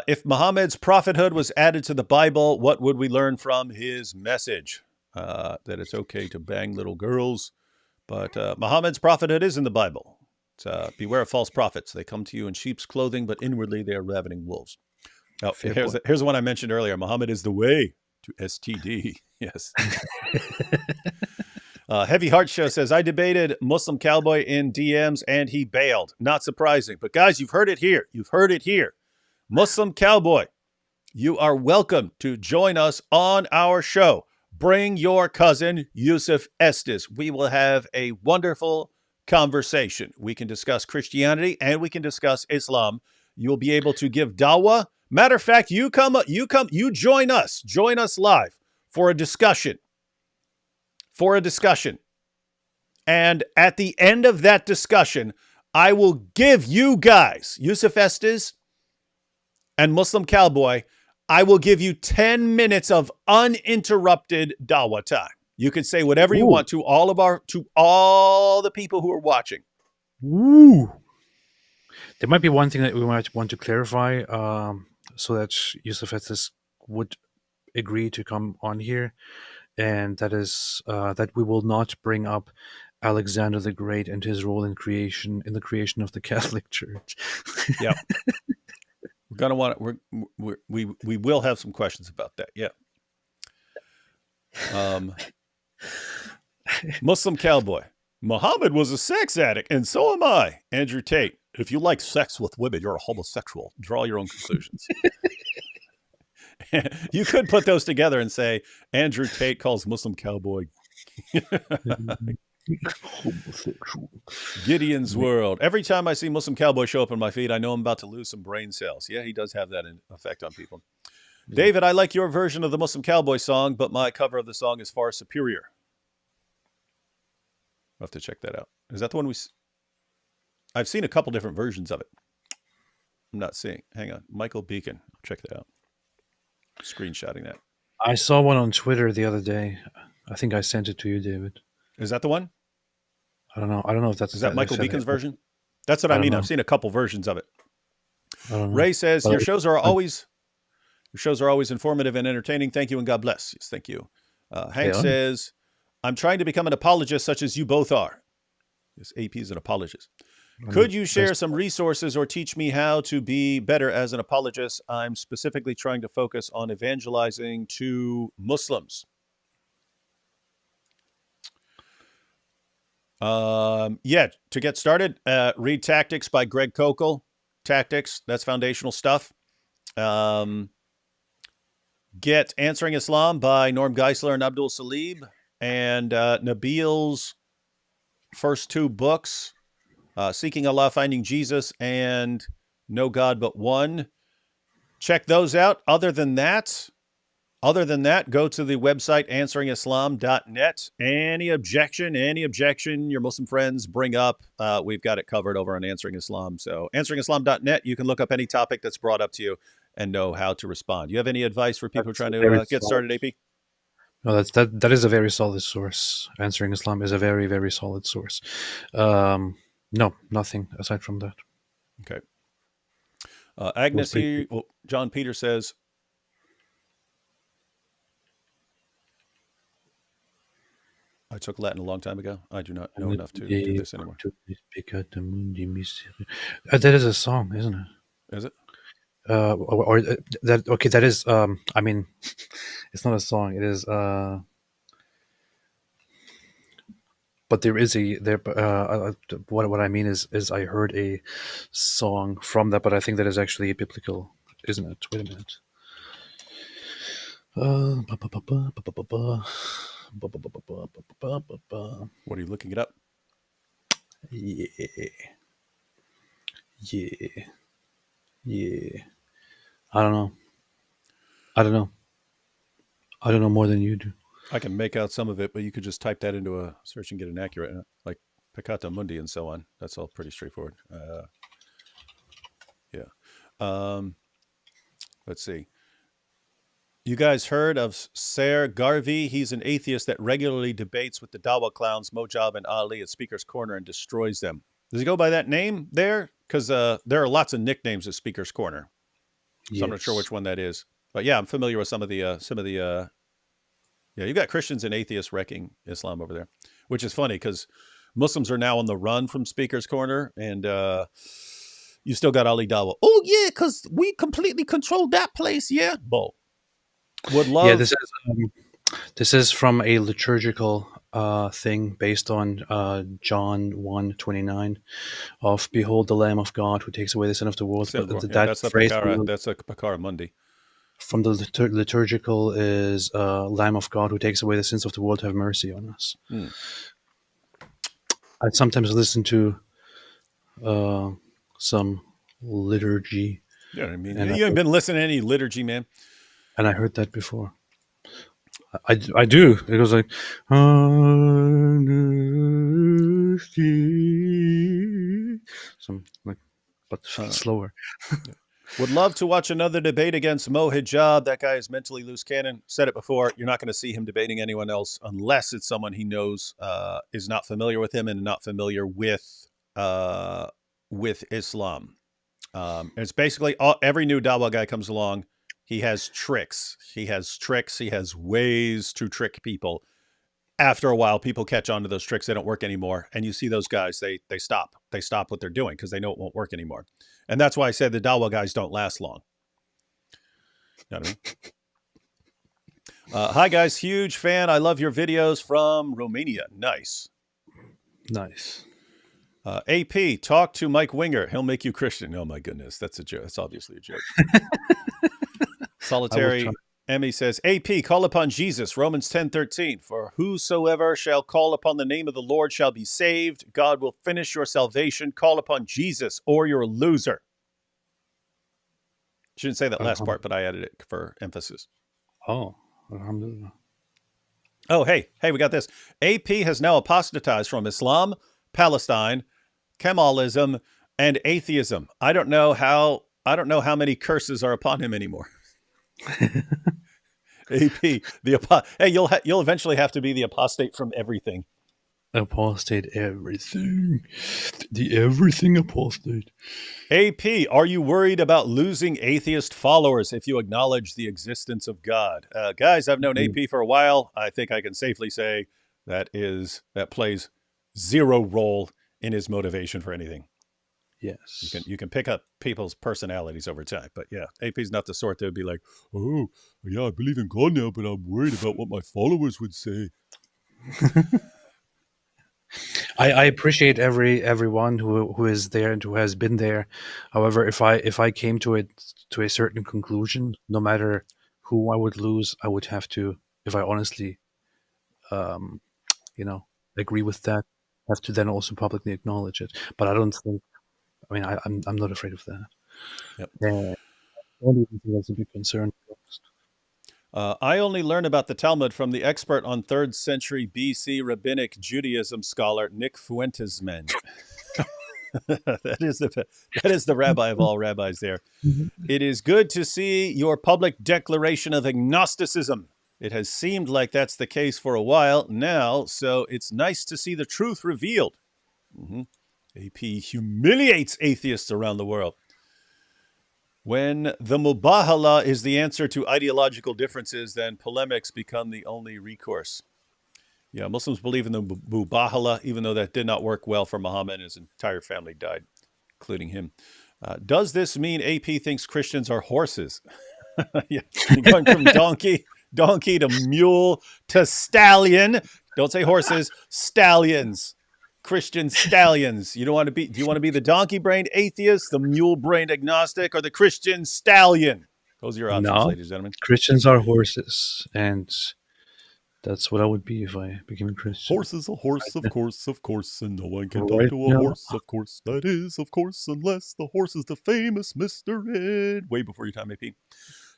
If Muhammad's prophethood was added to the Bible, what would we learn from his message? That it's okay to bang little girls, But Muhammad's prophethood is in the Bible. It's, beware of false prophets. They come to you in sheep's clothing, but inwardly they are ravening wolves. Oh, here's the one I mentioned earlier. Muhammad is the way to STD. Yes. Heavy Heart Show says, I debated Muslim Cowboy in DMs and he bailed. Not surprising. But guys, you've heard it here. You've heard it here. Muslim Cowboy, you are welcome to join us on our show. Bring your cousin, Yusuf Estes. We will have a wonderful conversation. We can discuss Christianity and we can discuss Islam. You'll be able to give dawah. Matter of fact, you join us live for a discussion. And at the end of that discussion, I will give you guys, Yusuf Estes and Muslim Cowboy, I will give you 10 minutes of uninterrupted dawah time. You can say whatever you want to all the people who are watching. Ooh. There might be one thing that we might want to clarify, so that Yusuf Estes would agree to come on here, and that is that we will not bring up Alexander the Great and his role in the creation of the Catholic Church. Yeah. We're gonna want we will have some questions about that. Yeah. Muslim Cowboy. Muhammad was a sex addict, and so am I. Andrew Tate. If you like sex with women, you're a homosexual. Draw your own conclusions. You could put those together and say Andrew Tate calls Muslim Cowboy Homosexual. Gideon's World. Every time I see Muslim Cowboy show up on my feed, I know I'm about to lose some brain cells. Yeah, he does have that effect on people. Yeah. David, I like your version of the Muslim Cowboy song, but my cover of the song is far superior. I'll have to check that out. Is that the one I've seen a couple different versions of it. I'm not seeing. Hang on. Michael Beacon. Check that out. Screenshotting that. I saw one on Twitter the other day. I think I sent it to you, David. Is that the one? I don't know if that's... Is that Michael Beacon's version? That's what I mean. I've seen a couple versions of it. I don't know. Ray says, your shows are always informative and entertaining. Thank you and God bless. Yes, thank you. Hank says, I'm trying to become an apologist such as you both are. Yes, AP is an apologist. Could you share some resources or teach me how to be better as an apologist? I'm specifically trying to focus on evangelizing to Muslims. To get started, read Tactics by Greg Kokel. Tactics, that's foundational stuff. Get Answering Islam by Norm Geisler and Abdul Salib, and Nabil's first two books, Seeking Allah, Finding Jesus, and No God But One. Check those out. Other than that, go to the website answeringislam.net. Any objection your Muslim friends bring up, we've got it covered over on Answering Islam. So answeringislam.net, you can look up any topic that's brought up to you and know how to respond. You have any advice for people trying to get started, AP? No, that is a very solid source. Answering Islam is a very, very solid source. No, nothing aside from that. Okay. Agnes here, John Peter says, I took Latin a long time ago. I do not know enough to do this anymore. That is a song, isn't it? Is it? That is. I mean, it's not a song. It is. But there is what I mean is I heard a song from that, but I think that is actually biblical, isn't it? Wait a minute. What are you looking it up? Yeah. I don't know more than you do. I can make out some of it, but you could just type that into a search and get an accurate, like Peccata Mundi and so on. That's all pretty straightforward. Yeah. Let's see. You guys heard of Ser Garvey? He's an atheist that regularly debates with the Dawa clowns, Mojab and Ali at Speaker's Corner and destroys them. Does he go by that name there? Because there are lots of nicknames at Speaker's Corner. So yes. I'm not sure which one that is. But yeah, I'm familiar with some of the yeah, you've got Christians and atheists wrecking Islam over there, which is funny because Muslims are now on the run from Speaker's Corner, and you still got Ali Dawah. Oh yeah, because we completely control that place. Yeah, Bo. Would love. Yeah, this is from a liturgical thing based on John 1:29 of "Behold the Lamb of God who takes away the sin of the world." But That that's the phrase Pakara. That's a Pakara Mundi. from the liturgical is "Lamb of God who takes away the sins of the world, have mercy on us." I sometimes listen to some liturgy. Yeah, I mean, you ain't been listening to any liturgy, man. And I heard that before. I do. It goes like, some like, but slower. Would love to watch another debate against Mo Hijab. That guy is mentally loose cannon. Said it before. You're not going to see him debating anyone else unless it's someone he knows is not familiar with him and not familiar with Islam. And it's basically every new Dawa guy comes along. He has tricks. He has ways to trick people. After a while, people catch on to those tricks. They don't work anymore. And you see those guys, they stop. They stop what they're doing because they know it won't work anymore. And that's why I said the Dawa guys don't last long. You know what I mean? Hi, guys. Huge fan. I love your videos from Romania. Nice. AP, talk to Mike Winger. He'll make you Christian. Oh, my goodness. That's a joke. That's obviously a joke. Solitary Emmy says, AP, call upon Jesus. Romans 10:13. For whosoever shall call upon the name of the Lord shall be saved. God will finish your salvation. Call upon Jesus or you're a loser. Shouldn't say that last part, but I added it for emphasis. Oh, alhamdulillah. Oh, hey, we got this. AP has now apostatized from Islam, Palestine, Kemalism, and atheism. I don't know how many curses are upon him anymore. AP, hey, you'll eventually have to be the apostate from everything. Apostate everything. The everything apostate. AP, are you worried about losing atheist followers if you acknowledge the existence of God? Guys, I've known AP for a while. I think I can safely say that plays zero role in his motivation for anything. Yes. You can pick up people's personalities over time. But yeah, AP's not the sort that would be like, oh, yeah, I believe in God now, but I'm worried about what my followers would say. I appreciate everyone who is there and who has been there. However, if I came to a certain conclusion, no matter who I would lose, I would have to, if I honestly, agree with that, have to then also publicly acknowledge it. But I don't think. I mean, I'm not afraid of that. Yep. I don't even think that's a big concern. I only learned about the Talmud from the expert on 3rd century BC rabbinic Judaism scholar Nick Fuentesman. That is the rabbi of all rabbis there. It is good to see your public declaration of agnosticism. It has seemed like that's the case for a while now, so it's nice to see the truth revealed. AP humiliates atheists around the world. When the Mubahala is the answer to ideological differences, then polemics become the only recourse. Yeah, Muslims believe in the Mubahala, even though that did not work well for Muhammad and his entire family died, including him. Does this mean AP thinks Christians are horses? Yeah, going from donkey to mule to stallion. Don't say horses, stallions. Christian stallions. Do you want to be the donkey-brained atheist, the mule-brained agnostic, or the Christian stallion? Those are your options, ladies and gentlemen. Christians are horses, and that's what I would be if I became a Christian. Horse is a horse, of course, and no one can talk to a horse, of course. That is, of course, unless the horse is the famous Mr. Ed. Way before your time, AP.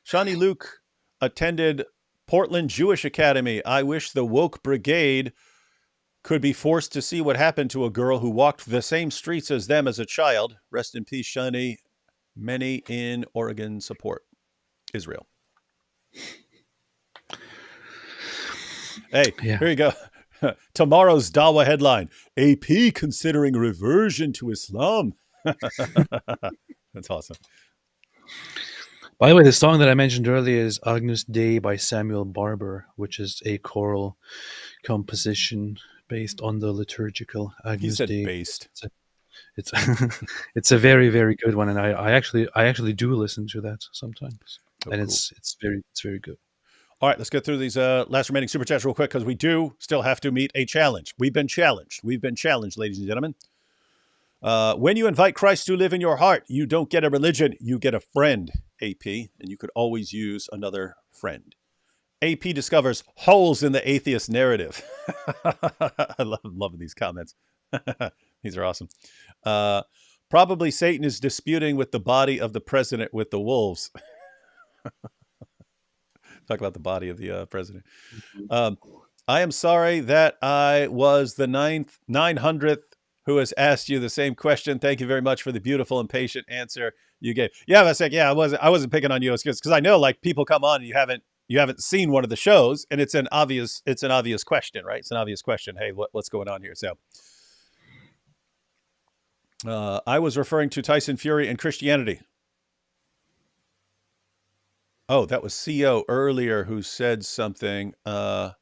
Shawnee Luke attended Portland Jewish Academy. I wish the woke brigade could be forced to see what happened to a girl who walked the same streets as them as a child. Rest in peace, Shani. Many in Oregon support Israel. Hey, Here you go. Tomorrow's Dawa headline. AP considering reversion to Islam. That's awesome. By the way, the song that I mentioned earlier is Agnus Dei by Samuel Barber, which is a choral composition based on the liturgical He Agnus said Dei. based. It's it's a very, very good one, and I actually do listen to that sometimes, Oh, and cool. it's very good. All right, let's get through these last remaining super chats real quick because we do still have to meet a challenge. We've been challenged, ladies and gentlemen. When you invite Christ to live in your heart, you don't get a religion, you get a friend, AP, and you could always use another friend. AP discovers holes in the atheist narrative. I love loving these comments. These are awesome. Probably Satan is disputing with the body of the president with the wolves. Talk about the body of the president. I am sorry that I was the 900th who has asked you the same question. Thank you very much for the beautiful and patient answer you gave. Yeah, I was like, yeah, I wasn't picking on you. It's because I know like people come on and you haven't seen one of the shows, and it's an obvious question, right? It's an obvious question. Hey, what's going on here? So I was referring to Tyson Fury and Christianity. Oh, that was CO earlier who said something. No,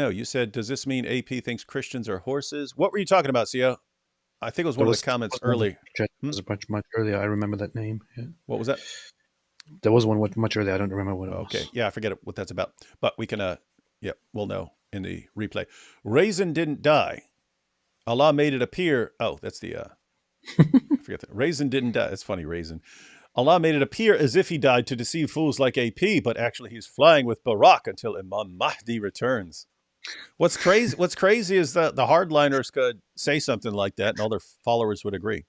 you said, does this mean AP thinks Christians are horses? What were you talking about, CO? I think it was one of the comments early. It was much earlier. I remember that name. Yeah. What was that? There was one much earlier. I don't remember what it was. Okay. Yeah, I forget what that's about. But we can, we'll know in the replay. Raisin didn't die. Allah made it appear. Oh, that's the, I forget that. Raisin didn't die. It's funny, Raisin. Allah made it appear as if he died to deceive fools like AP, but actually he's flying with Barak until Imam Mahdi returns. What's crazy is that the hardliners could say something like that and all their followers would agree.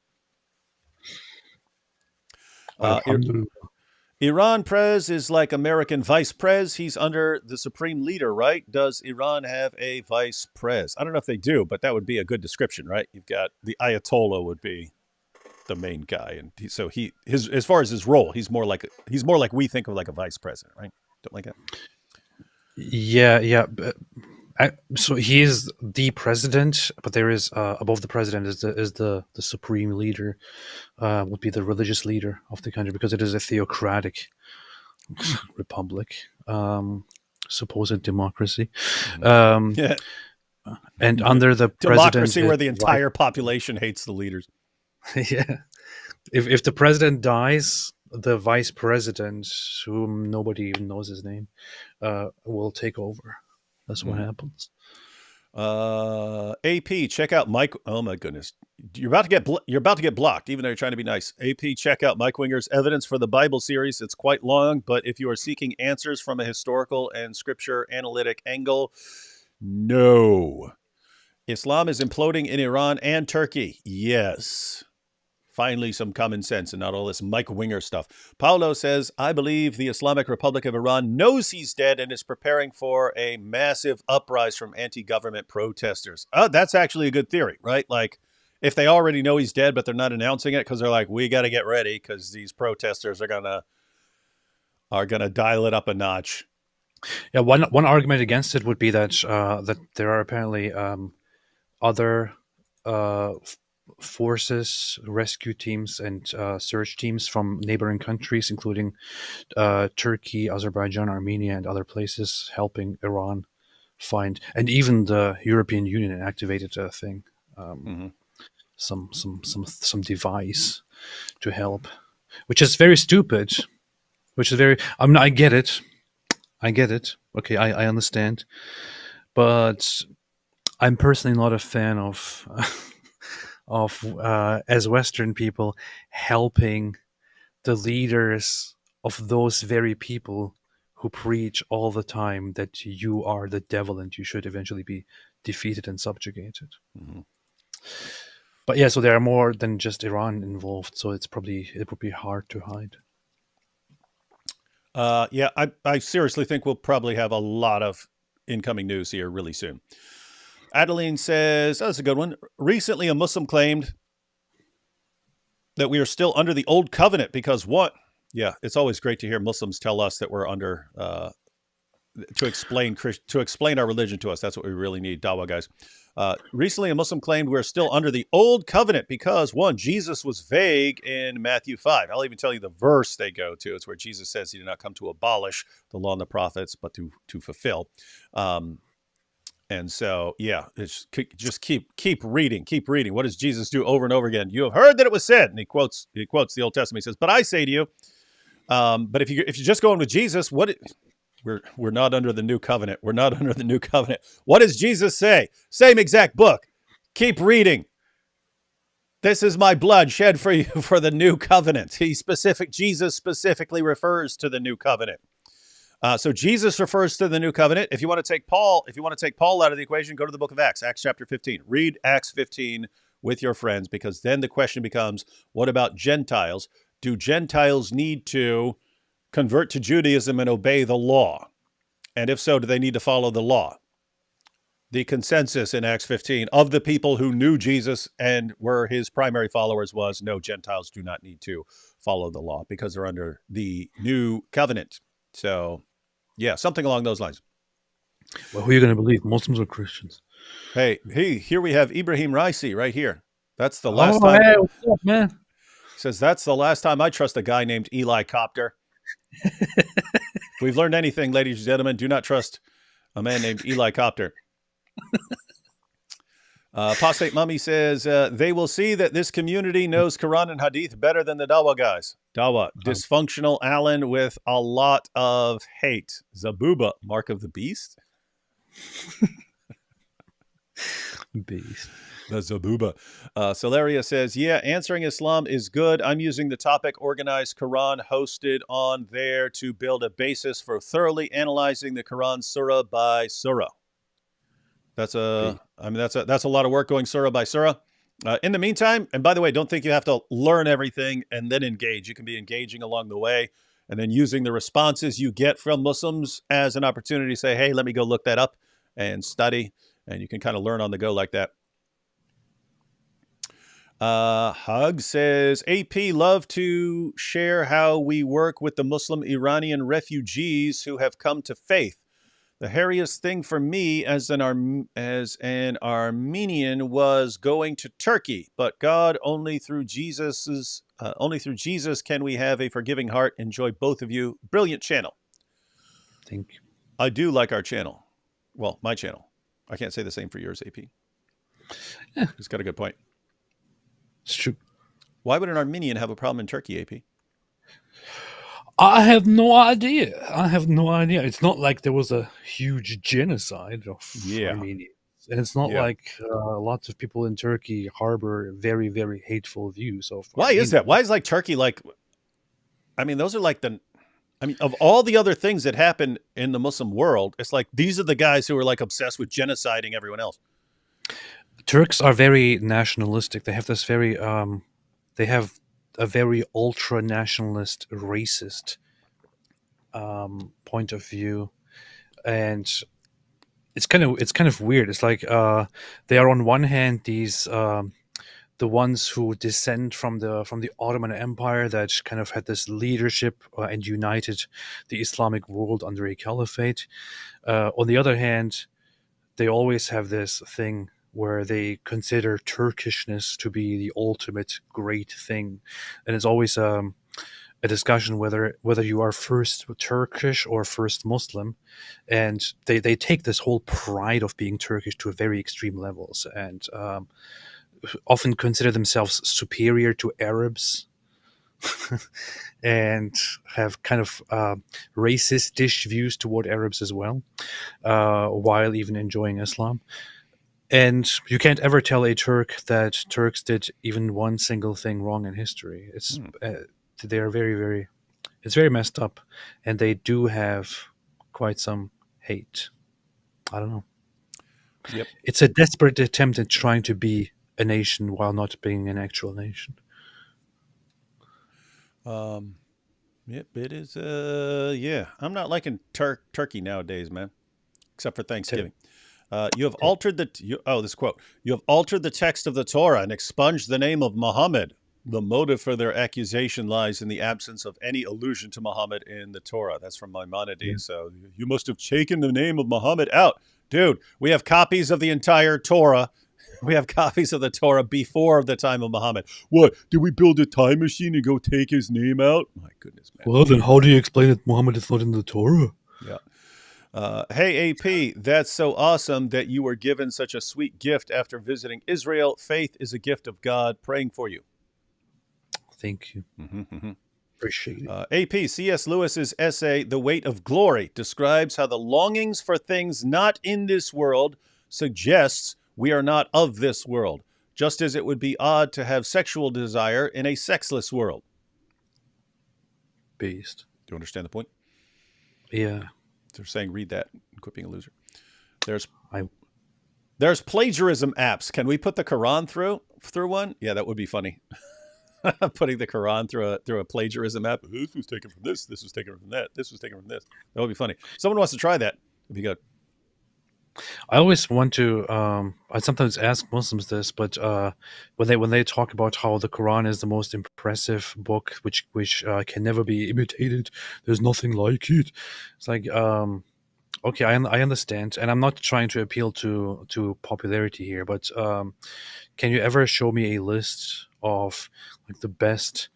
Iran Prez is like American Vice Prez. He's under the supreme leader, right? Does Iran have a Vice Prez? I don't know if they do, but that would be a good description, right? You've got the Ayatollah would be the main guy, and as far as his role, he's more like we think of like a vice president, right? Don't like that. Yeah. So he is the president, but there is above the president is the supreme leader, would be the religious leader of the country, because it is a theocratic republic, supposed democracy, Yeah. and under the democracy president, where the entire population hates the leaders. Yeah. If the president dies, the vice president, whom nobody even knows his name, will take over. That's what happens. AP, check out Mike. Oh my goodness, you're about to get blocked, even though you're trying to be nice. AP, check out Mike Winger's evidence for the Bible series. It's quite long, but if you are seeking answers from a historical and scripture analytic angle, no. Islam is imploding in Iran and Turkey. Yes. Finally, some common sense and not all this Mike Winger stuff. Paulo says, I believe the Islamic Republic of Iran knows he's dead and is preparing for a massive uprising from anti-government protesters. That's actually a good theory, right? Like, if they already know he's dead, but they're not announcing it because they're like, we got to get ready because these protesters are gonna dial it up a notch. Yeah, one argument against it would be that that there are apparently other forces, rescue teams, and search teams from neighboring countries, including Turkey, Azerbaijan, Armenia, and other places, helping Iran find. And even the European Union activated a thing, some device to help, which is very stupid. Which is very. I get it. Okay, I understand, but I'm personally not a fan of as Western people helping the leaders of those very people who preach all the time that you are the devil and you should eventually be defeated and subjugated. But yeah, so there are more than just Iran involved, so it would be hard to hide. Yeah, I seriously think we'll probably have a lot of incoming news here really soon. Adeline says, that's a good one. Recently, a Muslim claimed that we are still under the old covenant because what? Yeah, it's always great to hear Muslims tell us that we're under, to explain our religion to us. That's what we really need, Dawa guys. Recently, a Muslim claimed we're still under the old covenant because, one, Jesus was vague in Matthew 5. I'll even tell you the verse they go to. It's where Jesus says he did not come to abolish the law and the prophets, but to fulfill. And so, yeah, it's just keep reading. What does Jesus do over and over again? You have heard that it was said, and he quotes the Old Testament. He says, "But I say to you." But if you're just going with Jesus, we're not under the new covenant. We're not under the new covenant. What does Jesus say? Same exact book. Keep reading. This is my blood shed for you for the new covenant. Jesus specifically refers to the new covenant. So Jesus refers to the new covenant. If you want to take Paul out of the equation, go to the book of Acts, Acts chapter 15. Read Acts 15 with your friends, because then the question becomes, what about Gentiles? Do Gentiles need to convert to Judaism and obey the law? And if so, do they need to follow the law? The consensus in Acts 15 of the people who knew Jesus and were his primary followers was, no, Gentiles do not need to follow the law because they're under the new covenant. So, yeah, something along those lines. Well, who are you going to believe, Muslims or Christians? Hey, here we have Ibrahim Raisi right here. That's the last time. Hey, what's up, man? Says, that's the last time I trust a guy named Eli Copter. If we've learned anything, ladies and gentlemen, do not trust a man named Eli Copter. Apostate Mummy says, they will see that this community knows Quran and Hadith better than the Dawa guys. Dawa, dysfunctional Allen with a lot of hate. Zabuba, mark of the beast? Beast. The Zabuba. Celeria says, yeah, answering Islam is good. I'm using the topic organized Quran hosted on there to build a basis for thoroughly analyzing the Quran surah by surah. That's a lot of work going surah by surah. In the meantime, and by the way, don't think you have to learn everything and then engage. You can be engaging along the way and then using the responses you get from Muslims as an opportunity to say, hey, let me go look that up and study. And you can kind of learn on the go like that. Hug says, AP, love to share how we work with the Muslim Iranian refugees who have come to faith. The hairiest thing for me as an Armenian was going to Turkey, but God, only through Jesus can we have a forgiving heart. Enjoy both of you. Brilliant channel. Thank you. I do like our channel. Well, my channel. I can't say the same for yours, AP. Yeah. He's got a good point. It's true. Why would an Armenian have a problem in Turkey, AP? I have no idea. It's not like there was a huge genocide of Armenians. And it's not like lots of people in Turkey harbor very, very hateful views of Why Armenians. is that? Why is like Turkey like... I mean, those are like of all the other things that happen in the Muslim world, it's like these are the guys who are like obsessed with genociding everyone else. Turks are very nationalistic. They have this very... they have a very ultra-nationalist, racist point of view, and it's kind of weird. It's like they are on one hand these the ones who descend from the Ottoman Empire that kind of had this leadership and united the Islamic world under a caliphate. On the other hand, they always have this thing where they consider Turkishness to be the ultimate great thing. And it's always a discussion whether you are first Turkish or first Muslim. And they take this whole pride of being Turkish to very extreme levels and often consider themselves superior to Arabs and have kind of racist-ish views toward Arabs as well, while even enjoying Islam. And you can't ever tell a Turk that Turks did even one single thing wrong in history. It's they're very, very, it's very messed up, and they do have quite some hate. I don't know. Yep. It's a desperate attempt at trying to be a nation while not being an actual nation. Yep, it is. Yeah, I'm not liking Turkey nowadays, man, except for Thanksgiving. You have altered this quote. You have altered the text of the Torah and expunged the name of Muhammad. The motive for their accusation lies in the absence of any allusion to Muhammad in the Torah. That's from Maimonides. Yeah. So you must have taken the name of Muhammad out. Dude, we have copies of the entire Torah. We have copies of the Torah before the time of Muhammad. What? Did we build a time machine and go take his name out? My goodness, man. Well, then how do you explain that Muhammad is not in the Torah? Yeah. Hey, AP, that's so awesome that you were given such a sweet gift after visiting Israel. Faith is a gift of God. Praying for you. Thank you. Appreciate it. AP, C.S. Lewis's essay, The Weight of Glory, describes how the longings for things not in this world suggests we are not of this world, just as it would be odd to have sexual desire in a sexless world. Based. Do you understand the point? Yeah. They're saying read that. Quit being a loser. There's plagiarism apps. Can we put the Quran through one? Yeah, that would be funny. Putting the Quran through a plagiarism app. This was taken from this. This was taken from that. This was taken from this. That would be funny. Someone wants to try that. It'd be good. I always want to. I sometimes ask Muslims this, but when they talk about how the Quran is the most impressive book, which can never be imitated, there's nothing like it. It's like, okay, I understand, and I'm not trying to appeal to popularity here, but can you ever show me a list of like the best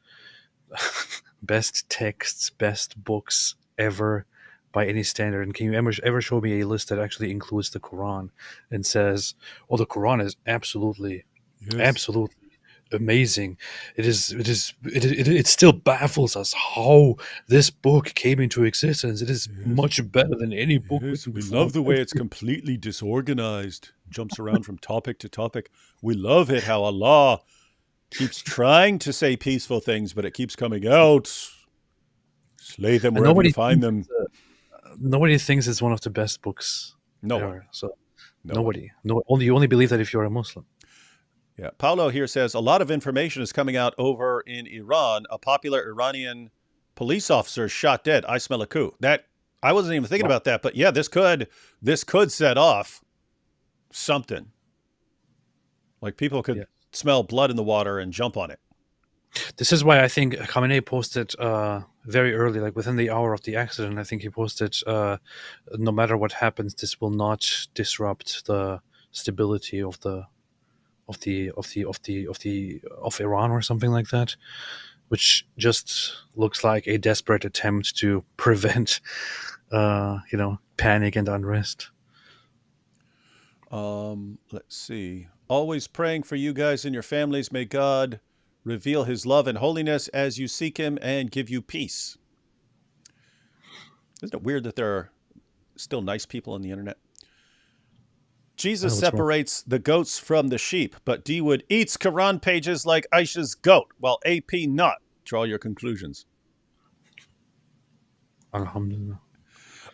texts, best books ever by any standard? And can you ever show me a list that actually includes the Quran and says, "Oh, the Quran is absolutely amazing. It still baffles us how this book came into existence. It is much better than any book." We love the way it's completely disorganized, jumps around from topic to topic. We love it how Allah keeps trying to say peaceful things, but it keeps coming out. Slay them wherever you find them. Nobody thinks it's one of the best books ever. So nobody. You only believe that if you're a Muslim. Yeah. Paulo here says a lot of information is coming out over in Iran. A popular Iranian police officer is shot dead. I smell a coup. That I wasn't even thinking about that, but yeah, this could set off something. Like people could smell blood in the water and jump on it. This is why I think Khamenei posted very early, like within the hour of the accident. I think he posted, "No matter what happens, this will not disrupt the stability of Iran," or something like that, which just looks like a desperate attempt to prevent, panic and unrest. Let's see. Always praying for you guys and your families. May God reveal his love and holiness as you seek him and give you peace. Isn't it weird that there are still nice people on the internet? Jesus separates the goats from the sheep, but D Wood eats Quran pages like Aisha's goat, while AP not. Draw your conclusions. Alhamdulillah.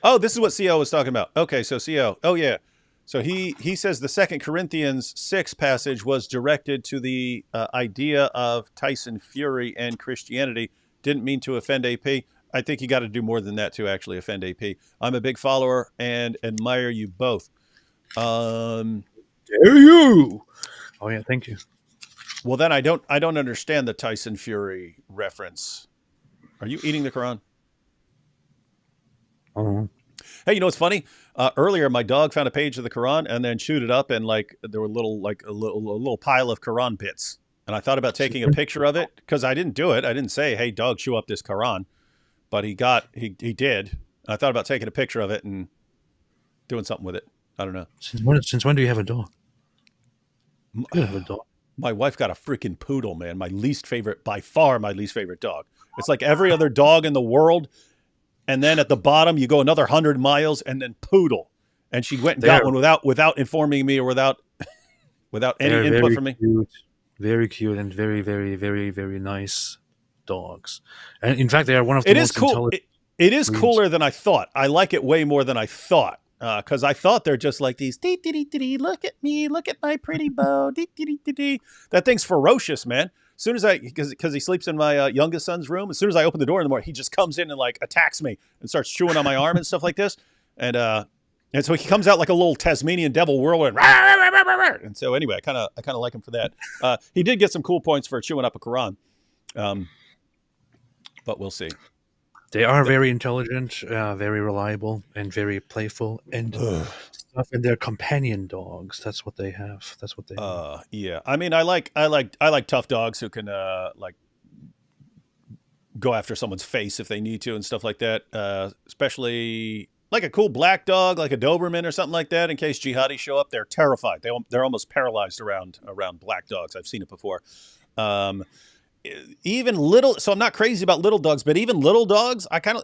Oh, this is what CO was talking about. Okay, so CO. Oh, yeah. So he says the 2 Corinthians 6 passage was directed to the idea of Tyson Fury and Christianity. Didn't mean to offend AP. I think you got to do more than that to actually offend AP. I'm a big follower and admire you both. Dare you? Oh yeah, thank you. Well, then I don't understand the Tyson Fury reference. Are you eating the Quran? Hey, you know what's funny? Earlier, my dog found a page of the Quran and then chewed it up, and like there were a little pile of Quran bits. And I thought about taking a picture of it because I didn't do it. I didn't say, "Hey, dog, chew up this Quran," but he did. I thought about taking a picture of it and doing something with it. I don't know. Since when do you have a dog? You have a dog. My wife got a freaking poodle, man. By far my least favorite dog. It's like every other dog in the world. And then at the bottom, you go another 100 miles and then poodle. And she went and got one without informing me or without any input from me. Very cute and very, very, very, very nice dogs. And in fact, they are one of the most intelligent. It is cooler than I thought. I like it way more than I thought. Because I thought they're just like these, look at me, look at my pretty bow, That thing's ferocious, man. As soon as because he sleeps in my youngest son's room, as soon as I open the door in the morning, he just comes in and like attacks me and starts chewing on my arm and stuff like this. And so he comes out like a little Tasmanian devil whirlwind. And so anyway, I kind of like him for that. He did get some cool points for chewing up a Quran. But we'll see. They are very intelligent, very reliable, and very playful, and stuff. And they're companion dogs. That's what they have. Yeah. I mean, I like tough dogs who can like go after someone's face if they need to and stuff like that. Especially like a cool black dog, like a Doberman or something like that, in case jihadis show up. They're terrified. They're almost paralyzed around black dogs. I've seen it before. Even little, so I'm not crazy about little dogs, but even little dogs, I kind of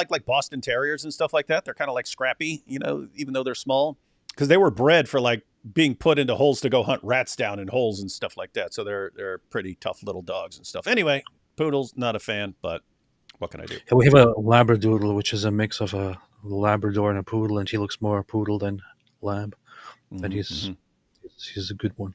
like Boston Terriers and stuff like that. They're kind of like scrappy, even though they're small, because they were bred for like being put into holes to go hunt rats down in holes and stuff like that. So they're pretty tough little dogs and stuff. Anyway, poodles, not a fan, but what can I do? We have a Labradoodle, which is a mix of a Labrador and a poodle, and he looks more poodle than lab. And he's a good one.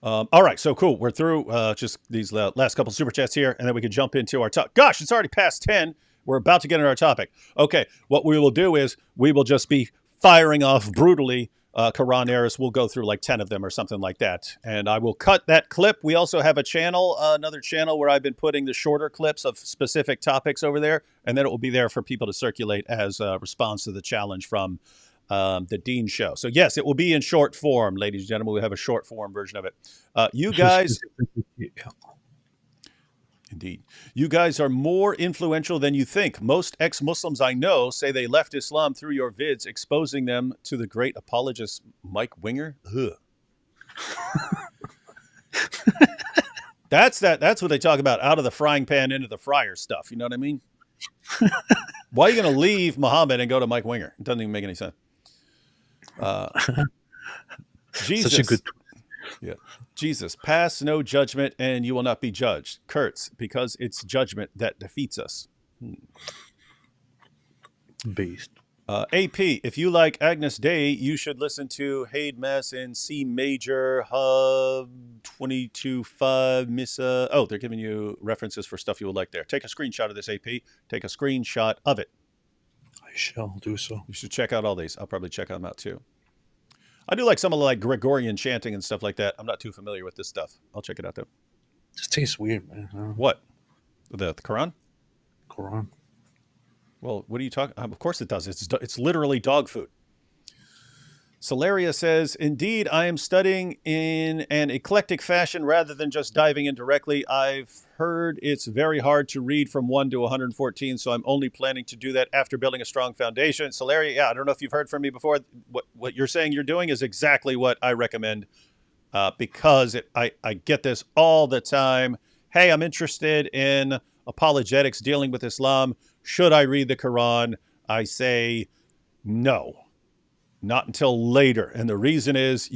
All right, so cool. We're through just these last couple super chats here, and then we can jump into our topic. Gosh, it's already past 10. We're about to get into our topic. Okay, what we will do is we will just be firing off brutally Quran errors. We'll go through like 10 of them or something like that, and I will cut that clip. We also have a channel, another channel where I've been putting the shorter clips of specific topics over there, and then it will be there for people to circulate as a response to the challenge from the Deen show. So yes, it will be in short form, ladies and gentlemen. We have a short form version of it. You guys, indeed, you guys are more influential than you think. Most ex-Muslims I know say they left Islam through your vids, exposing them to the great apologist Mike Winger. That's what they talk about, out of the frying pan into the fryer stuff. You know what I mean? Why are you going to leave Muhammad and go to Mike Winger? It doesn't even make any sense. Jesus, such a good. Yeah, Jesus, pass no judgment, and you will not be judged. Kurtz, because it's judgment that defeats us. Beast. AP, if you like Agnus Dei, you should listen to Haid Mass in C major, Hub 22.5 Missa. Oh, they're giving you references for stuff you would like there. Take a screenshot of this, AP. Take a screenshot of it. I shall do so. You should check out all these. I'll probably check them out too. I do like some of the like Gregorian chanting and stuff like that. I'm not too familiar with this stuff. I'll check it out though. This tastes weird, man. What? The Quran? Quran. Well, what are you talking? Of course it does. It's literally dog food. Celeria says, indeed, I am studying in an eclectic fashion rather than just diving in directly. I've heard it's very hard to read from 1 to 114, so I'm only planning to do that after building a strong foundation. Celeria, yeah, I don't know if you've heard from me before. What you're saying you're doing is exactly what I recommend because I get this all the time. Hey, I'm interested in apologetics, dealing with Islam. Should I read the Quran? I say no. Not until later. And the reason is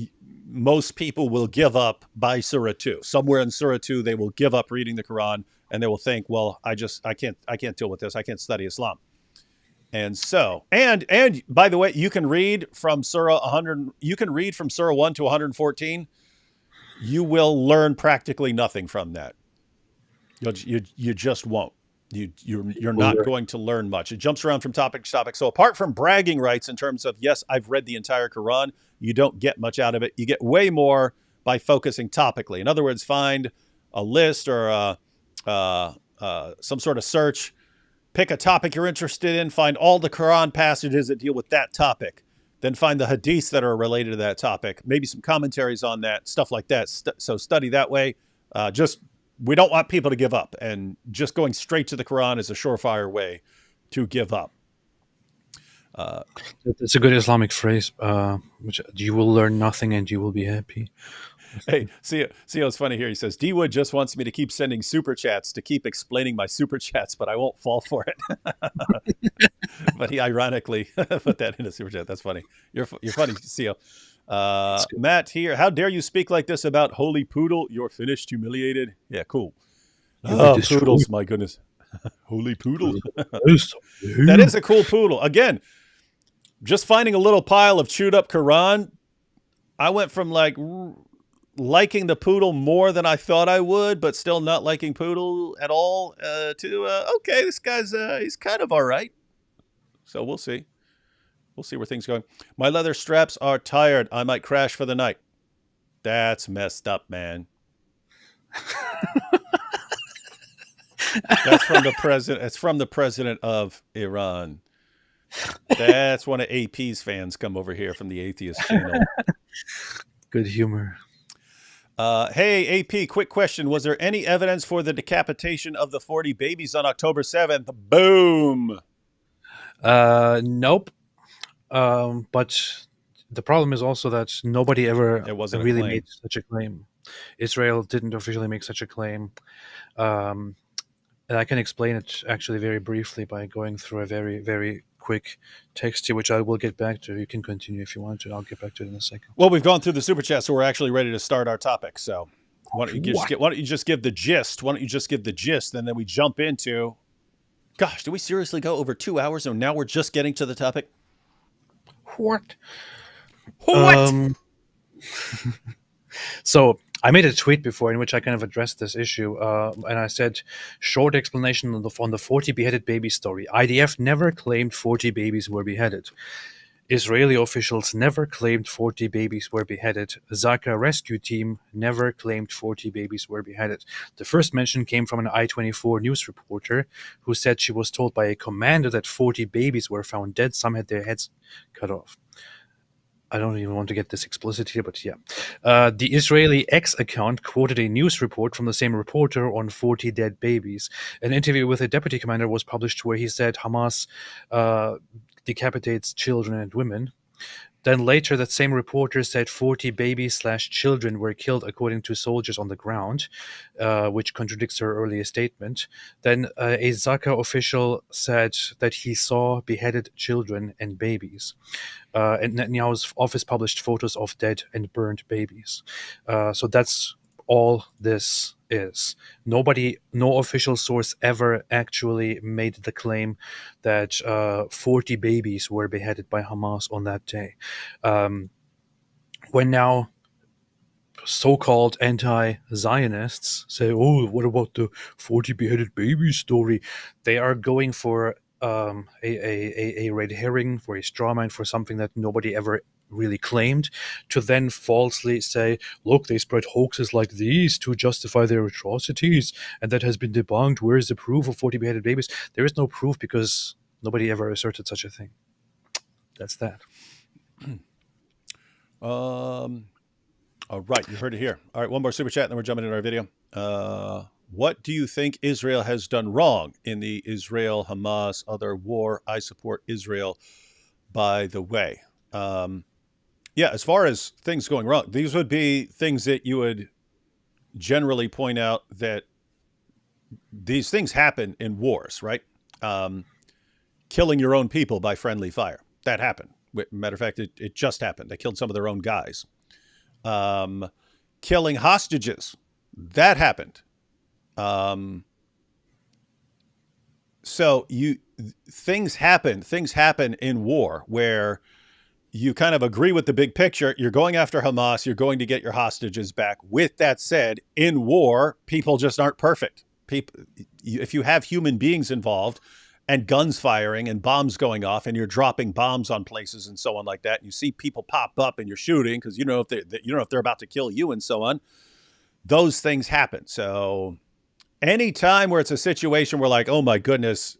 most people will give up by Surah 2. Somewhere in Surah 2, they will give up reading the Quran and they will think, well, I can't deal with this. I can't study Islam. And so, and by the way, you can read from Surah 100. You can read from Surah 1 to 114. You will learn practically nothing from that. You just won't. You're not going to learn much. It jumps around from topic to topic. So apart from bragging rights in terms of, yes, I've read the entire Quran, you don't get much out of it. You get way more by focusing topically. In other words, find a list or some sort of search, pick a topic you're interested in, find all the Quran passages that deal with that topic, then find the hadiths that are related to that topic, maybe some commentaries on that, stuff like that. So study that way. We don't want people to give up, and just going straight to the Quran is a surefire way to give up. It's a good Islamic phrase, which you will learn nothing and you will be happy. Hey, see what's funny here? He says, D Wood just wants me to keep sending super chats to keep explaining my super chats, but I won't fall for it. But he ironically put that in a super chat. That's funny. You're funny, CEO. Matt here, how dare you speak like this about Holy Poodle? You're finished, humiliated. Yeah, cool. Poodles, my goodness. Holy Poodle. That is a cool poodle. Again, just finding a little pile of chewed up Quran, I went from like liking the poodle more than I thought I would, but still not liking poodle at all, to okay, this guy's he's kind of all right. So we'll see. We'll see where things are going. My leather straps are tired. I might crash for the night. That's messed up, man. That's from the president. It's from the president of Iran. That's one of AP's fans come over here from the Atheist channel. Good humor. Hey, AP, quick question. Was there any evidence for the decapitation of the 40 babies on October 7th? Boom. Nope. But the problem is also that nobody ever It wasn't a really claim. made such a claim. Israel didn't officially make such a claim. And I can explain it actually very briefly by going through a very, very quick text here, which I will get back to. You can continue if you want to. I'll get back to it in a second. Well, we've gone through the super chat, so we're actually ready to start our topic. So why don't you just give the gist? Why don't you just give the gist, and then we jump into? Gosh, did we seriously go over 2 hours, and now we're just getting to the topic? What? What? So I made a tweet before in which I kind of addressed this issue, and I said, short explanation on the 40 beheaded baby story. IDF never claimed 40 babies were beheaded. Israeli officials never claimed 40 babies were beheaded. Zaka rescue team never claimed 40 babies were beheaded. The first mention came from an I-24 news reporter who said she was told by a commander that 40 babies were found dead. Some had their heads cut off. I don't even want to get this explicit here, but yeah. The Israeli X account quoted a news report from the same reporter on 40 dead babies. An interview with a deputy commander was published where he said Hamas decapitates children and women. Then later, that same reporter said 40 babies/children were killed according to soldiers on the ground, which contradicts her earlier statement. Then a Zaka official said that he saw beheaded children and babies. And Netanyahu's office published photos of dead and burned babies. So that's all this is. No official source ever actually made the claim that 40 babies were beheaded by Hamas on that day. When now so-called anti-Zionists say, oh, what about the 40 beheaded babies story? They are going for a red herring, for a straw man, for something that nobody ever really claimed, to then falsely say, look, they spread hoaxes like these to justify their atrocities, and that has been debunked. Where is the proof of 40 beheaded babies? There is no proof because nobody ever asserted such a thing. That's that. All right, you heard it here. All right, one more super chat, and then we're jumping into our video. What do you think Israel has done wrong in the Israel-Hamas other war? I support Israel, by the way. Yeah, as far as things going wrong, these would be things that you would generally point out that these things happen in wars, right? Killing your own people by friendly fire. That happened. Matter of fact, it just happened. They killed some of their own guys. Killing hostages. That happened. So things happen in war where you kind of agree with the big picture. You're going after Hamas. You're going to get your hostages back. With that said, in war, people just aren't perfect. If you have human beings involved and guns firing and bombs going off and you're dropping bombs on places and so on like that, and you see people pop up and you're shooting because you know if they're about to kill you and so on, those things happen. So anytime where it's a situation where like, oh my goodness,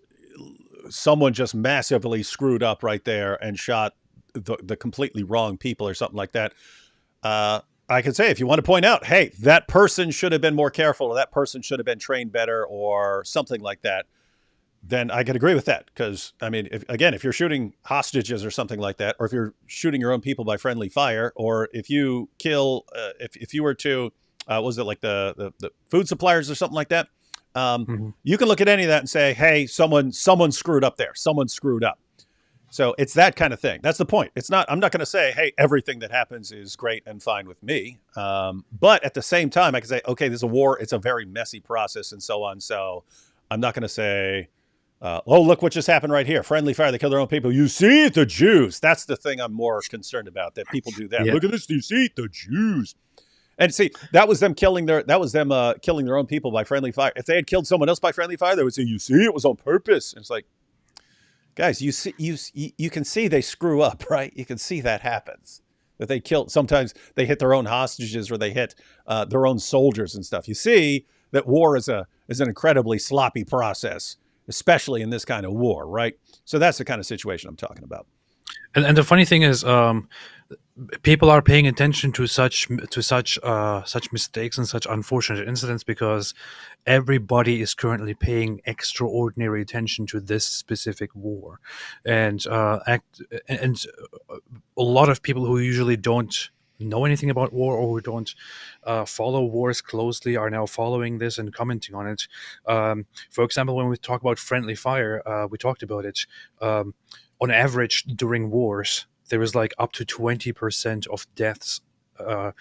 someone just massively screwed up right there and shot the completely wrong people or something like that, I can say, if you want to point out, hey, that person should have been more careful, or that person should have been trained better, or something like that, then I can agree with that. Because, I mean, if you're shooting hostages or something like that, or if you're shooting your own people by friendly fire, or if you kill, if you were to, was it like the food suppliers or something like that? You can look at any of that and say, hey, someone screwed up there. Someone screwed up. So it's that kind of thing. That's the point. I'm not going to say, hey, everything that happens is great and fine with me. But at the same time, I can say, okay, this is a war. It's a very messy process and so on. So I'm not going to say, oh, look what just happened right here. Friendly fire. They kill their own people. You see the Jews. That's the thing I'm more concerned about, that people do that. Yeah. Look at this. You see the Jews. And see, that was them killing their own people by friendly fire. If they had killed someone else by friendly fire, they would say, you see, it was on purpose. And it's like, guys, you can see they screw up, right? You can see that happens. That they kill. Sometimes they hit their own hostages, or they hit their own soldiers and stuff. You see that war is an incredibly sloppy process, especially in this kind of war, right? So that's the kind of situation I'm talking about. And the funny thing is, people are paying attention to such mistakes and such unfortunate incidents because everybody is currently paying extraordinary attention to this specific war, and a lot of people who usually don't know anything about war or who don't follow wars closely are now following this and commenting on it. For example, when we talk about friendly fire, we talked about it. On average, during wars, there is like up to 20% of deaths are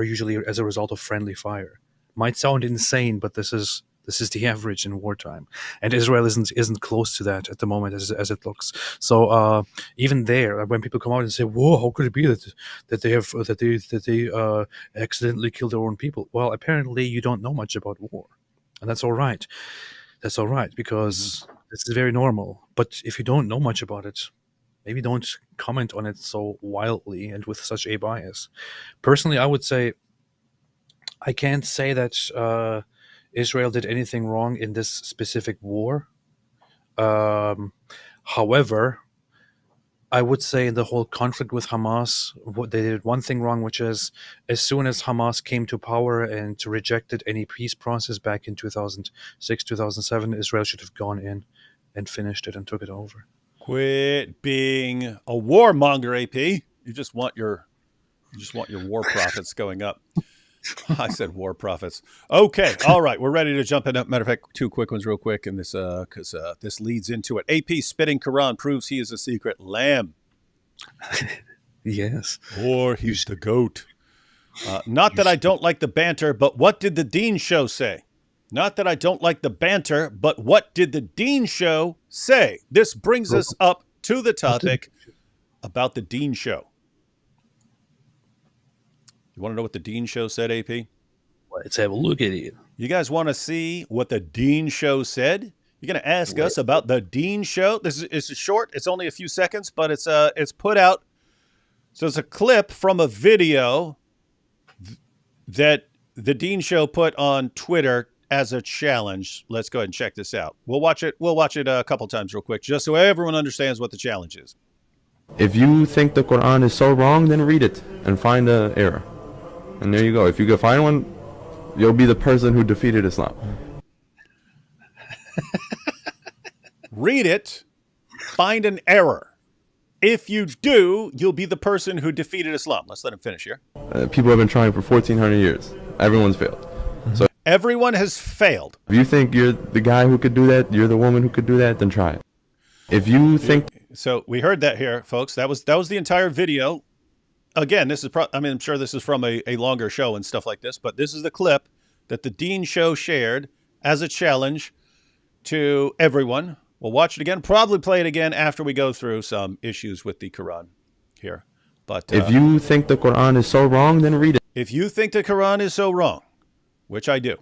usually as a result of friendly fire. Might sound insane, but this is the average in wartime, and Israel isn't close to that at the moment as it looks. So even there, when people come out and say, "Whoa, how could it be that they accidentally killed their own people?" Well, apparently you don't know much about war, and that's all right. That's all right because this is very normal. But if you don't know much about it, maybe don't comment on it so wildly and with such a bias. Personally, I would say I can't say that Israel did anything wrong in this specific war. However, I would say in the whole conflict with Hamas, they did one thing wrong, which is as soon as Hamas came to power and rejected any peace process back in 2006, 2007, Israel should have gone in and finished it and took it over. Quit being a warmonger, AP. You just want your war profits going up. I said war profits. Okay, all right, we're ready to jump in. Matter of fact, two quick ones real quick, and this because this leads into it. AP spitting Quran proves he is a secret lamb. Yes. Or he's the goat. Not that I don't like the banter, but what did the Deen show say? Not that I don't like the banter, but what did the Deen show say? This brings us up to the topic about the Deen show. You want to know what the Deen show said, AP? Let's have a look at it. You guys want to see what the Deen show said? You're going to ask us about the Deen show. This is short. It's only a few seconds, but it's put out. So it's a clip from a video that the Deen show put on Twitter as a challenge. Let's go ahead and check this out. We'll watch it a couple times real quick, just so everyone understands what the challenge is. If you think the Quran is so wrong, then read it and find the error. And there you go. If you can find one, you'll be the person who defeated Islam. Read it, find an error. If you do, you'll be the person who defeated Islam. Let's let him finish here. People have been trying for 1,400 years. Everyone's failed. So everyone has failed. If you think you're the guy who could do that, you're the woman who could do that, then try it. If you think... So we heard that here, folks. That was the entire video. Again, this is I'm sure this is from a longer show and stuff like this, but this is the clip that the Deen show shared as a challenge to everyone. We'll watch it again, probably play it again after we go through some issues with the Quran here. But if you think the Quran is so wrong, then read it. If you think the Quran is so wrong, which I do,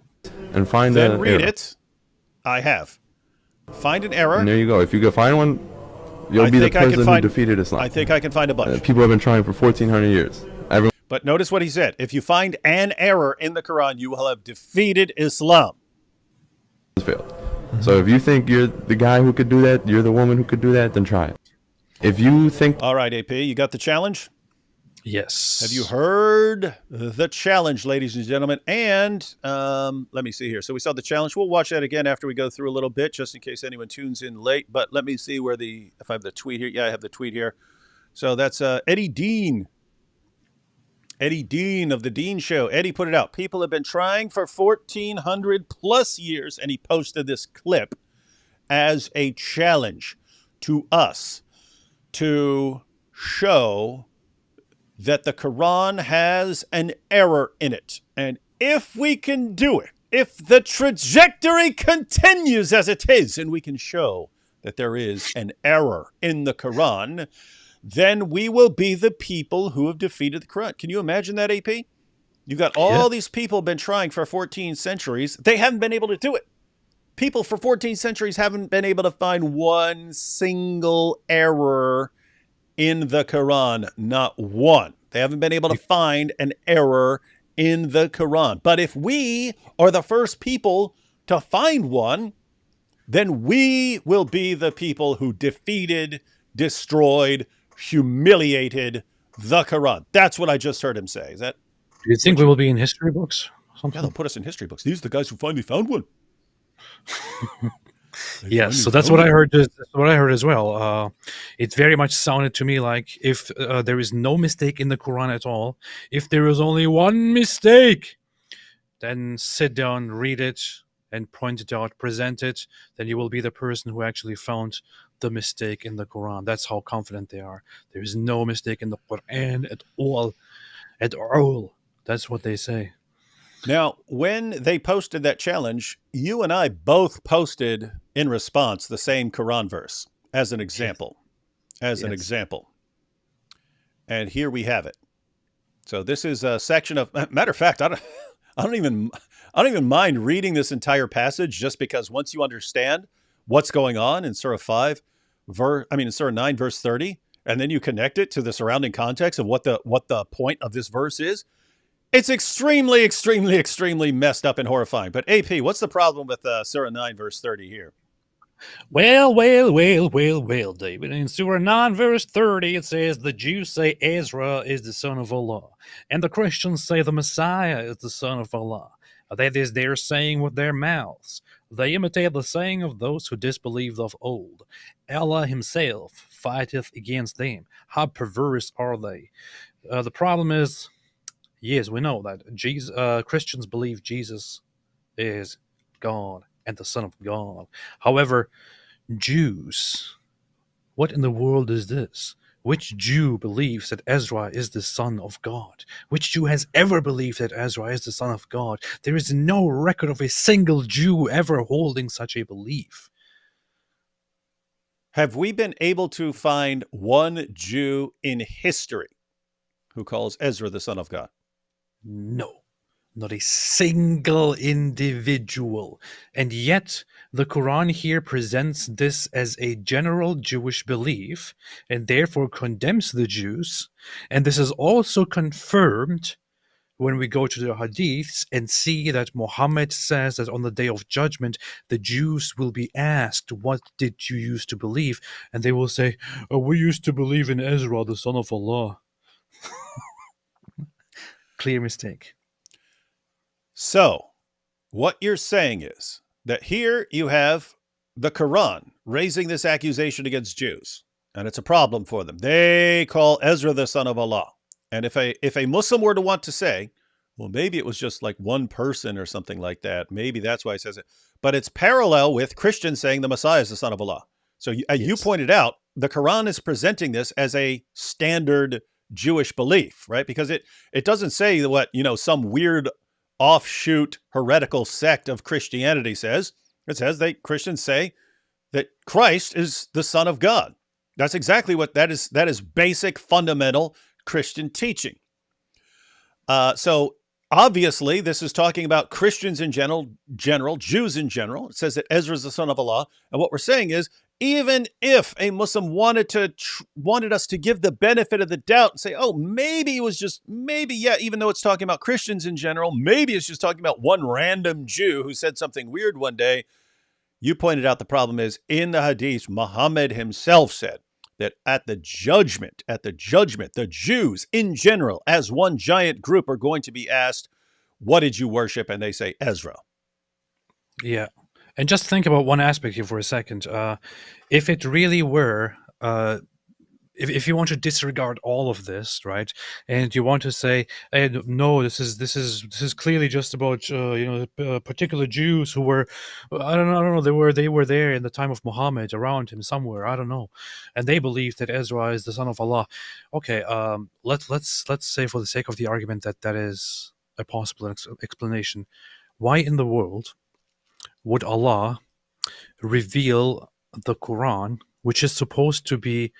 and find then the read error. it. I have. Find an error. And there you go. If you can find one, you'll be the person who defeated Islam. I think I can find a bunch. People have been trying for 1,400 years. But notice what he said. If you find an error in the Quran, you will have defeated Islam. Failed. So if you think you're the guy who could do that, you're the woman who could do that, then try it. If you think... All right, AP, you got the challenge? Yes. Have you heard the challenge, ladies and gentlemen? And let me see here. So we saw the challenge. We'll watch that again after we go through a little bit, just in case anyone tunes in late. But let me see if I have the tweet here. Yeah, I have the tweet here. So that's Eddie Deen. Eddie Deen of the Deen Show. Eddie put it out. People have been trying for 1,400 plus years, and he posted this clip as a challenge to us to show that the Quran has an error in it. And if we can do it, if the trajectory continues as it is, and we can show that there is an error in the Quran, then we will be the people who have defeated the Quran. Can you imagine that, AP? You've got all these people been trying for 14 centuries. They haven't been able to do it. People for 14 centuries haven't been able to find one single error in the Quran. Not one. They haven't been able to find an error in the Quran. But if we are the first people to find one, then we will be the people who defeated, destroyed, humiliated the Quran. That's what I just heard him say. Is that? Do you think we will be in history books? Yeah, they'll put us in history books. These are the guys who finally found one. Yes, so that's what I heard. That's what I heard as well. It very much sounded to me like if there is no mistake in the Quran at all, if there is only one mistake, then sit down, read it, and point it out, present it. Then you will be the person who actually found the mistake in the Quran. That's how confident they are. There is no mistake in the Quran at all. At all. That's what they say. Now, when they posted that challenge, you and I both posted in response the same Quran verse as an example. An example. And here we have it. So this is a section of, matter of fact, I don't even mind reading this entire passage, just because once you understand what's going on in Surah 5, in Surah 9, verse 30, and then you connect it to the surrounding context of what the point of this verse is, it's extremely, extremely, extremely messed up and horrifying. But AP, what's the problem with Surah 9, verse 30 here? Well, David. In Surah 9, verse 30, it says, the Jews say Ezra is the son of Allah, and the Christians say the Messiah is the son of Allah. That is their saying with their mouths. They imitate the saying of those who disbelieved of old. Allah himself fighteth against them. How perverse are they? The problem is, yes, we know that Christians believe Jesus is God and the Son of God. However, Jews, what in the world is this? Which Jew believes that Ezra is the Son of God? Which Jew has ever believed that Ezra is the Son of God? There is no record of a single Jew ever holding such a belief. Have we been able to find one Jew in history who calls Ezra the Son of God? No, not a single individual. And yet, the Quran here presents this as a general Jewish belief and therefore condemns the Jews. And this is also confirmed when we go to the Hadiths and see that Muhammad says that on the Day of Judgment, the Jews will be asked, what did you used to believe? And they will say, we used to believe in Ezra, the son of Allah. Clear mistake. So, what you're saying is that here you have the Quran raising this accusation against Jews, and it's a problem for them. They call Ezra the son of Allah. And if a Muslim were to want to say, well, maybe it was just like one person or something like that, maybe that's why he says it. But it's parallel with Christians saying the Messiah is the son of Allah. So you pointed out, the Quran is presenting this as a standard Jewish belief, right? Because it doesn't say what, some weird offshoot heretical sect of Christianity says. It says that Christians say that Christ is the Son of God. That's exactly what that is. That is basic, fundamental Christian teaching. So obviously, this is talking about Christians in general, Jews in general. It says that Ezra is the son of Allah. And what we're saying is, even if a Muslim wanted us to give the benefit of the doubt and say, oh, maybe it was just, even though it's talking about Christians in general, maybe it's just talking about one random Jew who said something weird one day. You pointed out the problem is, in the Hadith, Muhammad himself said that at the judgment, the Jews in general, as one giant group, are going to be asked, what did you worship? And they say, Ezra. Yeah. And just think about one aspect here for a second. If it really were, if you want to disregard all of this, right, and you want to say, hey, no, this is clearly just about particular Jews who were, I don't know, they were there in the time of Muhammad, around him somewhere, I don't know, and they believed that Ezra is the son of Allah. Okay, let's say for the sake of the argument that is a possible explanation. Why in the world would Allah reveal the Quran, which is supposed to be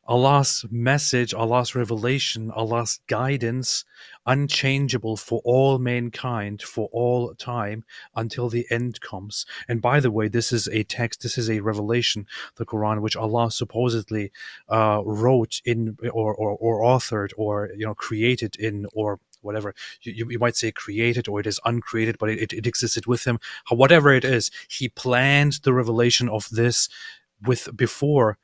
Allah's message, Allah's revelation, Allah's guidance, unchangeable for all mankind, for all time, until the end comes? And by the way, this is a text, this is a revelation, the Quran, which Allah supposedly wrote in, or authored, or created in, or whatever. You might say created, or it is uncreated, but it existed with him. Whatever it is, he planned the revelation of this before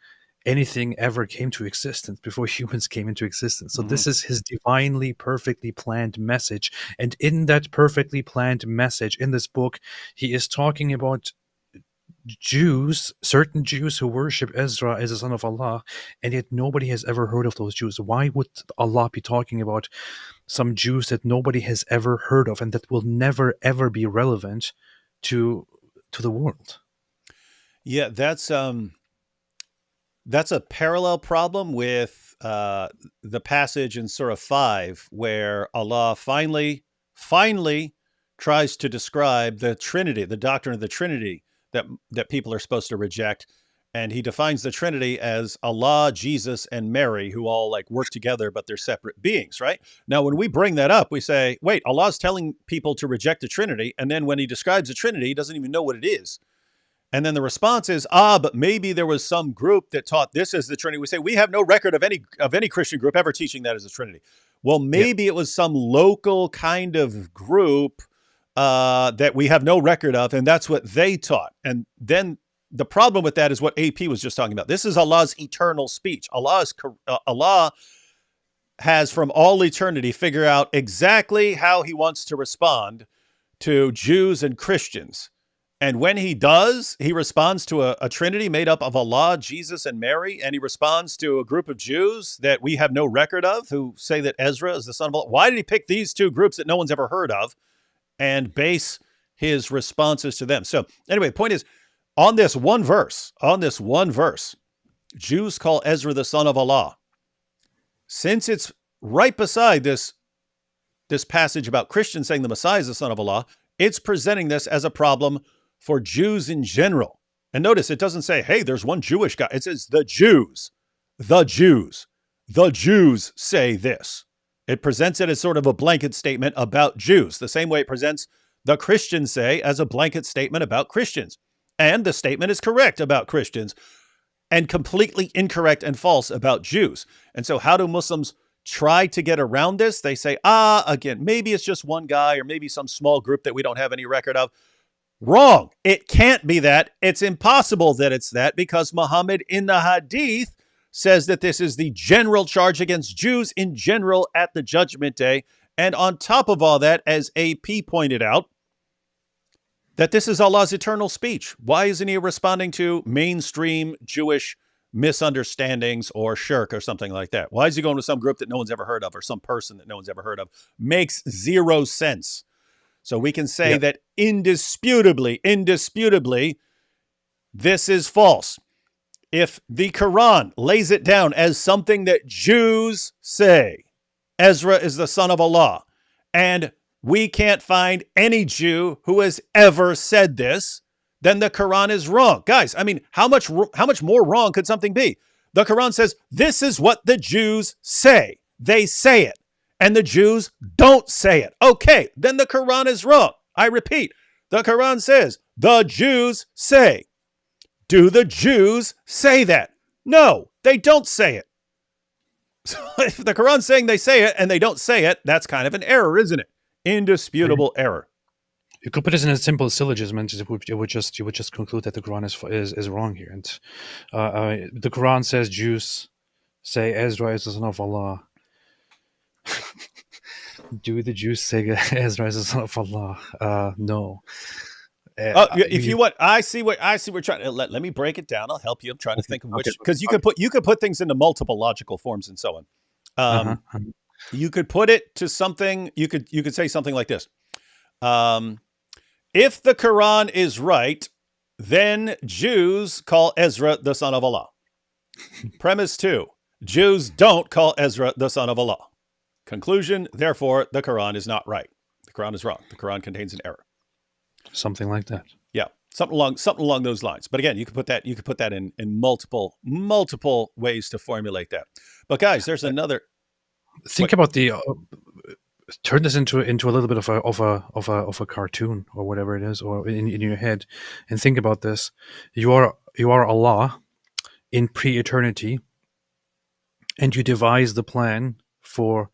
anything ever came to existence, before humans came into existence. So Mhm. this is his divinely, perfectly planned message. And in that perfectly planned message, in this book, he is talking about Jews, certain Jews who worship Ezra as a son of Allah, and yet nobody has ever heard of those Jews. Why would Allah be talking about some Jews that nobody has ever heard of and that will never ever be relevant to the world? Yeah, that's a parallel problem with the passage in Surah 5 where Allah finally tries to describe the Trinity, the doctrine of the Trinity that people are supposed to reject. And he defines the Trinity as Allah, Jesus, and Mary, who all like work together, but they're separate beings, right? Now, when we bring that up, we say, wait, Allah's telling people to reject the Trinity. And then when he describes the Trinity, he doesn't even know what it is. And then the response is, but maybe there was some group that taught this as the Trinity. We say, we have no record of any Christian group ever teaching that as a Trinity. Well, maybe it was some local kind of group that we have no record of, and that's what they taught. And then the problem with that is what AP was just talking about. This is Allah's eternal speech. Allah has from all eternity figured out exactly how he wants to respond to Jews and Christians. And when he does, he responds to a Trinity made up of Allah, Jesus, and Mary, and he responds to a group of Jews that we have no record of who say that Ezra is the son of Allah. Why did he pick these two groups that no one's ever heard of and base his responses to them? So anyway, the point is, on this one verse, Jews call Ezra the son of Allah. Since it's right beside this passage about Christians saying the Messiah is the son of Allah, it's presenting this as a problem for Jews in general. And notice it doesn't say, hey, there's one Jewish guy. It says the Jews say this. It presents it as sort of a blanket statement about Jews, the same way it presents the Christians say as a blanket statement about Christians. And the statement is correct about Christians and completely incorrect and false about Jews. And so how do Muslims try to get around this? They say, again, maybe it's just one guy or maybe some small group that we don't have any record of. Wrong. It can't be that. It's impossible that it's that, because Muhammad in the Hadith says that this is the general charge against Jews in general at the Judgment Day. And on top of all that, as AP pointed out, that this is Allah's eternal speech. Why isn't he responding to mainstream Jewish misunderstandings or shirk or something like that? Why is he going to some group that no one's ever heard of or some person that no one's ever heard of? Makes zero sense. So we can say that indisputably, this is false. If the Quran lays it down as something that Jews say, Ezra is the son of Allah, and we can't find any Jew who has ever said this, then the Quran is wrong. Guys, I mean, how much more wrong could something be? The Quran says, this is what the Jews say. They say it. And the Jews don't say it. Okay, then the Quran is wrong. I repeat, the Quran says, the Jews say. Do the Jews say that? No, they don't say it. So if the Quran's saying they say it and they don't say it, that's kind of an error, isn't it? Indisputable error. You could put it in a simple syllogism, and you would just conclude that the Quran is wrong here. And the Quran says Jews say Ezra is the son of Allah. Do the Jews say Ezra is the son of Allah? No. If you want, I see what we're trying to. Let me break it down. I'll help you. I'm trying to think of which, because you could put things into multiple logical forms and so on. You could put it to something. You could say something like this. If the Quran is right, then Jews call Ezra the son of Allah. Premise 2: Jews don't call Ezra the son of Allah. Conclusion: therefore, the Quran is not right. The Quran is wrong. The Quran contains an error. Something like that. Yeah, something along those lines. But again, you could put that in multiple ways to formulate that. But guys, there's another. Think about the. Turn this into a little bit of a cartoon or whatever it is, or in your head, and think about this. You are Allah in pre-eternity, and you devise the plan for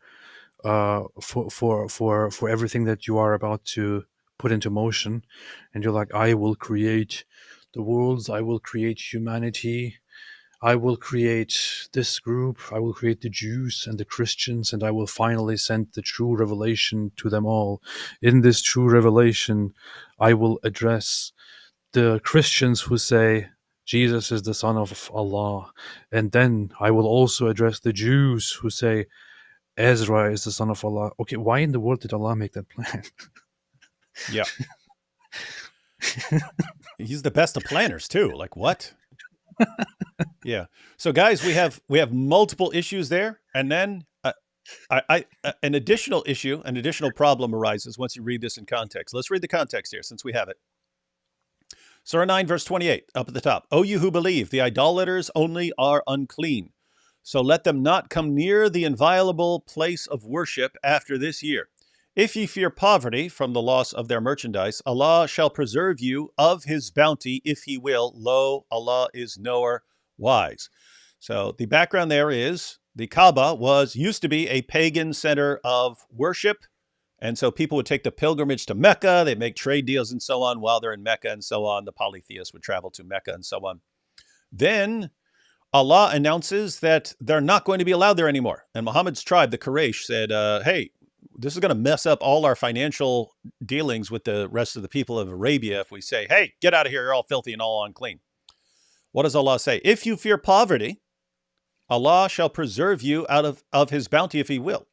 everything that you are about to put into motion, and you're like, I will create the worlds, I will create humanity, I will create this group, I will create the Jews and the Christians, and I will finally send the true revelation to them all. In this true revelation, I will address the Christians who say Jesus is the Son of Allah. And then I will also address the Jews who say Ezra is the son of Allah. Okay, why in the world did Allah make that plan? Yeah. He's the best of planners too. Like what? Yeah. So guys, we have multiple issues there, and then an additional issue, an additional problem arises once you read this in context. Let's read the context here since we have it. Surah 9, verse 28, up at the top. O you who believe, the idolaters only are unclean. So let them not come near the inviolable place of worship after this year. If ye fear poverty from the loss of their merchandise, Allah shall preserve you of his bounty if he will. Lo, Allah is knower wise. So the background there is the Kaaba used to be a pagan center of worship. And so people would take the pilgrimage to Mecca. They'd make trade deals and so on while they're in Mecca and so on. The polytheists would travel to Mecca and so on. Then Allah announces that they're not going to be allowed there anymore. And Muhammad's tribe, the Quraysh, said, hey, this is going to mess up all our financial dealings with the rest of the people of Arabia if we say, hey, get out of here, you're all filthy and all unclean. What does Allah say? If you fear poverty, Allah shall preserve you out of his bounty if he will.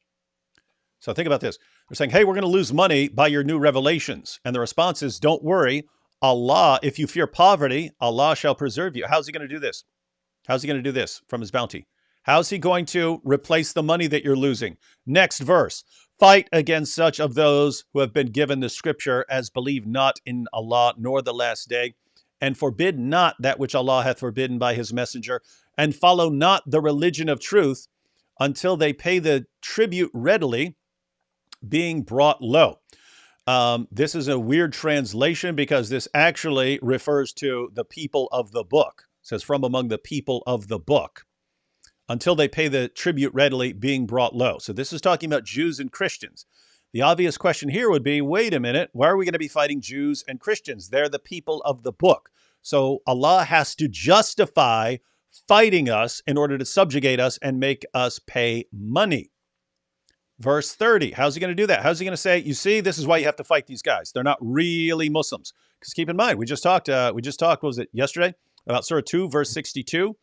So think about this. They're saying, hey, we're going to lose money by your new revelations. And the response is, don't worry, Allah, if you fear poverty, Allah shall preserve you. How's he going to do this? How's he going to do this from his bounty? How's he going to replace the money that you're losing? Next verse. Fight against such of those who have been given the scripture as believe not in Allah nor the last day, and forbid not that which Allah hath forbidden by his messenger, and follow not the religion of truth until they pay the tribute readily, being brought low. This is a weird translation because this actually refers to the people of the book. It says from among the people of the book until they pay the tribute readily, being brought low. So this is talking about Jews and Christians. The obvious question here would be, wait a minute, why are we going to be fighting Jews and Christians? They're the people of the book. So Allah has to justify fighting us in order to subjugate us and make us pay money. Verse 30, how's he going to do that? How's he going to say, you see, this is why you have to fight these guys. They're not really Muslims. Because keep in mind, we just talked, what was it, yesterday? About Surah 2, verse 62.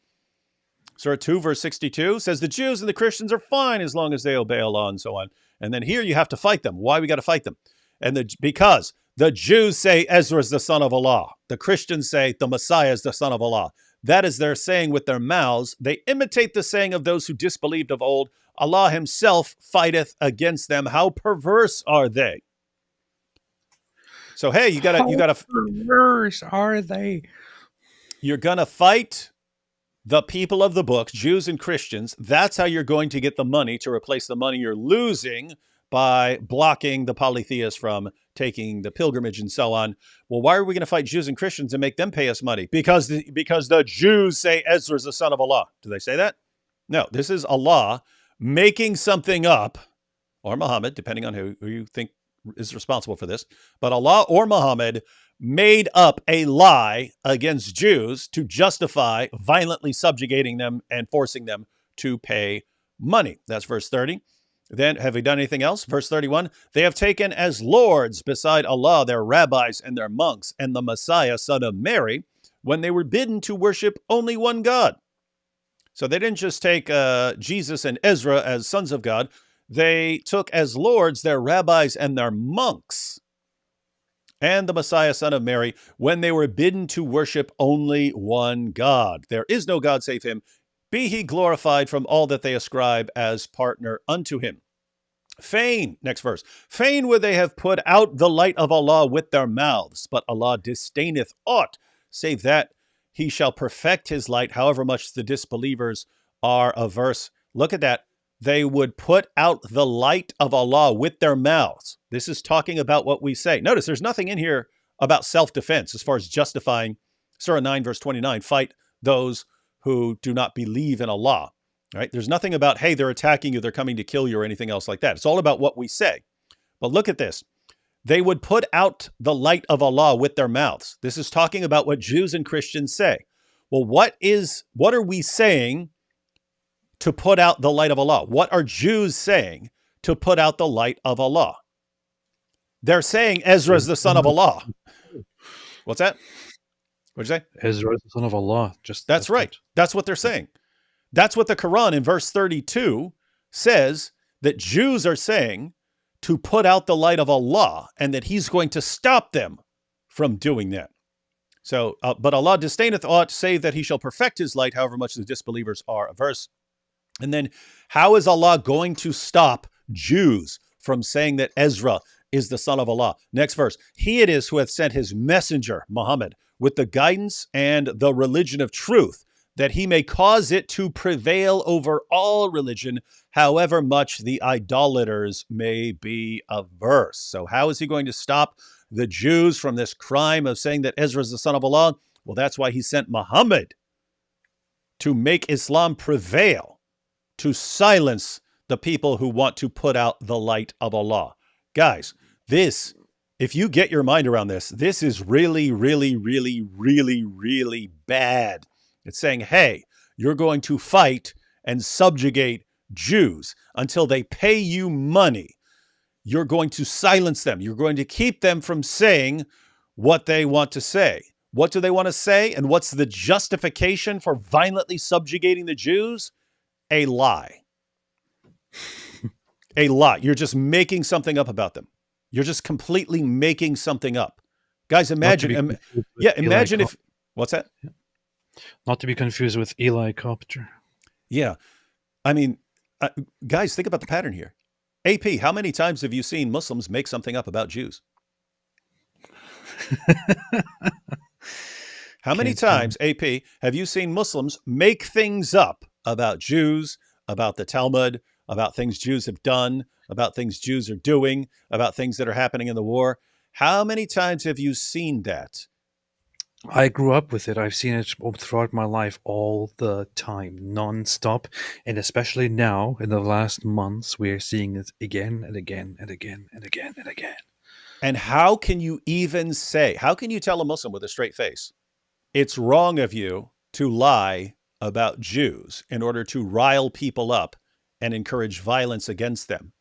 Surah 2, verse 62 says the Jews and the Christians are fine as long as they obey Allah and so on. And then here you have to fight them. Why we got to fight them? Because the Jews say Ezra is the son of Allah. The Christians say the Messiah is the son of Allah. That is their saying with their mouths. They imitate the saying of those who disbelieved of old. Allah himself fighteth against them. How perverse are they? So, hey, you gotta perverse are they? You're gonna fight the people of the book, Jews and Christians. That's how you're going to get the money to replace the money you're losing by blocking the polytheists from taking the pilgrimage and so on. Well, why are we going to fight Jews and Christians and make them pay us money? Because the Jews say Ezra is the son of Allah. Do they say that? No, this is Allah making something up, or Muhammad, depending on who you think is responsible for this. But Allah or Muhammad made up a lie against Jews to justify violently subjugating them and forcing them to pay money. That's verse 30. Then, have we done anything else? Verse 31, they have taken as lords beside Allah their rabbis and their monks and the Messiah, son of Mary, when they were bidden to worship only one God. So they didn't just take Jesus and Ezra as sons of God. They took as lords their rabbis and their monks and the Messiah, son of Mary, when they were bidden to worship only one God. There is no God save him. Be he glorified from all that they ascribe as partner unto him. Fain, next verse, fain would they have put out the light of Allah with their mouths, but Allah disdaineth aught, save that he shall perfect his light, however much the disbelievers are averse. Look at that. They would put out the light of Allah with their mouths. This is talking about what we say. Notice there's nothing in here about self-defense as far as justifying Surah 9, verse 29, fight those who do not believe in Allah, right? There's nothing about, hey, they're attacking you, they're coming to kill you or anything else like that. It's all about what we say. But look at this. They would put out the light of Allah with their mouths. This is talking about what Jews and Christians say. Well, what are we saying to put out the light of Allah? What are Jews saying to put out the light of Allah? They're saying Ezra is the son of Allah. What's that? What'd you say? Ezra is the son of Allah. That's right. it. That's what they're saying. That's what the Quran in verse 32 says, that Jews are saying to put out the light of Allah, and that he's going to stop them from doing that. So, but Allah disdaineth aught save that he shall perfect his light, however much the disbelievers are averse. And then how is Allah going to stop Jews from saying that Ezra is the son of Allah? Next verse. He it is who hath sent his messenger, Muhammad, with the guidance and the religion of truth, that he may cause it to prevail over all religion, however much the idolaters may be averse. So how is he going to stop the Jews from this crime of saying that Ezra is the son of Allah? Well, that's why he sent Muhammad to make Islam prevail, to silence the people who want to put out the light of Allah. Guys, this, if you get your mind around this, this is really, really, really, really, really bad. It's saying, hey, you're going to fight and subjugate Jews until they pay you money. You're going to silence them. You're going to keep them from saying what they want to say. What do they want to say? And what's the justification for violently subjugating the Jews? A lie. A lie. You're just making something up about them. You're just completely making something up. Guys, imagine. Imagine if... What's that? Not to be confused with Eli Copter. Yeah. I mean, guys, think about the pattern here. AP, how many times have you seen Muslims make something up about Jews? How many times, AP, have you seen Muslims make things up about Jews, about the Talmud, about things Jews have done, about things Jews are doing, about things that are happening in the war? How many times have you seen that? I grew up with it. I've seen it throughout my life all the time, non-stop. And especially now, in the last months, we are seeing it again and again and again and again and again. And how can you tell a Muslim with a straight face, it's wrong of you to lie about Jews in order to rile people up and encourage violence against them,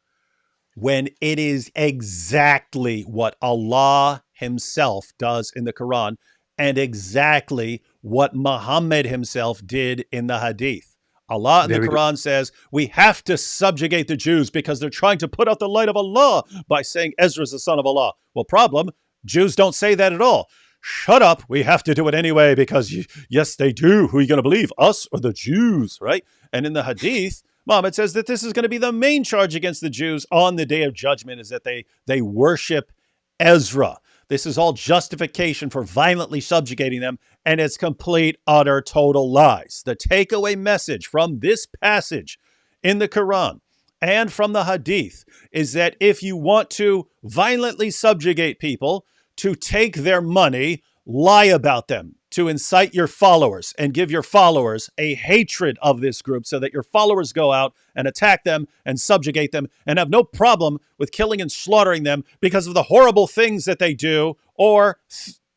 when it is exactly what Allah himself does in the Quran, and exactly what Muhammad himself did in the Hadith? Allah in the Quran says we have to subjugate the Jews because they're trying to put out the light of Allah by saying Ezra is the son of Allah. Well, problem, Jews don't say that at all. Shut up. We have to do it anyway because, yes, they do. Who are you going to believe, us or the Jews, right? And in the Hadith, Muhammad says that this is going to be the main charge against the Jews on the Day of Judgment, is that they worship Ezra. This is all justification for violently subjugating them, and it's complete, utter, total lies. The takeaway message from this passage in the Quran and from the Hadith is that if you want to violently subjugate people, to take their money, lie about them, to incite your followers and give your followers a hatred of this group so that your followers go out and attack them and subjugate them and have no problem with killing and slaughtering them because of the horrible things that they do, or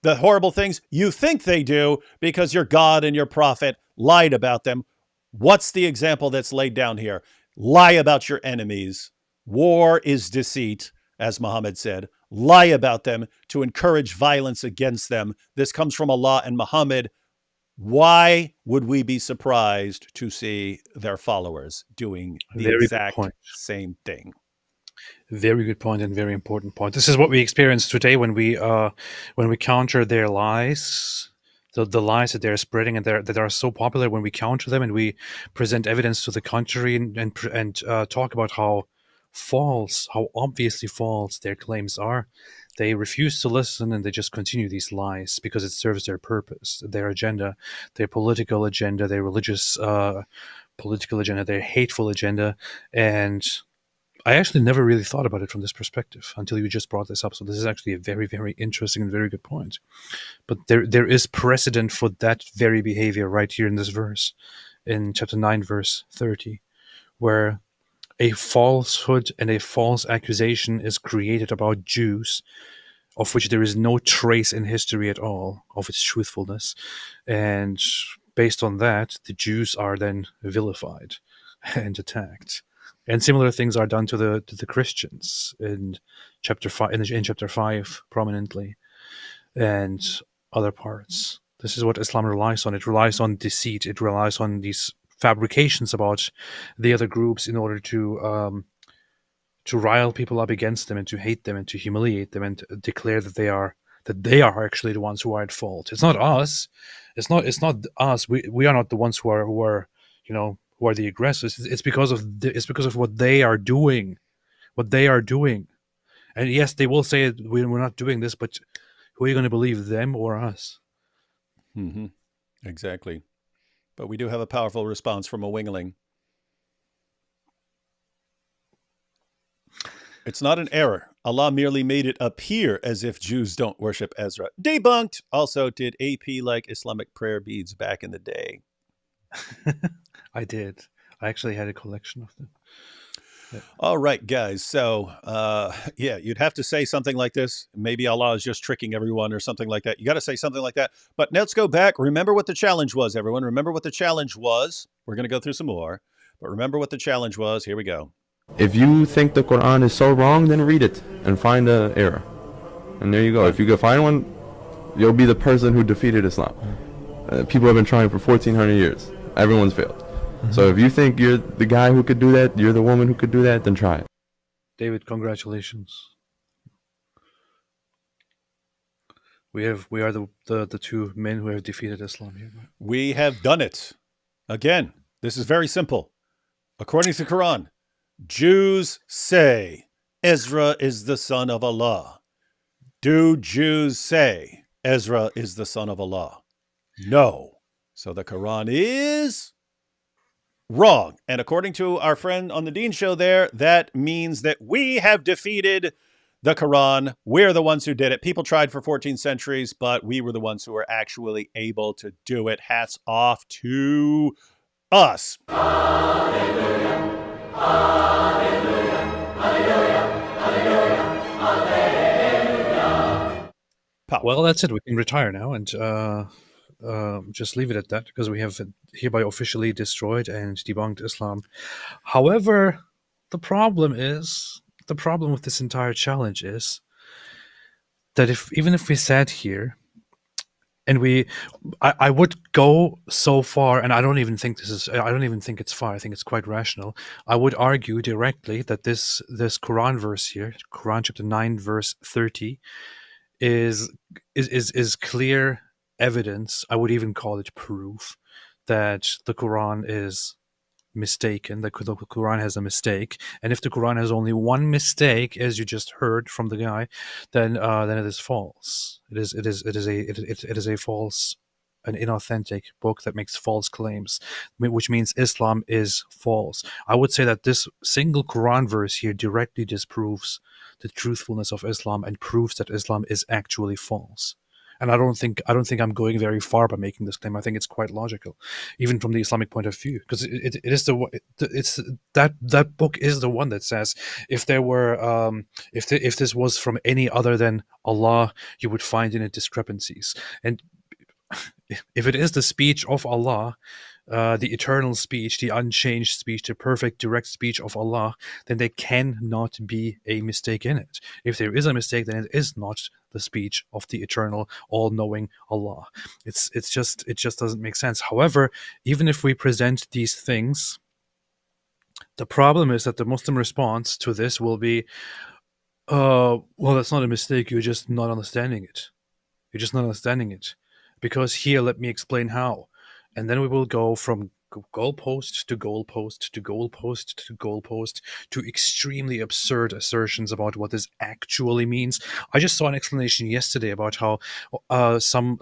the horrible things you think they do because your God and your prophet lied about them. What's the example that's laid down here? Lie about your enemies. War is deceit, as Muhammad said. Lie about them to encourage violence against them. This comes from Allah and Muhammad. Why would we be surprised to see their followers doing the exact same thing? Very good point and very important point. This is what we experience today when we counter their lies, the lies that they're spreading and that are so popular. When we counter them and we present evidence to the contrary and talk about how obviously false their claims are, they refuse to listen and they just continue these lies because it serves their purpose, their agenda, their political agenda, their religious political agenda, their hateful agenda. And I actually never really thought about it from this perspective until you just brought this up. So this is actually a very, very interesting and very good point. But there is precedent for that very behavior right here in this verse, in chapter 9, verse 30, where a falsehood and a false accusation is created about Jews, of which there is no trace in history at all of its truthfulness. And based on that, the Jews are then vilified and attacked. And similar things are done to the Christians in chapter 5, in chapter 5 prominently, and other parts. This is what Islam relies on. It relies on deceit. It relies on these fabrications about the other groups in order to rile people up against them and to hate them and to humiliate them and to declare that they are actually the ones who are at fault. It's not us. It's not us. We are not the ones who are who are the aggressors. It's because of what they are doing. What they are doing. And yes, they will say we're not doing this, but who are you going to believe, them or us? Mm-hmm. Exactly. But we do have a powerful response from a wingling. It's not an error. Allah merely made it appear as if Jews don't worship Ezra. Debunked. Also, did AP like Islamic prayer beads back in the day? I did. I actually had a collection of them. Yeah. All right, guys. So, yeah, you'd have to say something like this. Maybe Allah is just tricking everyone or something like that. You got to say something like that. But let's go back. Remember what the challenge was, everyone. Remember what the challenge was. We're going to go through some more. But remember what the challenge was. Here we go. If you think the Quran is so wrong, then read it and find an error. And there you go. If you can find one, you'll be the person who defeated Islam. People have been trying for 1,400 years. Everyone's failed. So if you think you're the guy who could do that, you're the woman who could do that, then try it. David, congratulations. We are the two men who have defeated Islam here. We have done it. Again, this is very simple. According to the Quran, Jews say Ezra is the son of Allah. Do Jews say Ezra is the son of Allah? No. So the Quran is wrong. And according to our friend on the Deen show there, that means that we have defeated the Quran. We're the ones who did it. People tried for 14 centuries, but we were the ones who were actually able to do it. Hats off to us. Hallelujah. Hallelujah. Hallelujah. Hallelujah. Well, that's it. We can retire now and just leave it at that, because we have hereby officially destroyed and debunked Islam. However, the problem with this entire challenge is that even if we sat here and I would go so far, and I don't even think it's far. I think it's quite rational. I would argue directly that this Quran verse here, Quran chapter 9, verse 30, is clear evidence. I would even call it proof that the Quran is mistaken, that the Quran has a mistake. And if the Quran has only one mistake, as you just heard from the guy, then it is false. It is a false, an inauthentic book that makes false claims, which means Islam is false. I would say that this single Quran verse here directly disproves the truthfulness of Islam and proves that Islam is actually false. And I don't think I'm going very far by making this claim. I think it's quite logical, even from the Islamic point of view, because that book is the one that says if there were if this was from any other than Allah, you would find in it discrepancies. And if it is the speech of Allah, the eternal speech, the unchanged speech, the perfect direct speech of Allah, then there cannot be a mistake in it. If there is a mistake, then it is not the speech of the eternal, all-knowing Allah. It just doesn't make sense. However, even if we present these things, the problem is that the Muslim response to this will be, well, that's not a mistake, you're just not understanding it. You're just not understanding it. Because here, let me explain how. And then we will go from goalpost to goalpost to goalpost to goalpost to extremely absurd assertions about what this actually means. I just saw an explanation yesterday about how some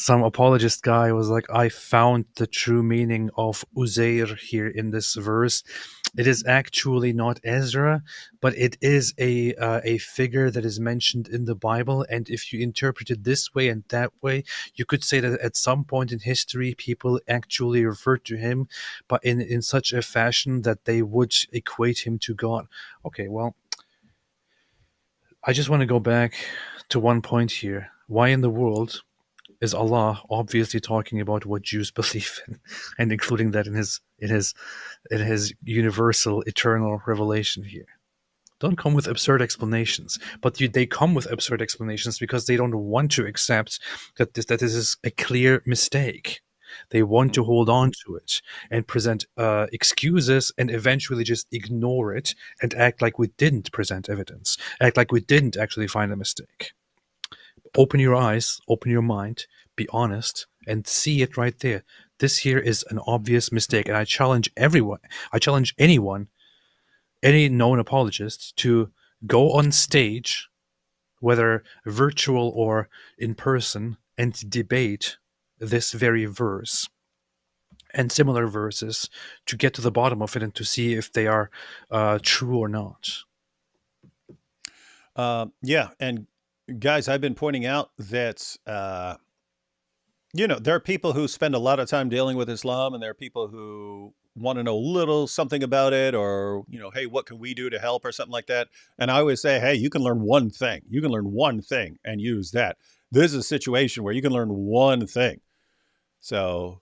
apologist guy was like, I found the true meaning of Uzair here in this verse. It is actually not Ezra, but it is a figure that is mentioned in the Bible. And if you interpret it this way and that way, you could say that at some point in history, people actually referred to him, but in such a fashion that they would equate him to God. Okay, well, I just want to go back to one point here. Why in the world is Allah obviously talking about what Jews believe in, and including that in his universal eternal revelation here. Don't come with absurd explanations, but they come with absurd explanations because they don't want to accept that this is a clear mistake. They want to hold on to it and present excuses and eventually just ignore it and act like we didn't present evidence, act like we didn't actually find a mistake. Open your eyes, open your mind, be honest, and see it right there. This here is an obvious mistake, and I challenge anyone, any known apologist, to go on stage, whether virtual or in person, and debate this very verse and similar verses to get to the bottom of it and to see if they are true or not. Yeah, and guys, I've been pointing out that there are people who spend a lot of time dealing with Islam, and there are people who want to know a little something about it, or hey, what can we do to help, or something like that. And I always say, hey, you can learn one thing. You can learn one thing and use that. This is a situation where you can learn one thing. So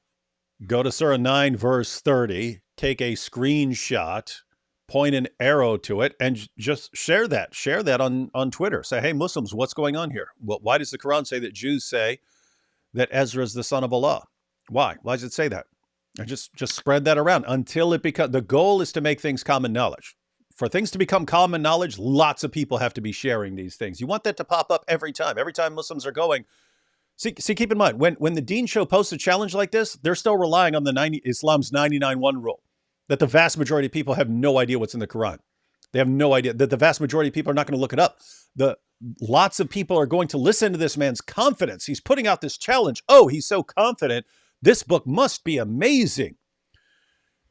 go to Surah 9, verse 30, take a screenshot, point an arrow to it, and just share that. Share that on Twitter. Say, hey, Muslims, what's going on here? Well, why does the Quran say that Jews say that Ezra is the son of Allah? Why? Why does it say that? And just spread that around until it becomes, the goal is to make things common knowledge. For things to become common knowledge, lots of people have to be sharing these things. You want that to pop up every time. Every time Muslims are going, see, keep in mind, when the Deen Show posts a challenge like this, they're still relying on Islam's 99-1 rule, that the vast majority of people have no idea what's in the Quran. They have no idea, that the vast majority of people are not going to look it up. Lots of people are going to listen to this man's confidence. He's putting out this challenge. Oh, he's so confident. This book must be amazing.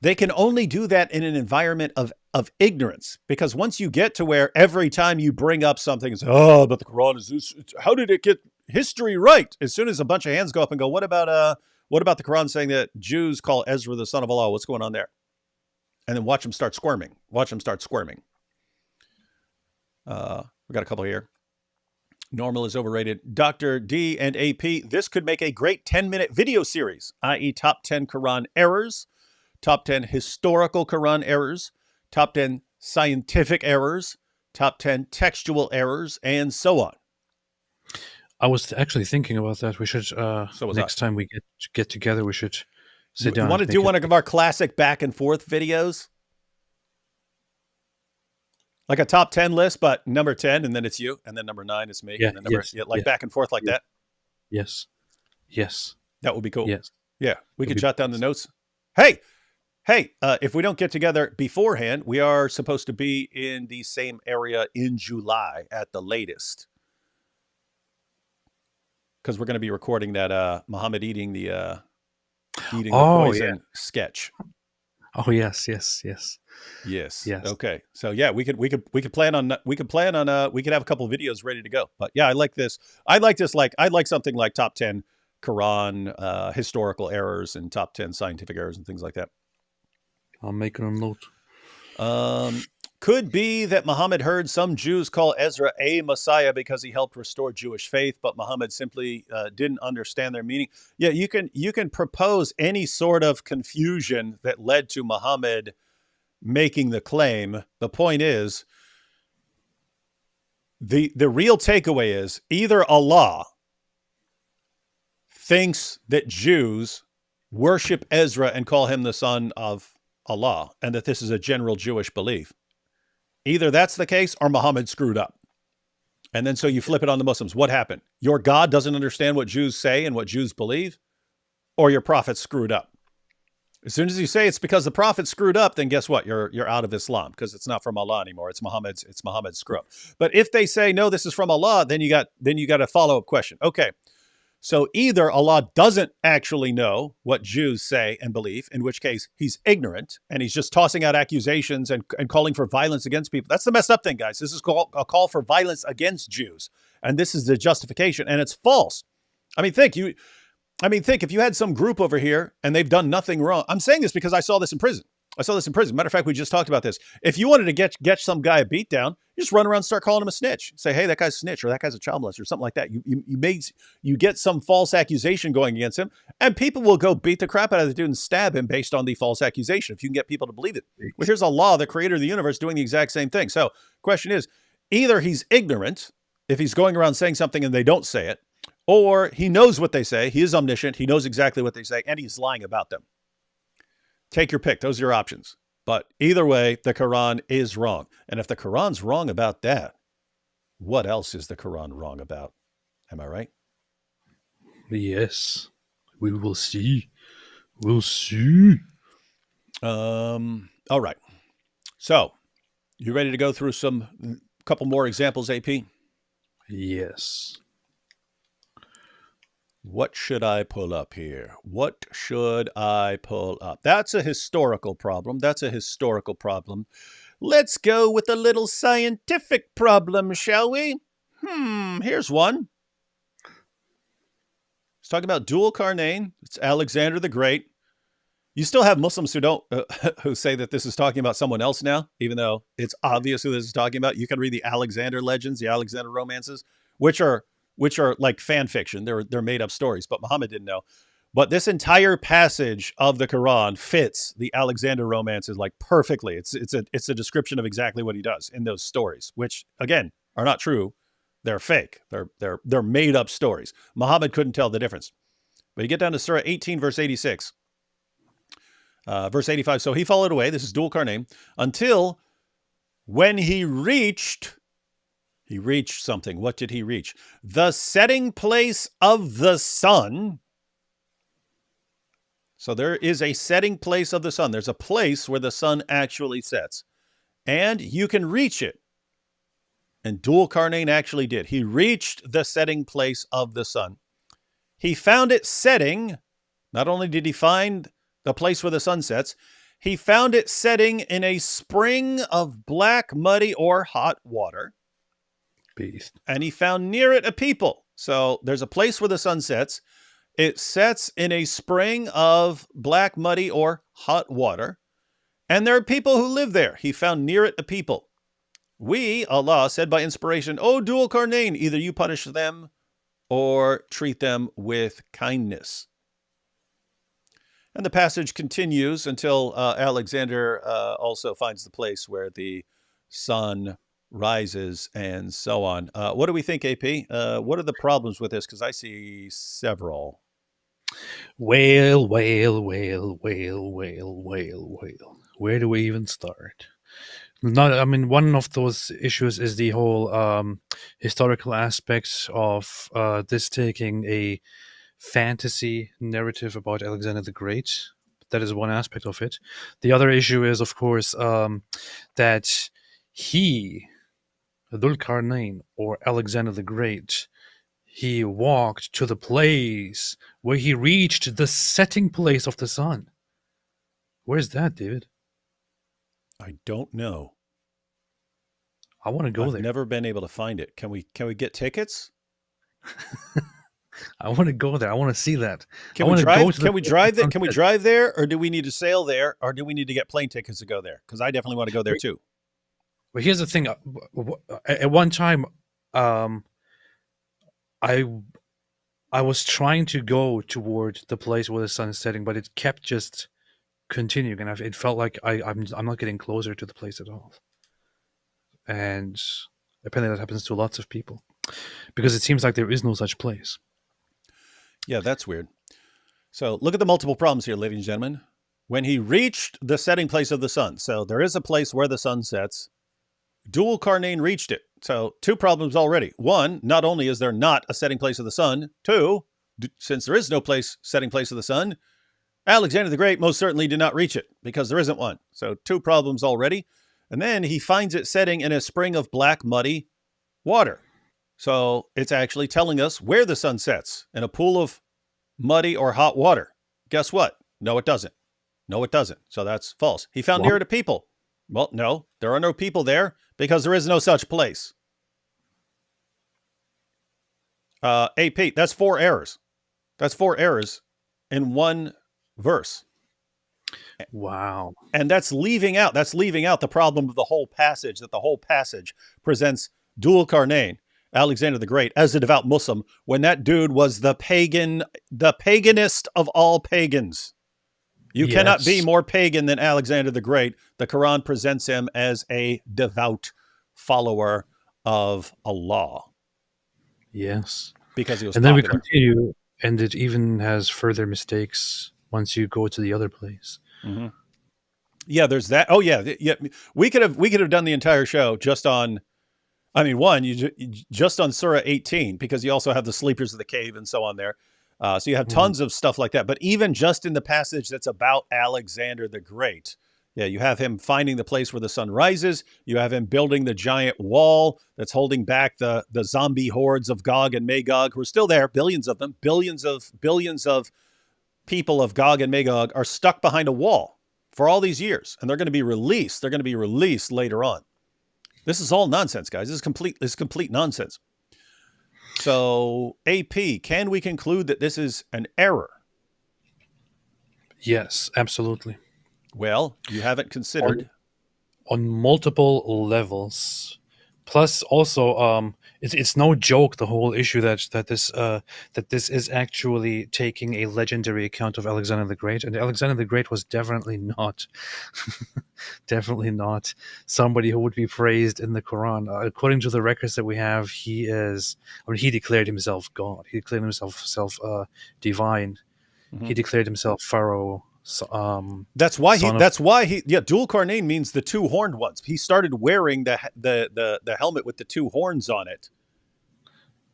They can only do that in an environment of ignorance, because once you get to where every time you bring up something, it's, but the Quran is this. How did it get history right? As soon as a bunch of hands go up and go, what about the Quran saying that Jews call Ezra the son of Allah? What's going on there? And then watch them start squirming. Watch them start squirming. We got a couple here. Normal is overrated. Dr. D and AP, this could make a great 10-minute video series, i.e. top 10 Quran errors, top 10 historical Quran errors, top 10 scientific errors, top 10 textual errors, and so on. I was actually thinking about that. We should, next time we get together, we should sit down. You want to do one of our classic back and forth videos? Like a top 10 list, but number 10, and then it's you, and then number 9 is me, and then back and forth like that. Yes. That would be cool. Yes. Yeah, we could jot down the notes. Hey, if we don't get together beforehand, we are supposed to be in the same area in July at the latest, because we're going to be recording that Muhammad eating the poison sketch. Oh yes. Okay. So yeah, we could plan on we could have a couple of videos ready to go. But yeah, I like this. I'd like something like top 10 Quran historical errors and top 10 scientific errors and things like that. I'll make a note. Could be that Muhammad heard some Jews call Ezra a Messiah because he helped restore Jewish faith, but Muhammad simply didn't understand their meaning. Yeah, you can propose any sort of confusion that led to Muhammad making the claim. The point is, the real takeaway is either Allah thinks that Jews worship Ezra and call him the son of Allah, and that this is a general Jewish belief. Either that's the case or Muhammad screwed up. And then so you flip it on the Muslims. What happened? Your God doesn't understand what Jews say and what Jews believe, or your prophet screwed up. As soon as you say it's because the prophet screwed up, then guess what? You're out of Islam, because it's not from Allah anymore. It's Muhammad's screw up. But if they say no, this is from Allah, then you got a follow-up question. Okay. So either Allah doesn't actually know what Jews say and believe, in which case he's ignorant and he's just tossing out accusations and calling for violence against people. That's the messed up thing, guys. This is a call for violence against Jews. And this is the justification, and it's false. Think if you had some group over here and they've done nothing wrong. I'm saying this because I saw this in prison. I saw this in prison. Matter of fact, we just talked about this. If you wanted to get some guy a beat down, you just run around and start calling him a snitch. Say, hey, that guy's a snitch, or that guy's a child molester, or something like that. You get some false accusation going against him, and people will go beat the crap out of the dude and stab him based on the false accusation if you can get people to believe it. Well, here's Allah, the creator of the universe, doing the exact same thing. So question is, either he's ignorant if he's going around saying something and they don't say it, or he knows what they say. He is omniscient. He knows exactly what they say, and he's lying about them. Take your pick. Those are your options. But either way, the Quran is wrong. And if the Quran's wrong about that, what else is the Quran wrong about? Am I right? Yes. We will see. We'll see. All right. So, you ready to go through some couple more examples, AP? Yes. What should I pull up here? What should I pull up? That's a historical problem. That's a historical problem. Let's go with a little scientific problem, shall we? Here's one. It's talking about dual Qarnayn. It's Alexander the Great. You still have Muslims who don't who say that this is talking about someone else now, even though it's obvious who this is talking about. You can read the Alexander legends, the Alexander romances, which are like fan fiction. They're made up stories, but Muhammad didn't know. But this entire passage of the Quran fits the Alexander romances like perfectly. It's a description of exactly what he does in those stories, which again are not true. They're fake. They're made up stories. Muhammad couldn't tell the difference. But you get down to Surah 18, verse 86. Verse 85. So he followed away. This is dual Qarnayn until when he reached something. What did he reach? The setting place of the sun. So there is a setting place of the sun. There's a place where the sun actually sets. And you can reach it. And dual Qarnayn actually did. He reached the setting place of the sun. He found it setting. Not only did he find the place where the sun sets, he found it setting in a spring of black, muddy, or hot water. Beast. And he found near it a people. So there's a place where the sun sets. It sets in a spring of black, muddy, or hot water. And there are people who live there. He found near it a people. We, Allah, said by inspiration, O dual Qarnayn, either you punish them or treat them with kindness. And the passage continues until Alexander also finds the place where the sun rises and so on. What do we think, AP? What are the problems with this? Because I see several. Whale. Where do we even start? One of those issues is the whole historical aspects of this taking a fantasy narrative about Alexander the Great. That is one aspect of it. The other issue is, of course, that he, Dhul Qarnayn, or Alexander the Great, he walked to the place where he reached the setting place of the sun. Where's that, David? I don't know. I want to go there. I've never been able to find it. Can we get tickets? I want to go there. I want to see that. Can we drive there, or do we need to sail there, or do we need to get plane tickets to go there? Because I definitely want to go there too. Well, here's the thing. At one time, I was trying to go toward the place where the sun is setting, but it kept just continuing, and it felt like I'm not getting closer to the place at all. And apparently that happens to lots of people, because it seems like there is no such place. Yeah, that's weird. So look at the multiple problems here, ladies and gentlemen. When he reached the setting place of the sun, so there is a place where the sun sets. Dual Qarnayn reached it. So two problems already. One, not only is there not a setting place of the sun. Two, since there is no setting place of the sun, Alexander the Great most certainly did not reach it because there isn't one. So two problems already. And then he finds it setting in a spring of black, muddy water. So it's actually telling us where the sun sets, in a pool of muddy or hot water. Guess what? No, it doesn't. No, it doesn't. So that's false. He found near it a people. Well, no, there are no people there because there is no such place. AP, that's 4 errors. That's 4 errors in one verse. Wow. And that's leaving out the problem of the whole passage, that the whole passage presents Dul Qarnayn, Alexander the Great, as a devout Muslim, when that dude was the paganist of all pagans. You cannot be Yes. more pagan than Alexander the Great. The Quran presents him as a devout follower of Allah Yes. because he was And then we popular. continue, and it even has further mistakes once you go to the other place. Mm-hmm. Yeah, there's that. Oh yeah, yeah. We could have done the entire show just on. I mean, just on Surah 18, because you also have the sleepers of the cave and so on there. So you have tons of stuff like that. But even just in the passage that's about Alexander the Great, yeah, you have him finding the place where the sun rises. You have him building the giant wall that's holding back the zombie hordes of Gog and Magog, who are still there, billions of them, billions of people of Gog and Magog are stuck behind a wall for all these years, and they're going to be released. They're going to be released later on. This is all nonsense, guys. This is complete nonsense. So, AP, can we conclude that this is an error? Yes, absolutely. Well, you haven't considered. On multiple levels. Plus, also, it's no joke, the whole issue that this is actually taking a legendary account of Alexander the Great, and Alexander the Great was definitely not somebody who would be praised in the Quran. According to the records that we have, he declared himself God. He declared himself divine. Mm-hmm. He declared himself Pharaoh. That's why he. Yeah, Dul Qarnayn means the two horned ones. He started wearing the helmet with the two horns on it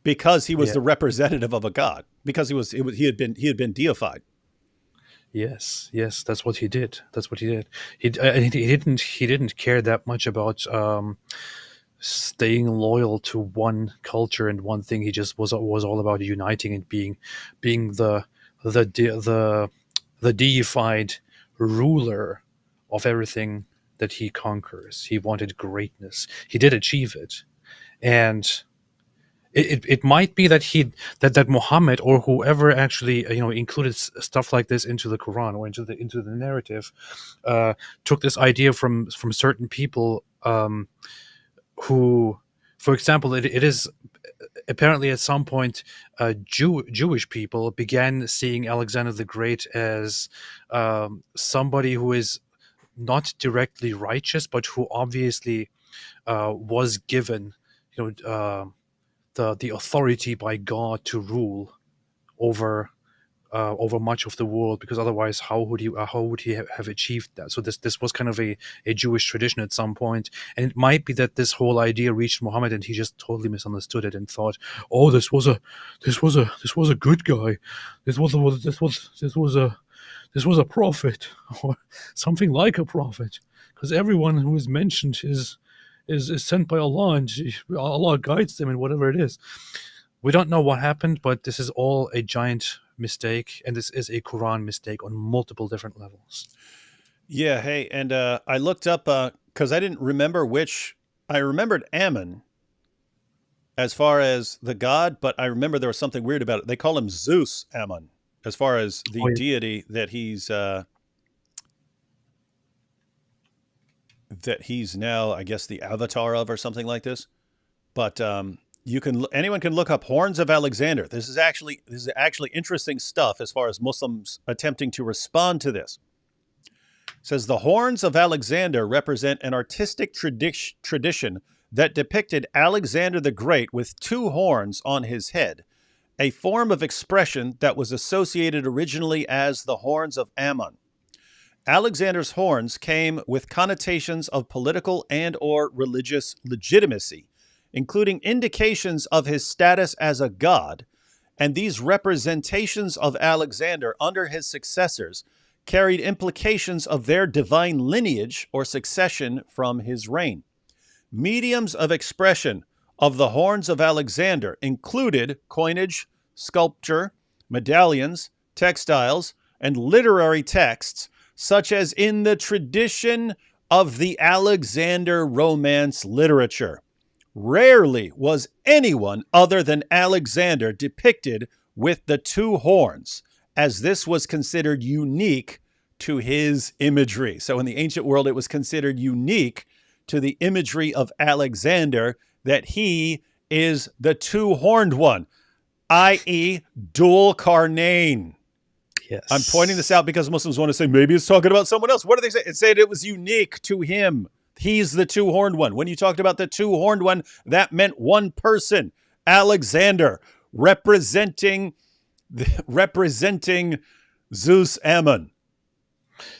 because he was the representative of a god. Because he had been deified. Yes, that's what he did. He didn't care that much about staying loyal to one culture and one thing. He just was all about uniting and being the deified ruler of everything that he conquers. He wanted greatness. He did achieve it, and it might be that that Muhammad or whoever actually included stuff like this into the Quran or into the narrative took this idea from certain people who, for example, it is apparently at some point Jewish people began seeing Alexander the Great as somebody who is not directly righteous, but who obviously was given the authority by God to rule over much of the world, because otherwise how would he have achieved that? So this was kind of a Jewish tradition at some point, and it might be that this whole idea reached Muhammad and he just totally misunderstood it and thought, oh, this was a good guy, this was a prophet or something like a prophet, because everyone who is mentioned is sent by Allah, and Allah guides them in whatever it is. We don't know what happened, but this is all a giant mistake, and this is a Quran mistake on multiple different levels. Yeah, hey, and I looked up because I didn't remember which. I remembered Ammon as far as the god, but I remember there was something weird about it. They call him Zeus Ammon as far as the deity that he's now, I guess, the avatar of, or something like this. But anyone can look up Horns of Alexander. This is actually interesting stuff as far as Muslims attempting to respond to this. It says the Horns of Alexander represent an artistic tradition that depicted Alexander the Great with two horns on his head, a form of expression that was associated originally as the horns of Ammon. Alexander's horns came with connotations of political and or religious legitimacy, including indications of his status as a god, and these representations of Alexander under his successors carried implications of their divine lineage or succession from his reign. Mediums of expression of the Horns of Alexander included coinage, sculpture, medallions, textiles, and literary texts, such as in the tradition of the Alexander Romance literature. Rarely was anyone other than Alexander depicted with the two horns, as this was considered unique to his imagery. So in the ancient world, it was considered unique to the imagery of Alexander that he is the two-horned one, i.e. dual carnane. Yes. I'm pointing this out because Muslims want to say, maybe it's talking about someone else. What do they say? It said it was unique to him. He's the two-horned one. When you talked about the two-horned one, that meant one person, Alexander, representing Zeus Ammon.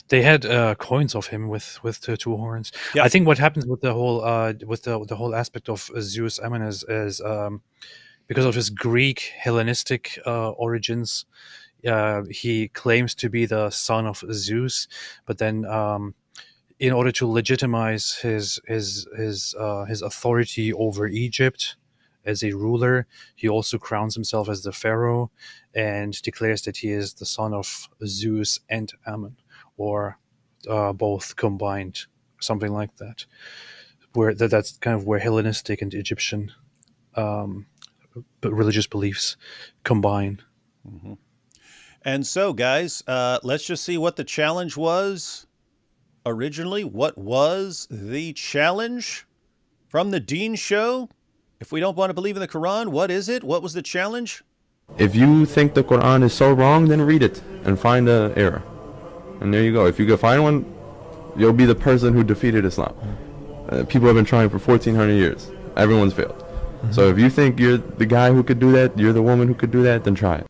They had coins of him with the two horns. Yeah. I think what happens with the whole the whole aspect of Zeus Ammon is because of his Greek Hellenistic origins. He claims to be the son of Zeus, but then in order to legitimize his authority over Egypt as a ruler, he also crowns himself as the pharaoh and declares that he is the son of Zeus and Ammon, or both combined, something like that. That's kind of where Hellenistic and Egyptian religious beliefs combine. Mm-hmm. And so, guys, let's just see what the challenge was originally. What was the challenge from the Deen show? If we don't want to believe in the Quran, what is it? What was the challenge? If you think the Quran is so wrong, then read it and find the error. And there you go. If you can find one, you'll be the person who defeated Islam. People have been trying for 1,400 years. Everyone's failed. Mm-hmm. So if you think you're the guy who could do that, you're the woman who could do that, then try it.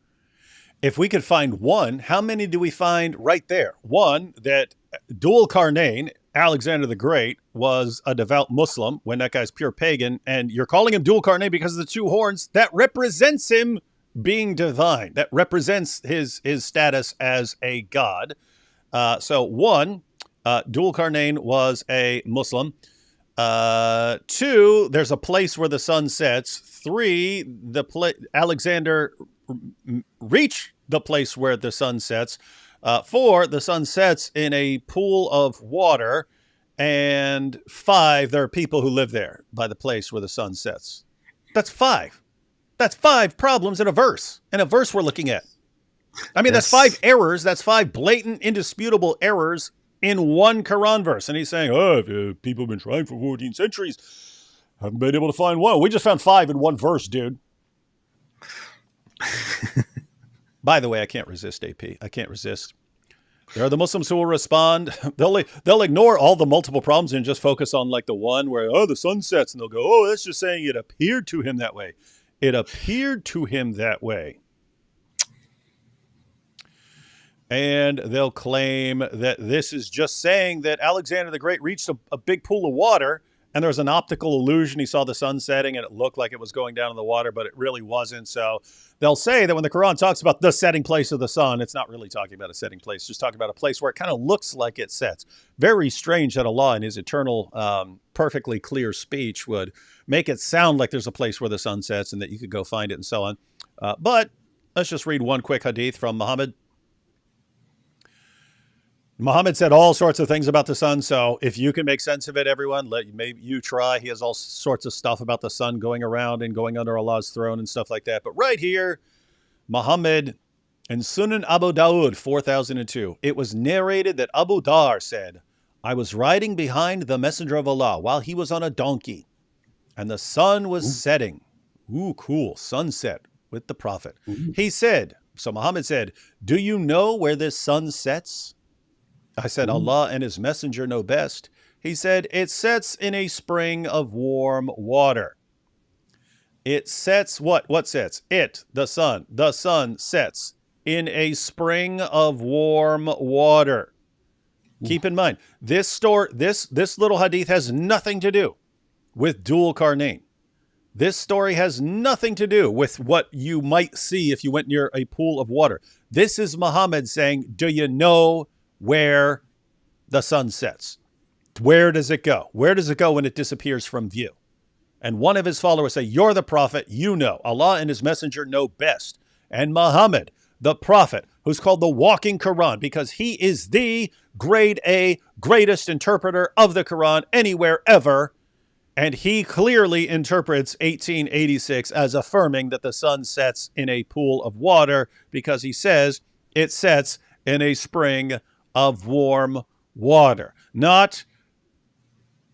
If we could find one, how many do we find right there? One, that dual carnane, Alexander the Great, was a devout Muslim when that guy's pure pagan, and you're calling him dual carnane because of the two horns. That represents him being divine. That represents his status as a god. So one, dual carnane was a Muslim. Two, there's a place where the sun sets. Three, Alexander reached the place where the sun sets. Four, the sun sets in a pool of water. And five, there are people who live there by the place where the sun sets. That's five. That's five problems in a verse. In a verse we're looking at. I mean, That's five errors. That's five blatant, indisputable errors in one Quran verse. And he's saying, people have been trying for 14 centuries. Haven't been able to find one. We just found five in one verse, dude. By the way, I can't resist, AP. I can't resist. There are the Muslims who will respond. They'll ignore all the multiple problems and just focus on like the one where, the sun sets. And they'll go, that's just saying it appeared to him that way. It appeared to him that way. And they'll claim that this is just saying that Alexander the Great reached a big pool of water and there was an optical illusion. He saw the sun setting and it looked like it was going down in the water, but it really wasn't. So they'll say that when the Quran talks about the setting place of the sun, it's not really talking about a setting place, it's just talking about a place where it kind of looks like it sets. Very strange that Allah in his eternal, perfectly clear speech would make it sound like there's a place where the sun sets and that you could go find it and so on. But let's just read one quick hadith from Muhammad. Muhammad said all sorts of things about the sun, so if you can make sense of it, everyone, maybe you try. He has all sorts of stuff about the sun going around and going under Allah's throne and stuff like that. But right here, Muhammad in Sunan Abu Dawud 4002, it was narrated that Abu Dar said, I was riding behind the Messenger of Allah while he was on a donkey, and the sun was setting. Ooh, cool, sunset with the Prophet. He said, so Muhammad said, do you know where this sun sets? I said, Allah and his messenger know best. He said, it sets in a spring of warm water. It sets what? What sets? It, the sun. The sun sets in a spring of warm water. Keep in mind, this little hadith has nothing to do with dual carnane. This story has nothing to do with what you might see if you went near a pool of water. This is Muhammad saying, do you know where the sun sets? Where does it go? Where does it go when it disappears from view? And one of his followers say, you're the prophet, you know. Allah and his messenger know best. And Muhammad, the prophet, who's called the walking Quran because he is the grade A, greatest interpreter of the Quran anywhere ever. And he clearly interprets 1886 as affirming that the sun sets in a pool of water because he says it sets in a spring of warm water. Not,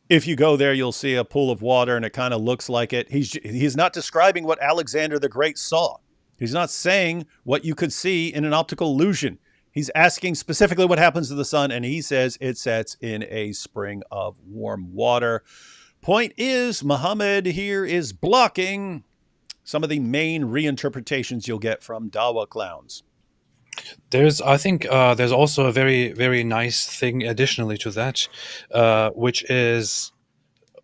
if you go there, you'll see a pool of water and it kind of looks like it. He's not describing what Alexander the Great saw. He's not saying what you could see in an optical illusion. He's asking specifically what happens to the sun, and he says it sets in a spring of warm water. Point is, Muhammad here is blocking some of the main reinterpretations you'll get from Dawa clowns. I think there's also a very, very nice thing additionally to that, which is,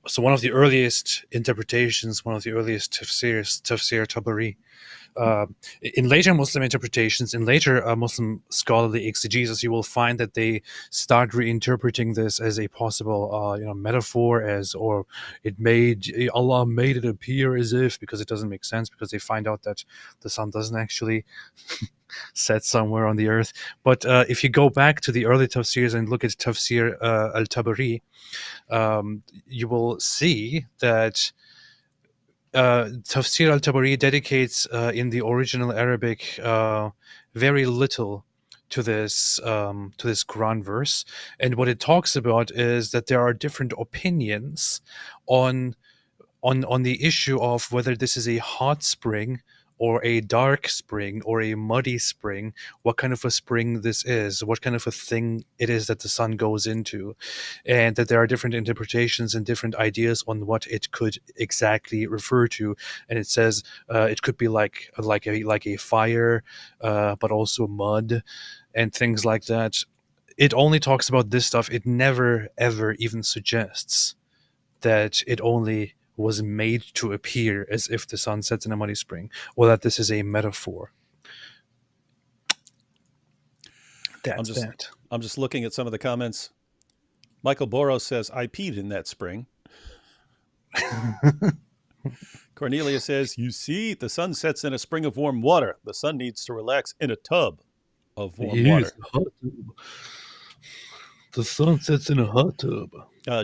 so one of the earliest interpretations, one of the earliest tafsir Tabari. In later Muslim interpretations, in later Muslim scholarly exegesis, you will find that they start reinterpreting this as a possible, metaphor, or Allah made it appear as if, because it doesn't make sense, because they find out that the sun doesn't actually set somewhere on the earth. But if you go back to the early tafsirs and look at Tafsir al-Tabari, you will see that Tafsir al-Tabari dedicates in the original Arabic very little to this Quran verse, and what it talks about is that there are different opinions on the issue of whether this is a hot spring or a dark spring or a muddy spring, what kind of a spring this is, what kind of a thing it is that the sun goes into, and that there are different interpretations and different ideas on what it could exactly refer to. And it says it could be like a fire, but also mud and things like that. It only talks about this stuff. It never ever even suggests that it only was made to appear as if the sun sets in a muddy spring, or that this is a metaphor. I'm just looking at some of the comments. Michael Boros says, I peed in that spring. Cornelia says, you see, the sun sets in a spring of warm water. The sun needs to relax in a tub of warm water. The sun sets in a hot tub.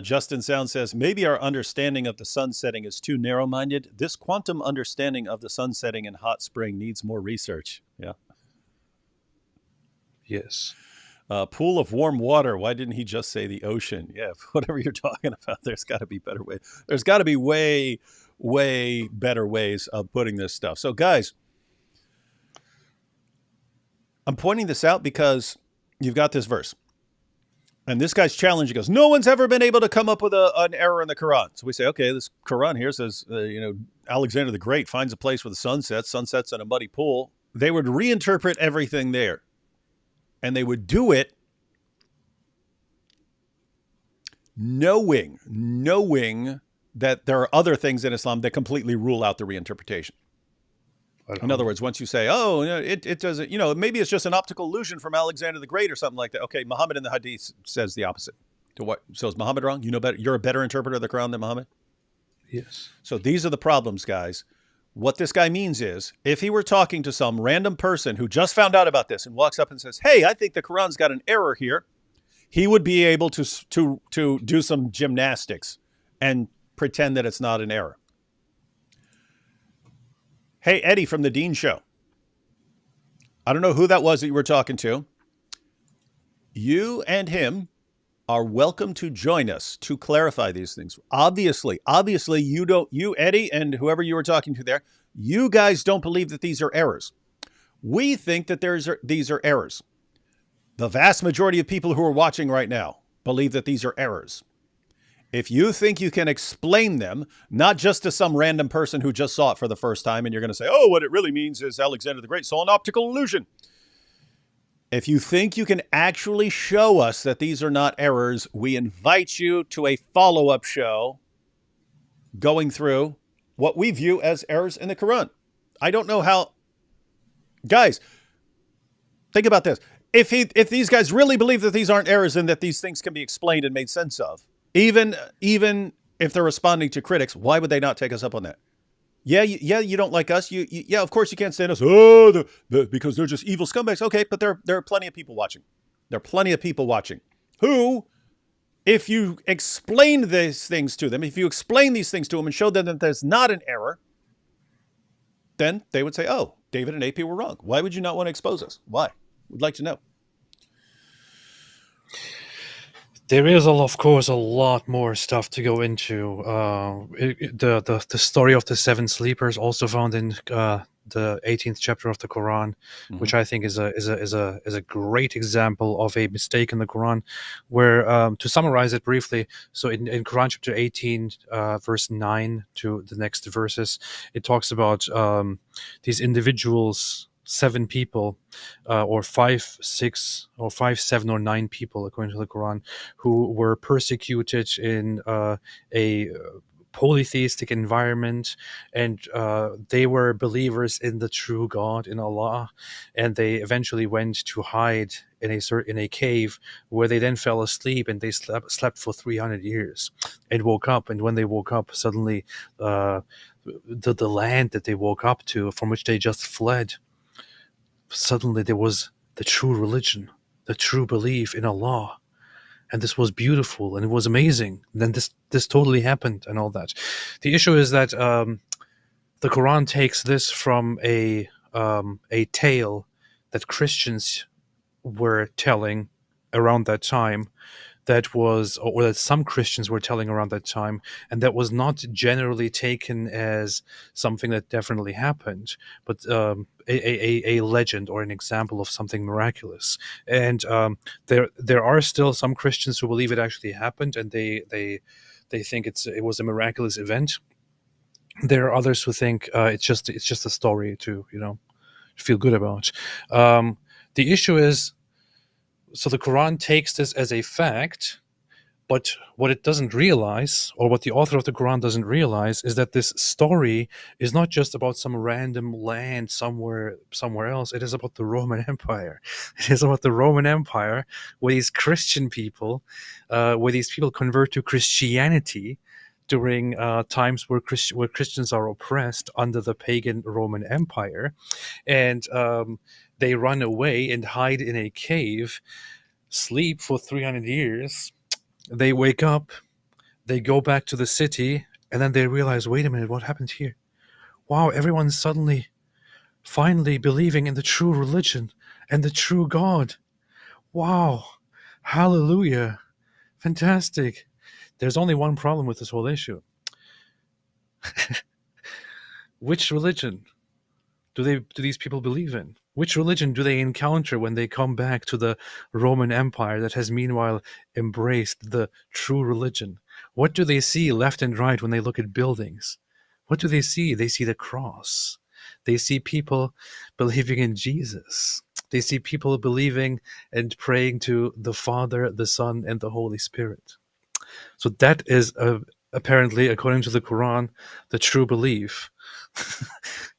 Justin Sound says, maybe our understanding of the sun setting is too narrow-minded. This quantum understanding of the sun setting in hot spring needs more research. Yeah. Yes. Pool of warm water. Why didn't he just say the ocean? Yeah, whatever you're talking about, there's got to be better ways. There's got to be way, way better ways of putting this stuff. So, guys, I'm pointing this out because you've got this verse. And this guy's challenge, he goes, no one's ever been able to come up with an error in the Quran. So we say, okay, this Quran here says, Alexander the Great finds a place where the sun sets in a muddy pool. They would reinterpret everything there. And they would do it knowing that there are other things in Islam that completely rule out the reinterpretation. In other words, once you say, oh, it doesn't, maybe it's just an optical illusion from Alexander the Great or something like that. Okay, Muhammad in the Hadith says the opposite. To what? So is Muhammad wrong? You know better. You're a better interpreter of the Quran than Muhammad? Yes. So these are the problems, guys. What this guy means is, if he were talking to some random person who just found out about this and walks up and says, hey, I think the Quran's got an error here, he would be able to do some gymnastics and pretend that it's not an error. Hey, Eddie from the Deen Show. I don't know who that was that you were talking to. You and him are welcome to join us to clarify these things. Obviously, you, Eddie, and whoever you were talking to there, you guys don't believe that these are errors. We think that these are errors. The vast majority of people who are watching right now believe that these are errors. If you think you can explain them, not just to some random person who just saw it for the first time, and you're going to say, oh, what it really means is Alexander the Great saw an optical illusion. If you think you can actually show us that these are not errors, we invite you to a follow-up show going through what we view as errors in the Quran. I don't know how... Guys, think about this. If these guys really believe that these aren't errors and that these things can be explained and made sense of, even if they're responding to critics, why would they not take us up on that? Yeah, you don't like us. Yeah, of course you can't stand us. Oh, because they're just evil scumbags. Okay, but there are plenty of people watching. There are plenty of people watching who, if you explain these things to them, if you explain these things to them and show them that there's not an error, then they would say, oh, David and AP were wrong. Why would you not want to expose us? Why? We'd like to know. There is, of course, a lot more stuff to go into. The story of the seven sleepers, also found in the 18th chapter of the Quran, which I think is a great example of a mistake in the Quran. Where, to summarize it briefly, so in Quran chapter 18, verse 9 to the next verses, it talks about these individuals. 7 people, or 5, 6, or 5, 7, or 9 people, according to the Quran, who were persecuted in a polytheistic environment, and they were believers in the true God, in Allah, and they eventually went to hide in a cave, where they then fell asleep, and they slept for 300 years and woke up. And when they woke up, suddenly the land that they woke up to, from which they just fled, suddenly there was the true religion, the true belief in Allah. And this was beautiful, and it was amazing. And then this totally happened, and all that. The issue is that the Quran takes this from a tale that Christians were telling around that time, or that some Christians were telling around that time, and that was not generally taken as something that definitely happened, but a legend or an example of something miraculous. And there are still some Christians who believe it actually happened, and they think it was a miraculous event. There are others who think it's just a story to feel good about. The issue is, so the Quran takes this as a fact, but what it doesn't realize, or what the author of the Quran doesn't realize, is that this story is not just about some random land somewhere else. It is about the Roman Empire. It is about the Roman Empire, where these Christian people, where these people convert to Christianity during times where Christians are oppressed under the pagan Roman Empire, and they run away and hide in a cave, sleep for 300 years. They wake up, they go back to the city, and then they realize, wait a minute, what happened here? Wow, everyone's suddenly, finally believing in the true religion and the true God. Wow, hallelujah, fantastic. There's only one problem with this whole issue. Which religion do these people believe in? Which religion do they encounter when they come back to the Roman Empire that has meanwhile embraced the true religion? What do they see left and right when they look at buildings? What do they see? They see the cross. They see people believing in Jesus. They see people believing and praying to the Father, the Son, and the Holy Spirit. So that is apparently, according to the Quran, the true belief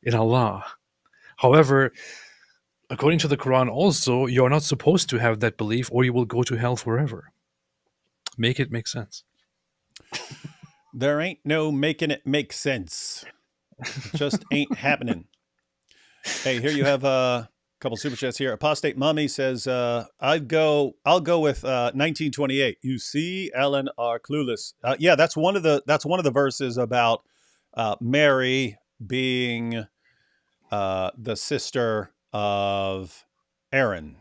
in Allah. However, according to the Quran also, you're not supposed to have that belief, or you will go to hell forever. Make it make sense. There ain't no making it make sense. It just ain't happening. Hey, here you have a couple super chats here. Apostate Mummy says, I'll go with 1928. You see, Ellen are clueless. Yeah, that's one of the verses about Mary being the sister of Aaron.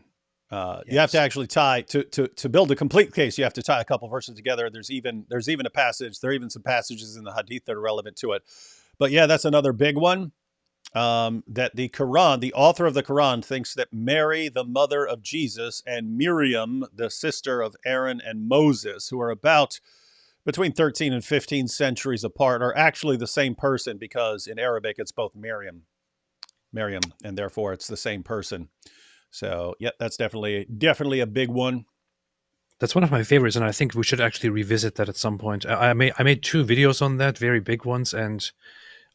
Yes. You have to actually tie to build a complete case. You have to tie a couple verses together. There's even a passage. There are even some passages in the Hadith that are relevant to it. But yeah, that's another big one. That the Quran, the author of the Quran, thinks that Mary, the mother of Jesus, and Miriam, the sister of Aaron and Moses, who are about between 13 and 15 centuries apart, are actually the same person, because in Arabic it's both Miriam, and therefore it's the same person. So, yeah, that's definitely a big one. That's one of my favorites, and I think we should actually revisit that at some point. I made 2 videos on that, very big ones, and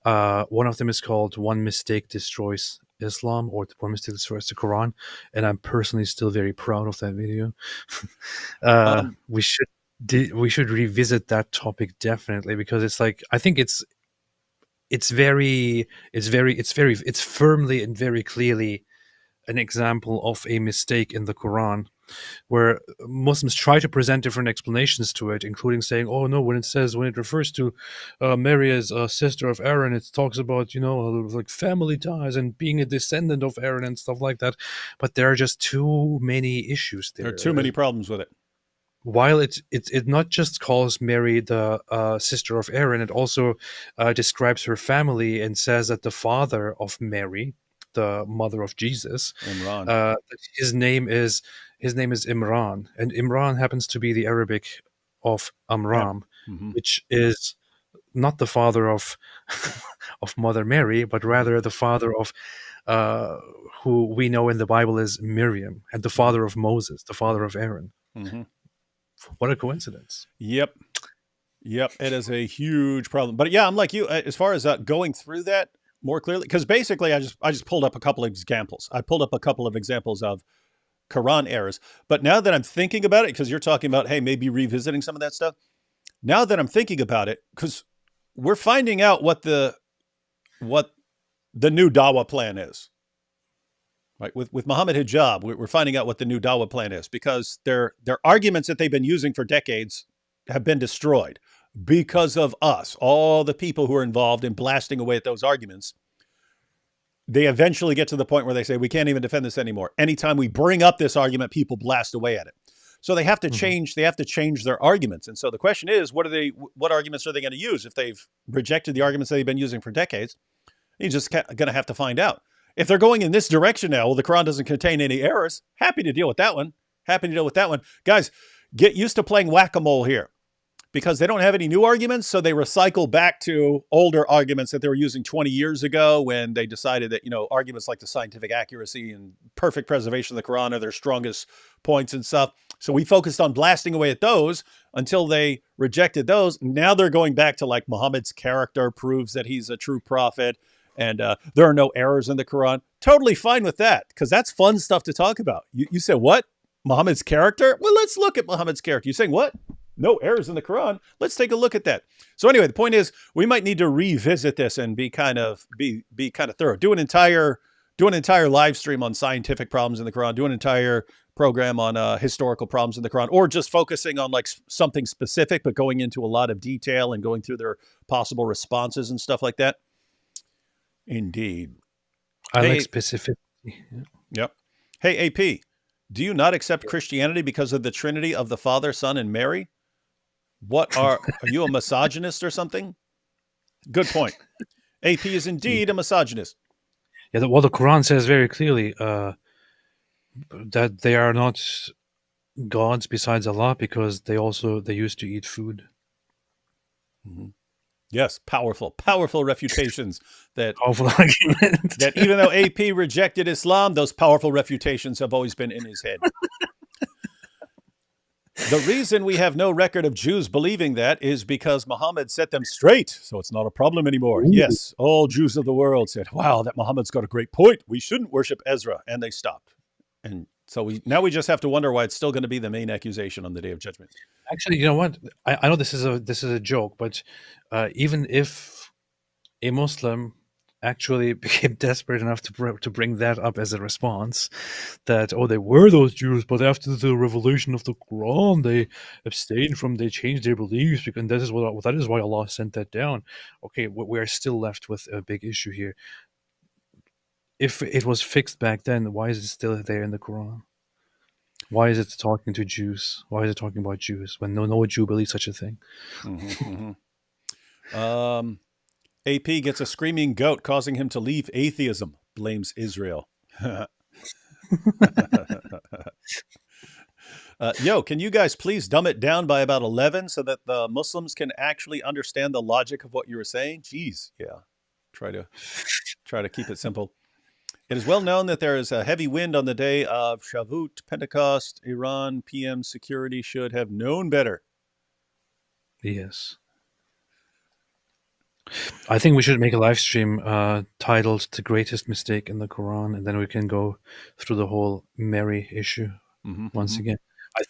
one of them is called "One Mistake Destroys Islam," or "One Mistake Destroys the Quran," and I'm personally still very proud of that video. We should revisit that topic definitely, because it's like, I think it's firmly and very clearly an example of a mistake in the Quran, where Muslims try to present different explanations to it, including saying, oh no, when it refers to Mary as a sister of Aaron, it talks about, like family ties and being a descendant of Aaron and stuff like that. But there are just too many issues there. There are too many problems with it. while it not just calls Mary the sister of Aaron, it also describes her family and says that the father of Mary, the mother of Jesus, Imran. his name is Imran, and Imran happens to be the Arabic of Amram, Mm-hmm. which is not the father of of Mother Mary, but rather the father of who we know in the Bible is Miriam, and the father of Moses, the father of Aaron. Mm-hmm. What a coincidence! Yep. It is a huge problem. But yeah, I'm like you as far as going through that more clearly, because basically I just pulled up a couple of examples. I pulled up a couple of examples of Quran errors. But now that I'm thinking about it, because you're talking about, hey, maybe revisiting some of that stuff. Now that I'm thinking about it, because we're finding out what the new Dawa plan is. Right, with Muhammad Hijab, we're finding out what the new Dawa plan is, because their arguments that they've been using for decades have been destroyed because of us, all the people who are involved in blasting away at those arguments. They eventually get to the point where they say, we can't even defend this anymore. Anytime we bring up this argument, people blast away at it. So they have to change. They have to change their arguments. And so the question is, what arguments are they going to use if they've rejected the arguments that they've been using for decades? You're just going to have to find out. If they're going in this direction now, well, the Quran doesn't contain any errors. Happy to deal with that one. Guys, get used to playing whack-a-mole here, because they don't have any new arguments. So they recycle back to older arguments that they were using 20 years ago, when they decided that, arguments like the scientific accuracy and perfect preservation of the Quran are their strongest points and stuff. So we focused on blasting away at those until they rejected those. Now they're going back to like Muhammad's character proves that he's a true prophet, and there are no errors in the Quran. Totally fine with that, because that's fun stuff to talk about. You say, what? Muhammad's character? Well, let's look at Muhammad's character. You saying what? No errors in the Quran. Let's take a look at that. So anyway, the point is, we might need to revisit this and be kind of thorough. Do an entire live stream on scientific problems in the Quran. Do an entire program on historical problems in the Quran, or just focusing on like something specific, but going into a lot of detail and going through their possible responses and stuff like that. Indeed. I like specificity. Yep. Hey, AP, do you not accept Christianity because of the Trinity of the Father, Son, and Mary? What are you, a misogynist or something? Good point. AP is indeed a misogynist. Yeah, the Quran says very clearly that they are not gods besides Allah, because they used to eat food. Mm-hmm. Yes, powerful refutations that powerful argument. That even though AP rejected Islam, those powerful refutations have always been in his head. The reason we have no record of Jews believing that is because Muhammad set them straight, so it's not a problem anymore. Ooh. Yes, all Jews of the world said, wow, that Muhammad's got a great point. We shouldn't worship Ezra, and they stopped. And so we just have to wonder why it's still going to be the main accusation on the Day of Judgment. Actually, you know what? I know this is a joke, but even if a Muslim actually became desperate enough to bring that up as a response, that they were those Jews, but after the revelation of the Quran, they they changed their beliefs, because that is why Allah sent that down. Okay, we are still left with a big issue here. If it was fixed back then, why is it still there in the Quran? Why is it talking to Jews? Why is it talking about Jews when no Jew believes such a thing? Mm-hmm, mm-hmm. AP gets a screaming goat causing him to leave atheism. Blames Israel. Yo, can you guys please dumb it down by about 11 so that the Muslims can actually understand the logic of what you were saying? Jeez, yeah. Try to keep it simple. It is well known that there is a heavy wind on the day of Shavuot, Pentecost. Iran PM security should have known better. Yes. I think we should make a live stream titled "The Greatest Mistake in the Quran," and then we can go through the whole Mary issue once again. I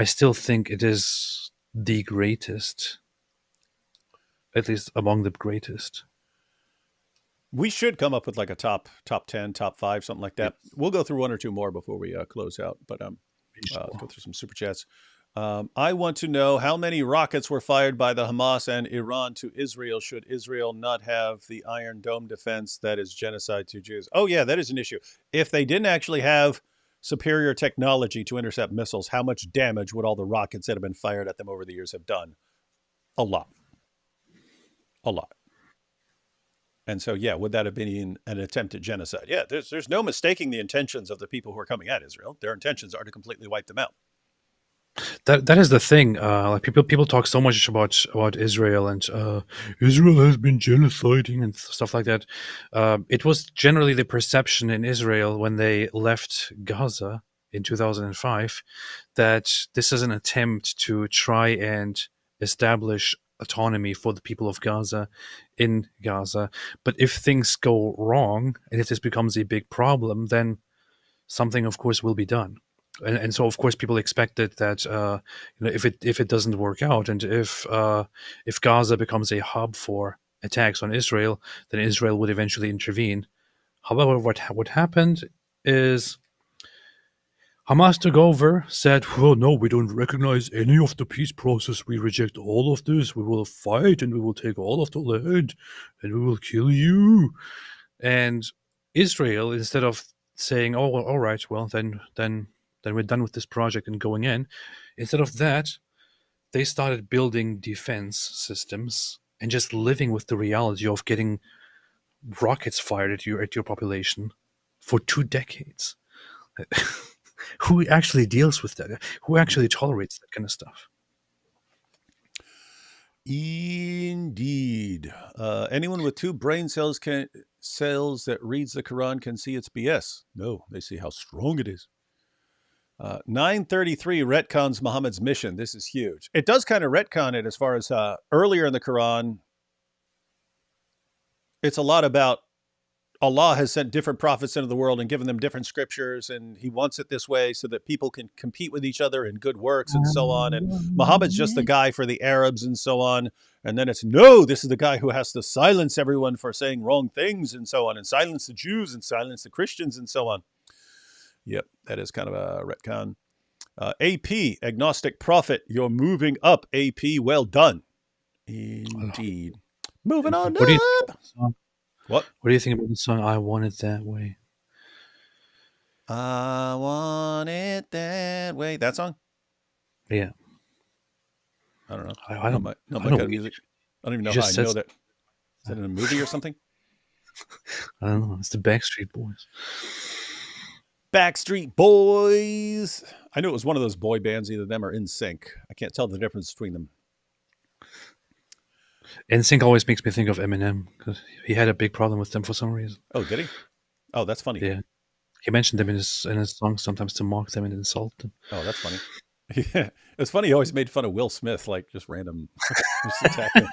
still think it is the greatest, at least among the greatest. We should come up with like a top 10, top 5, something like that. Yep. We'll go through one or two more before we close out, but let's go through some super chats. I want to know how many rockets were fired by the Hamas and Iran to Israel. Should Israel not have the Iron Dome defense? That is genocide to Jews. Oh yeah, that is an issue. If they didn't actually have superior technology to intercept missiles, how much damage would all the rockets that have been fired at them over the years have done? A lot. A lot. And so, yeah, would that have been an attempt at genocide? Yeah, there's no mistaking the intentions of the people who are coming at Israel. Their intentions are to completely wipe them out. That is the thing. Like people talk so much about Israel and Israel has been genociding and stuff like that. It was generally the perception in Israel when they left Gaza in 2005 that this is an attempt to try and establish autonomy for the people of Gaza in Gaza. But if things go wrong and if this becomes a big problem, then something, of course, will be done. And so, of course, people expected that if it doesn't work out, and if Gaza becomes a hub for attacks on Israel, then Israel would eventually intervene. However, what happened is Hamas took over, said, "Well, no, we don't recognize any of the peace process. We reject all of this. We will fight, and we will take all of the land, and we will kill you." And Israel, instead of saying, "Oh, well, all right, well, then we're done with this project and going in," instead of that, they started building defense systems and just living with the reality of getting rockets fired at your population for 2 decades. Who actually deals with that? Who actually tolerates that kind of stuff? Indeed. Anyone with 2 brain cells that reads the Quran can see its BS. No, they see how strong it is. 933 retcons Muhammad's mission. This is huge. It does kind of retcon it as far as earlier in the Quran. It's a lot about Allah has sent different prophets into the world and given them different scriptures, and he wants it this way so that people can compete with each other in good works and so on. And Muhammad's just the guy for the Arabs and so on. And then it's, no, this is the guy who has to silence everyone for saying wrong things and so on, and silence the Jews and silence the Christians and so on. Yep, that is kind of a retcon. AP, Agnostic Prophet, you're moving up, AP. Well done. Indeed. Moving on up. What do you think about the song "I Want It That Way"? I want it that way. That song? Yeah. I don't know. I don't. Not my kind of music. I don't even know how I know that. Is that in a movie or something? I don't know. It's the Backstreet Boys. Backstreet Boys. I knew it was one of those boy bands. Either them or NSYNC. I can't tell the difference between them. NSYNC always makes me think of Eminem because he had a big problem with them for some reason. Oh, did he? Oh, that's funny. Yeah, he mentioned them in his songs sometimes to mock them and insult them. Oh, that's funny. Yeah, it's funny. He always made fun of Will Smith, like just random, just attacking.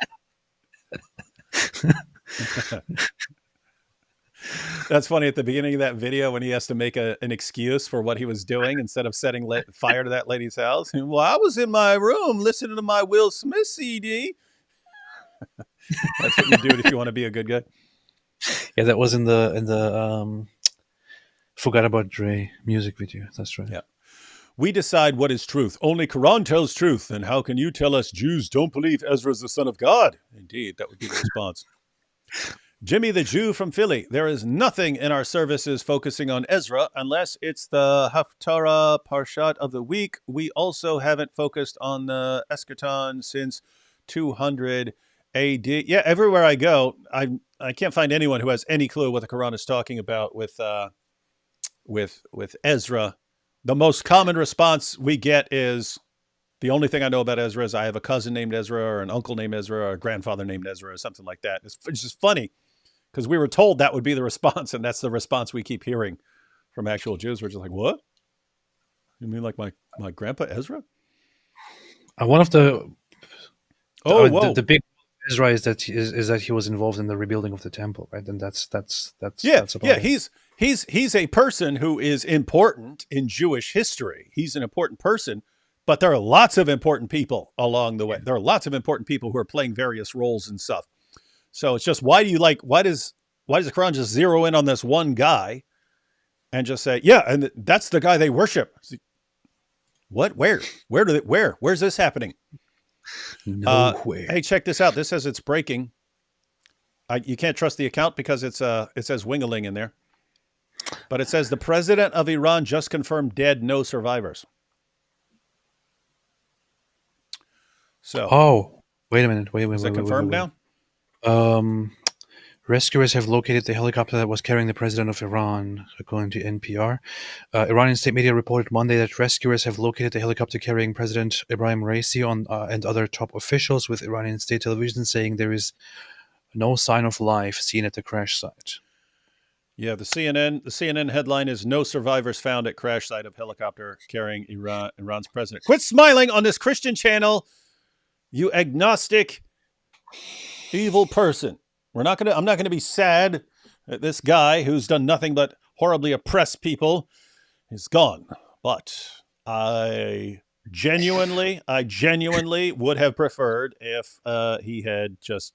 That's funny at the beginning of that video when he has to make an excuse for what he was doing instead of setting fire to that lady's house. Well, I was in my room listening to my Will Smith CD. That's what you do if you want to be a good guy. Yeah, that was in the Forgot About Dre music video. That's right. Yeah. We decide what is truth. Only Quran tells truth. And how can you tell us Jews don't believe Ezra is the son of God? Indeed, that would be the response. Jimmy the Jew from Philly. There is nothing in our services focusing on Ezra unless it's the Haftarah Parshat of the week. We also haven't focused on the Eschaton since 200 AD. Yeah, everywhere I go, I can't find anyone who has any clue what the Quran is talking about with Ezra. The most common response we get is, the only thing I know about Ezra is I have a cousin named Ezra or an uncle named Ezra or a grandfather named Ezra or something like that. It's just funny because we were told that would be the response, and that's the response we keep hearing from actual Jews. We're just like, what? You mean like my grandpa Ezra? One of the the big Ezra is that he was involved in the rebuilding of the temple, right? And that's yeah, about yeah. it. He's a person who is important in Jewish history. He's an important person, but there are lots of important people along the way. There are lots of important people who are playing various roles and stuff. So it's just, why does the Quran just zero in on this one guy and just say, yeah, and that's the guy they worship? What? Where's this happening? Nowhere. Hey, check this out. This says it's breaking. You can't trust the account because it says Wingaling in there. But it says the president of Iran just confirmed dead, no survivors. So, Oh, wait a minute. is it confirmed now? Rescuers have located the helicopter that was carrying the president of Iran, according to NPR. Iranian state media reported Monday that rescuers have located the helicopter carrying President Ibrahim Raisi and other top officials, with Iranian state television saying there is no sign of life seen at the crash site. Yeah, the CNN headline is "No survivors found at crash site of helicopter carrying Iran's president." Quit smiling on this Christian channel, you agnostic, evil person. I'm not gonna be sad that this guy who's done nothing but horribly oppress people is gone. But I genuinely would have preferred if he had just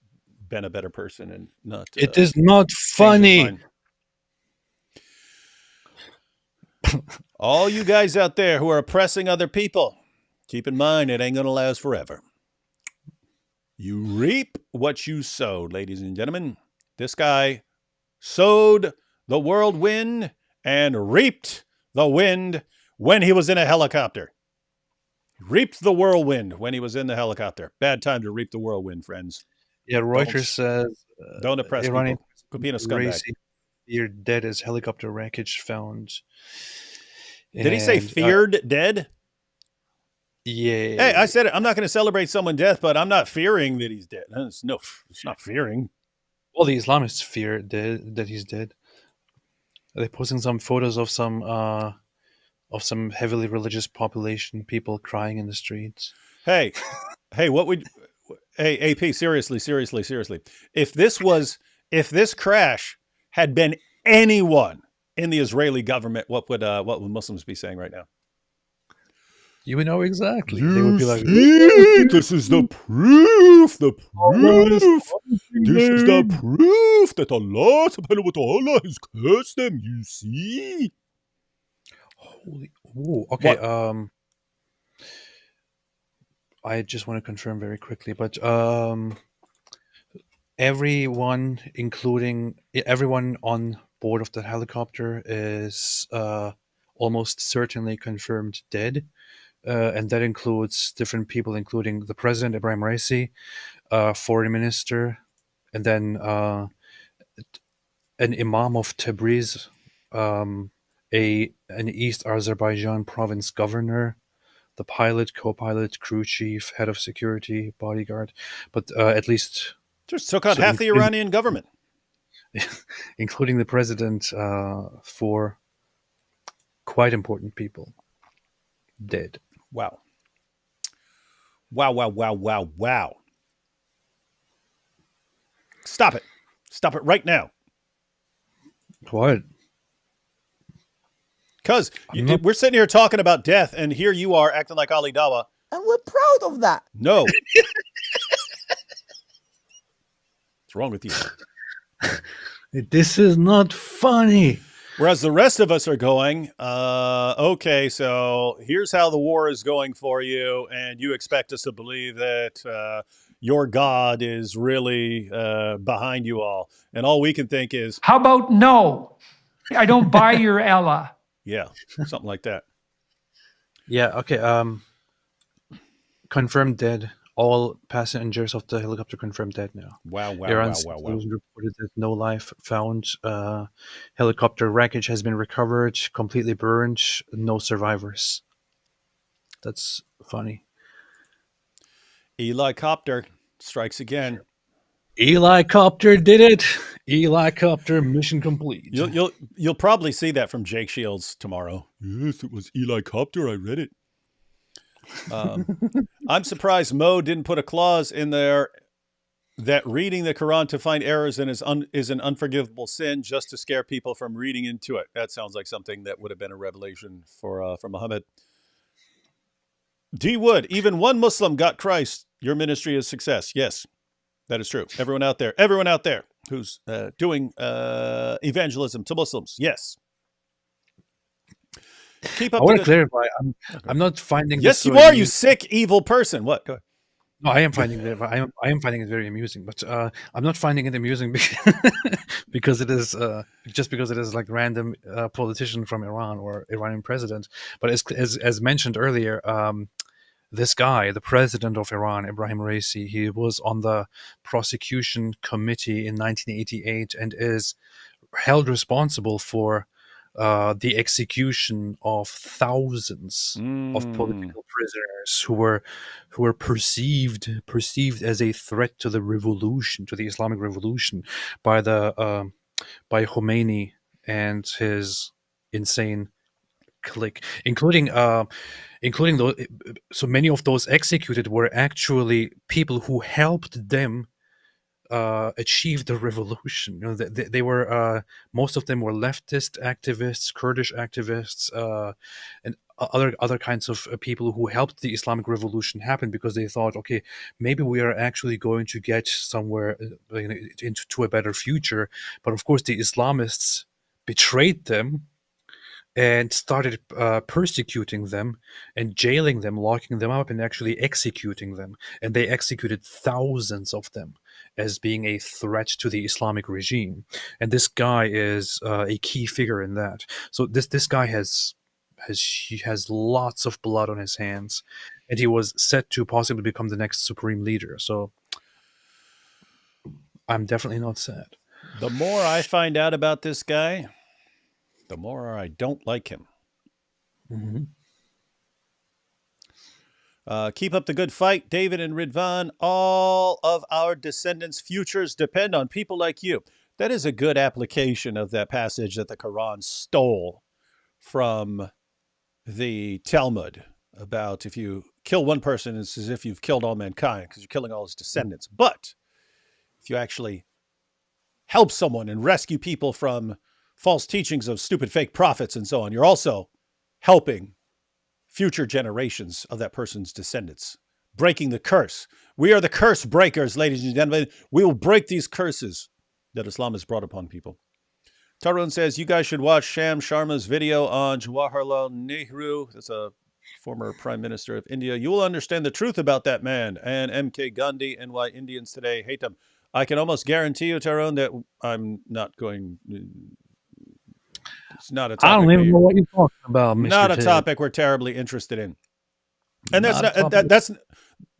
been a better person and not. It is not funny. All you guys out there who are oppressing other people, keep in mind it ain't gonna last forever. You reap what you sowed, ladies and gentlemen. This guy sowed the whirlwind and reaped the wind when he was in a helicopter. Reaped the whirlwind when he was in the helicopter. Bad time to reap the whirlwind, friends. Yeah, Reuters says don't oppress Iranian people. Could be in a scumbag. Feared dead as helicopter wreckage found. Did he say feared dead? Yeah. Hey, I said it. I'm not going to celebrate someone's death, but I'm not fearing that he's dead. It's not fearing. Well, the Islamists fear that he's dead. They're posting some photos of some heavily religious population, people crying in the streets. Hey, what would? Hey, AP, seriously. If this crash had been anyone in the Israeli government, what would Muslims be saying right now? You would know exactly. They would be like, "This is the proof. This is the proof that Allah subhanahu wa ta'ala has cursed them. You see." Holy, ooh, okay. What? I just want to confirm very quickly, but everyone on board of the helicopter is almost certainly confirmed dead. And that includes different people, including the president, Ibrahim Raisi, foreign minister, and then an imam of Tabriz, an East Azerbaijan province governor, the pilot, co-pilot, crew chief, head of security, bodyguard, but at least... Just took out half the Iranian government. Including the president, for quite important people, dead. Wow. Stop it right now. What? Because we're sitting here talking about death, and here you are acting like Ali Dawa. And we're proud of that. No. What's wrong with you? This is not funny. Whereas the rest of us are going, okay, so here's how the war is going for you, and you expect us to believe that your God is really behind you all. And all we can think is, how about no? I don't buy your Ella. Yeah, something like that. Yeah, okay. Confirmed dead. All passengers of the helicopter confirmed dead now. Wow. Iran's reported that no life found. Helicopter wreckage has been recovered, completely burned. No survivors. That's funny. Eli Copter strikes again. Eli Copter did it. Eli Copter mission complete. You'll probably see that from Jake Shields tomorrow. Yes, it was Eli Copter. I read it. I'm surprised Mo didn't put a clause in there that reading the Quran to find errors in is an unforgivable sin, just to scare people from reading into it. That sounds like something that would have been a revelation for Muhammad. D. Wood, even one Muslim got Christ. Your ministry is success. Yes, that is true. Everyone out there who's doing evangelism to Muslims. Yes. Keep up. I want to clarify. I'm not finding. Yes, you are. You sick, evil person. What? Go ahead. No, I am finding it. I am finding it very amusing, but I'm not finding it amusing because it is just because it is like random politician from Iran or Iranian president. But as mentioned earlier, this guy, the president of Iran, Ibrahim Raisi, he was on the prosecution committee in 1988 and is held responsible for the execution of thousands of political prisoners who were perceived as a threat to the revolution, to the Islamic revolution, by by Khomeini and his insane clique, including those. So many of those executed were actually people who helped them achieve the revolution. You know, they were most of them were leftist activists, Kurdish activists, and other kinds of people who helped the Islamic revolution happen because they thought, okay, maybe we are actually going to get somewhere into a better future. But of course, the Islamists betrayed them and started persecuting them and jailing them, locking them up, and actually executing them. And they executed thousands of them as being a threat to the Islamic regime. And this guy is a key figure in that. So this guy has lots of blood on his hands, and he was set to possibly become the next supreme leader. So I'm definitely not sad. The more I find out about this guy, the more I don't like him. Mm-hmm. Keep up the good fight, David and Ridvan. All of our descendants' futures depend on people like you. That is a good application of that passage that the Quran stole from the Talmud about if you kill one person, it's as if you've killed all mankind because you're killing all his descendants. But if you actually help someone and rescue people from false teachings of stupid fake prophets and so on, you're also helping future generations of that person's descendants, breaking the curse. We are the curse breakers, ladies and gentlemen. We will break these curses that Islam has brought upon people. Tarun says, you guys should watch Sham Sharma's video on Jawaharlal Nehru. That's a former prime minister of India. You will understand the truth about that man and MK Gandhi and why Indians today hate them. I can almost guarantee you, Tarun, that I'm not going... It's not a topic. I don't even know what you're talking about, Mr. Not a Ted. topic we're terribly interested in. And that's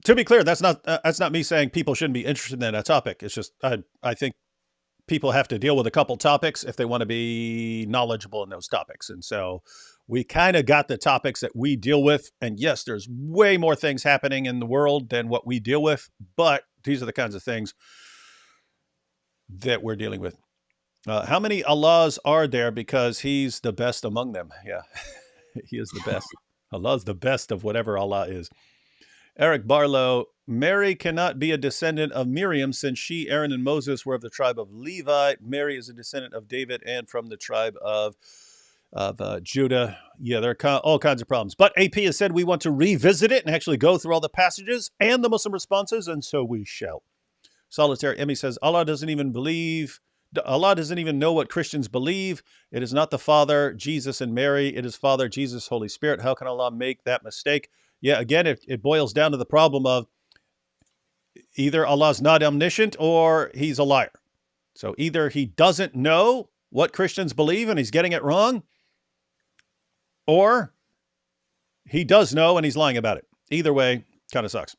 to be clear, that's not me saying people shouldn't be interested in that topic. It's just I think people have to deal with a couple topics if they want to be knowledgeable in those topics. And so we kind of got the topics that we deal with. And yes, there's way more things happening in the world than what we deal with, but these are the kinds of things that we're dealing with. How many Allahs are there? Because he's the best among them. Yeah, he is the best. Allah's the best of whatever Allah is. Eric Barlow, Mary cannot be a descendant of Miriam since she, Aaron, and Moses were of the tribe of Levi. Mary is a descendant of David and from the tribe of Judah. Yeah, there are all kinds of problems. But AP has said we want to revisit it and actually go through all the passages and the Muslim responses, and so we shall. Solitary Emmy says, Allah doesn't even know what Christians believe. It is not the Father, Jesus, and Mary. It is Father, Jesus, Holy Spirit. How can Allah make that mistake? Yeah, again, it boils down to the problem of either Allah's not omniscient or he's a liar. So either he doesn't know what Christians believe and he's getting it wrong, or he does know and he's lying about it. Either way, kind of sucks.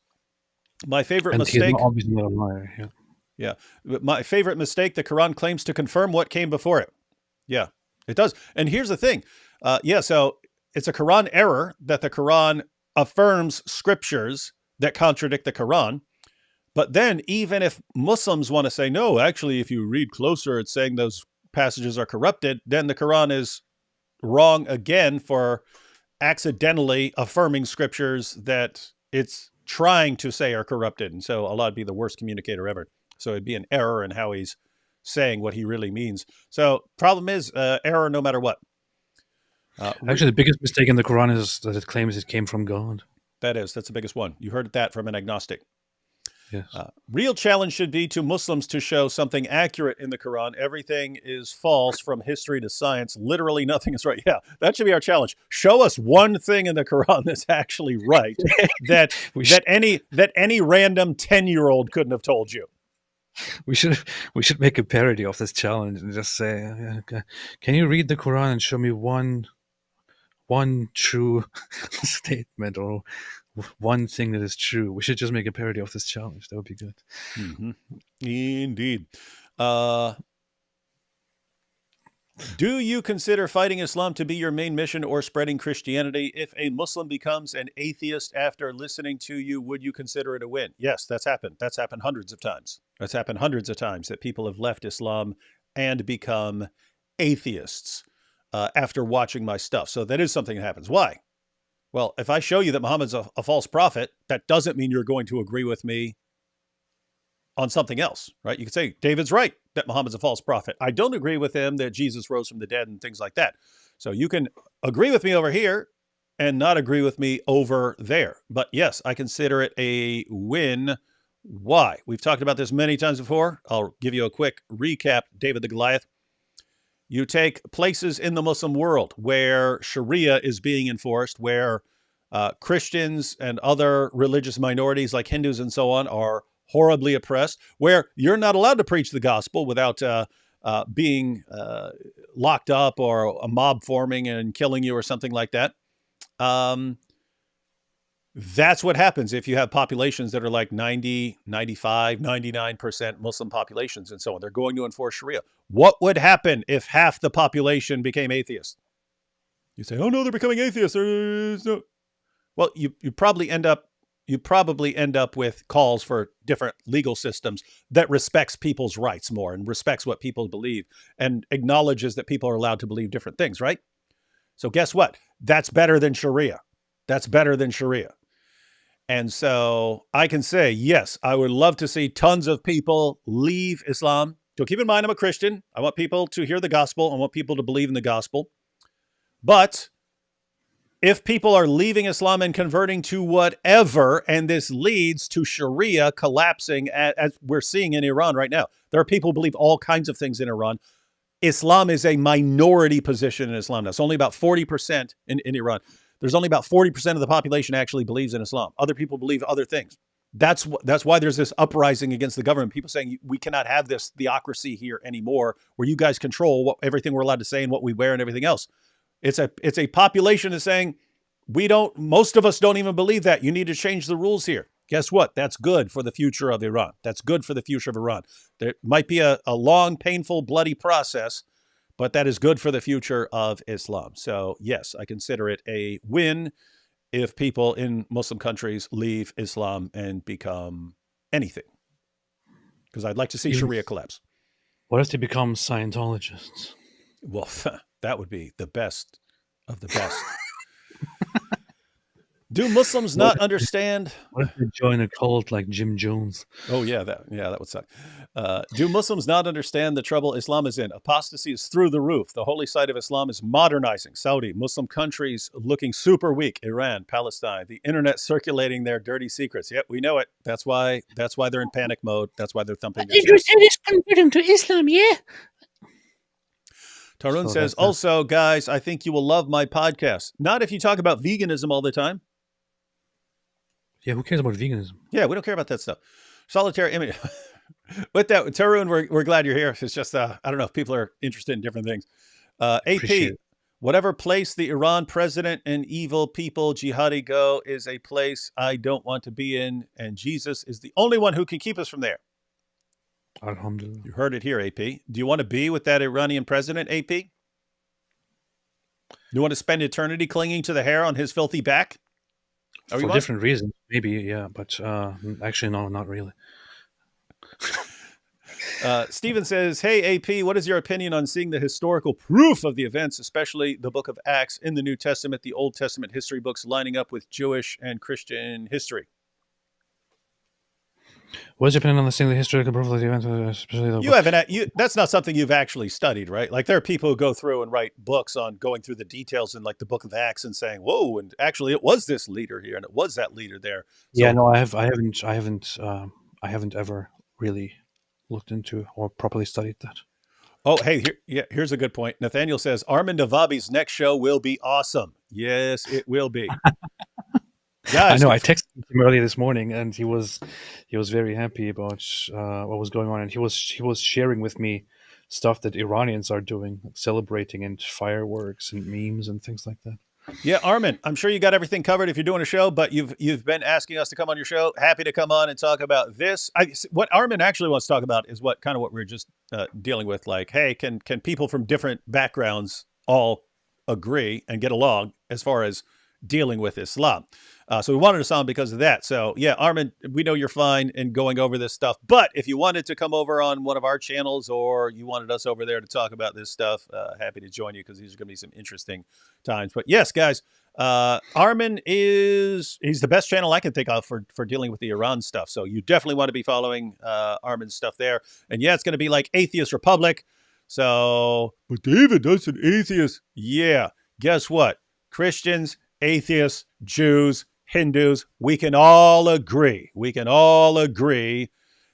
My favorite mistake... He's obviously not a liar, yeah. Yeah. My favorite mistake, the Quran claims to confirm what came before it. Yeah, it does. And here's the thing. So it's a Quran error that the Quran affirms scriptures that contradict the Quran. But then even if Muslims want to say, no, actually, if you read closer, it's saying those passages are corrupted, then the Quran is wrong again for accidentally affirming scriptures that it's trying to say are corrupted. And so Allah would be the worst communicator ever. So it'd be an error in how he's saying what he really means. So problem is error no matter what. Actually, the biggest mistake in the Quran is that it claims it came from God. That's the biggest one. You heard that from an agnostic. Yes. Real challenge should be to Muslims to show something accurate in the Quran. Everything is false from history to science. Literally nothing is right. Yeah, that should be our challenge. Show us one thing in the Quran that's actually right that any random 10-year-old couldn't have told you. We should make a parody of this challenge and just say, "Can you read the Quran and show me one true statement or one thing that is true?" We should just make a parody of this challenge. That would be good. Mm-hmm. Indeed. Do you consider fighting Islam to be your main mission or spreading Christianity? If a Muslim becomes an atheist after listening to you, would you consider it a win? Yes, that's happened. That's happened hundreds of times. That's happened hundreds of times that people have left Islam and become atheists after watching my stuff. So that is something that happens. Why? Well, if I show you that Muhammad's a false prophet, that doesn't mean you're going to agree with me on something else, right? You could say, David's right that Muhammad's a false prophet. I don't agree with him that Jesus rose from the dead and things like that. So you can agree with me over here and not agree with me over there. But yes, I consider it a win. Why? We've talked about this many times before. I'll give you a quick recap. David the Goliath. You take places in the Muslim world where Sharia is being enforced, where Christians and other religious minorities like Hindus and so on are horribly oppressed, where you're not allowed to preach the gospel without being locked up or a mob forming and killing you or something like that. That's what happens if you have populations that are like 90, 95, 99% Muslim populations and so on. They're going to enforce Sharia. What would happen if half the population became atheists? You say, oh no, they're becoming atheists. No. Well, you probably end up with calls for different legal systems that respects people's rights more and respects what people believe and acknowledges that people are allowed to believe different things, right? So guess what? That's better than Sharia. That's better than Sharia. And so I can say, yes, I would love to see tons of people leave Islam. So keep in mind, I'm a Christian. I want people to hear the gospel. I want people to believe in the gospel. But if people are leaving Islam and converting to whatever, and this leads to Sharia collapsing, as we're seeing in Iran right now, there are people who believe all kinds of things in Iran. Islam is a minority position in Islam now. It's only about 40% in Iran. There's only about 40% of the population actually believes in Islam. Other people believe other things. That's why there's this uprising against the government. People saying we cannot have this theocracy here anymore, where you guys control everything we're allowed to say and what we wear and everything else. It's a population that's saying most of us don't even believe that. You need to change the rules here. Guess what? That's good for the future of Iran. That's good for the future of Iran. There might be a long, painful, bloody process, but that is good for the future of Islam. So yes, I consider it a win if people in Muslim countries leave Islam and become anything. Because I'd like to see Sharia collapse. What if they become Scientologists? Well, that would be the best of the best. Do Muslims not understand? What if they join a cult like Jim Jones? Oh yeah, that would suck. Do Muslims not understand the trouble Islam is in? Apostasy is through the roof. The holy side of Islam is modernizing. Saudi, Muslim countries looking super weak. Iran, Palestine, the internet circulating their dirty secrets. Yep, we know it. That's why they're in panic mode. That's why they're thumping. Did you say this converting to Islam? Yeah. Tarun says, also, guys, I think you will love my podcast. Not if you talk about veganism all the time. Yeah, who cares about veganism? Yeah, we don't care about that stuff. Solitary image. With that, Tarun, we're glad you're here. It's just, I don't know if people are interested in different things. AP, whatever place the Iran president and evil people, jihadi, go is a place I don't want to be in, and Jesus is the only one who can keep us from there. Alhamdulillah. You heard it here, AP. Do you want to be with that Iranian president, AP? Do you want to spend eternity clinging to the hair on his filthy back? For different reasons, maybe, yeah, but actually, no, not really. Stephen says, hey, AP, what is your opinion on seeing the historical proof of the events, especially the book of Acts in the New Testament, the Old Testament history books lining up with Jewish and Christian history? What's your opinion on seeing the historical proof of the events, especially the book? That's not something you've actually studied, right? Like there are people who go through and write books on going through the details in like the book of Acts and saying, whoa, and actually it was this leader here and it was that leader there. So, yeah, no, I haven't I haven't ever really looked into or properly studied that. Oh, hey, here's a good point. Nathaniel says Armin Navabi's next show will be awesome. Yes, it will be. Guys, I know. I texted him earlier this morning, and he was very happy about what was going on, and he was sharing with me stuff that Iranians are doing, like celebrating and fireworks and memes and things like that. Yeah, Armin, I'm sure you got everything covered if you're doing a show, but you've been asking us to come on your show. Happy to come on and talk about this. What Armin actually wants to talk about is what we're just dealing with. Like, hey, can people from different backgrounds all agree and get along as far as dealing with Islam? So we wanted us on because of that. So yeah, Armin, we know you're fine in going over this stuff, but if you wanted to come over on one of our channels or you wanted us over there to talk about this stuff, happy to join you because these are going to be some interesting times. But yes, guys, Armin he's the best channel I can think of for dealing with the Iran stuff. So you definitely want to be following Armin's stuff there. And yeah, it's going to be like Atheist Republic. So, but David, that's an atheist. Yeah, guess what? Christians, atheists, Jews, Hindus, we can all agree. We can all agree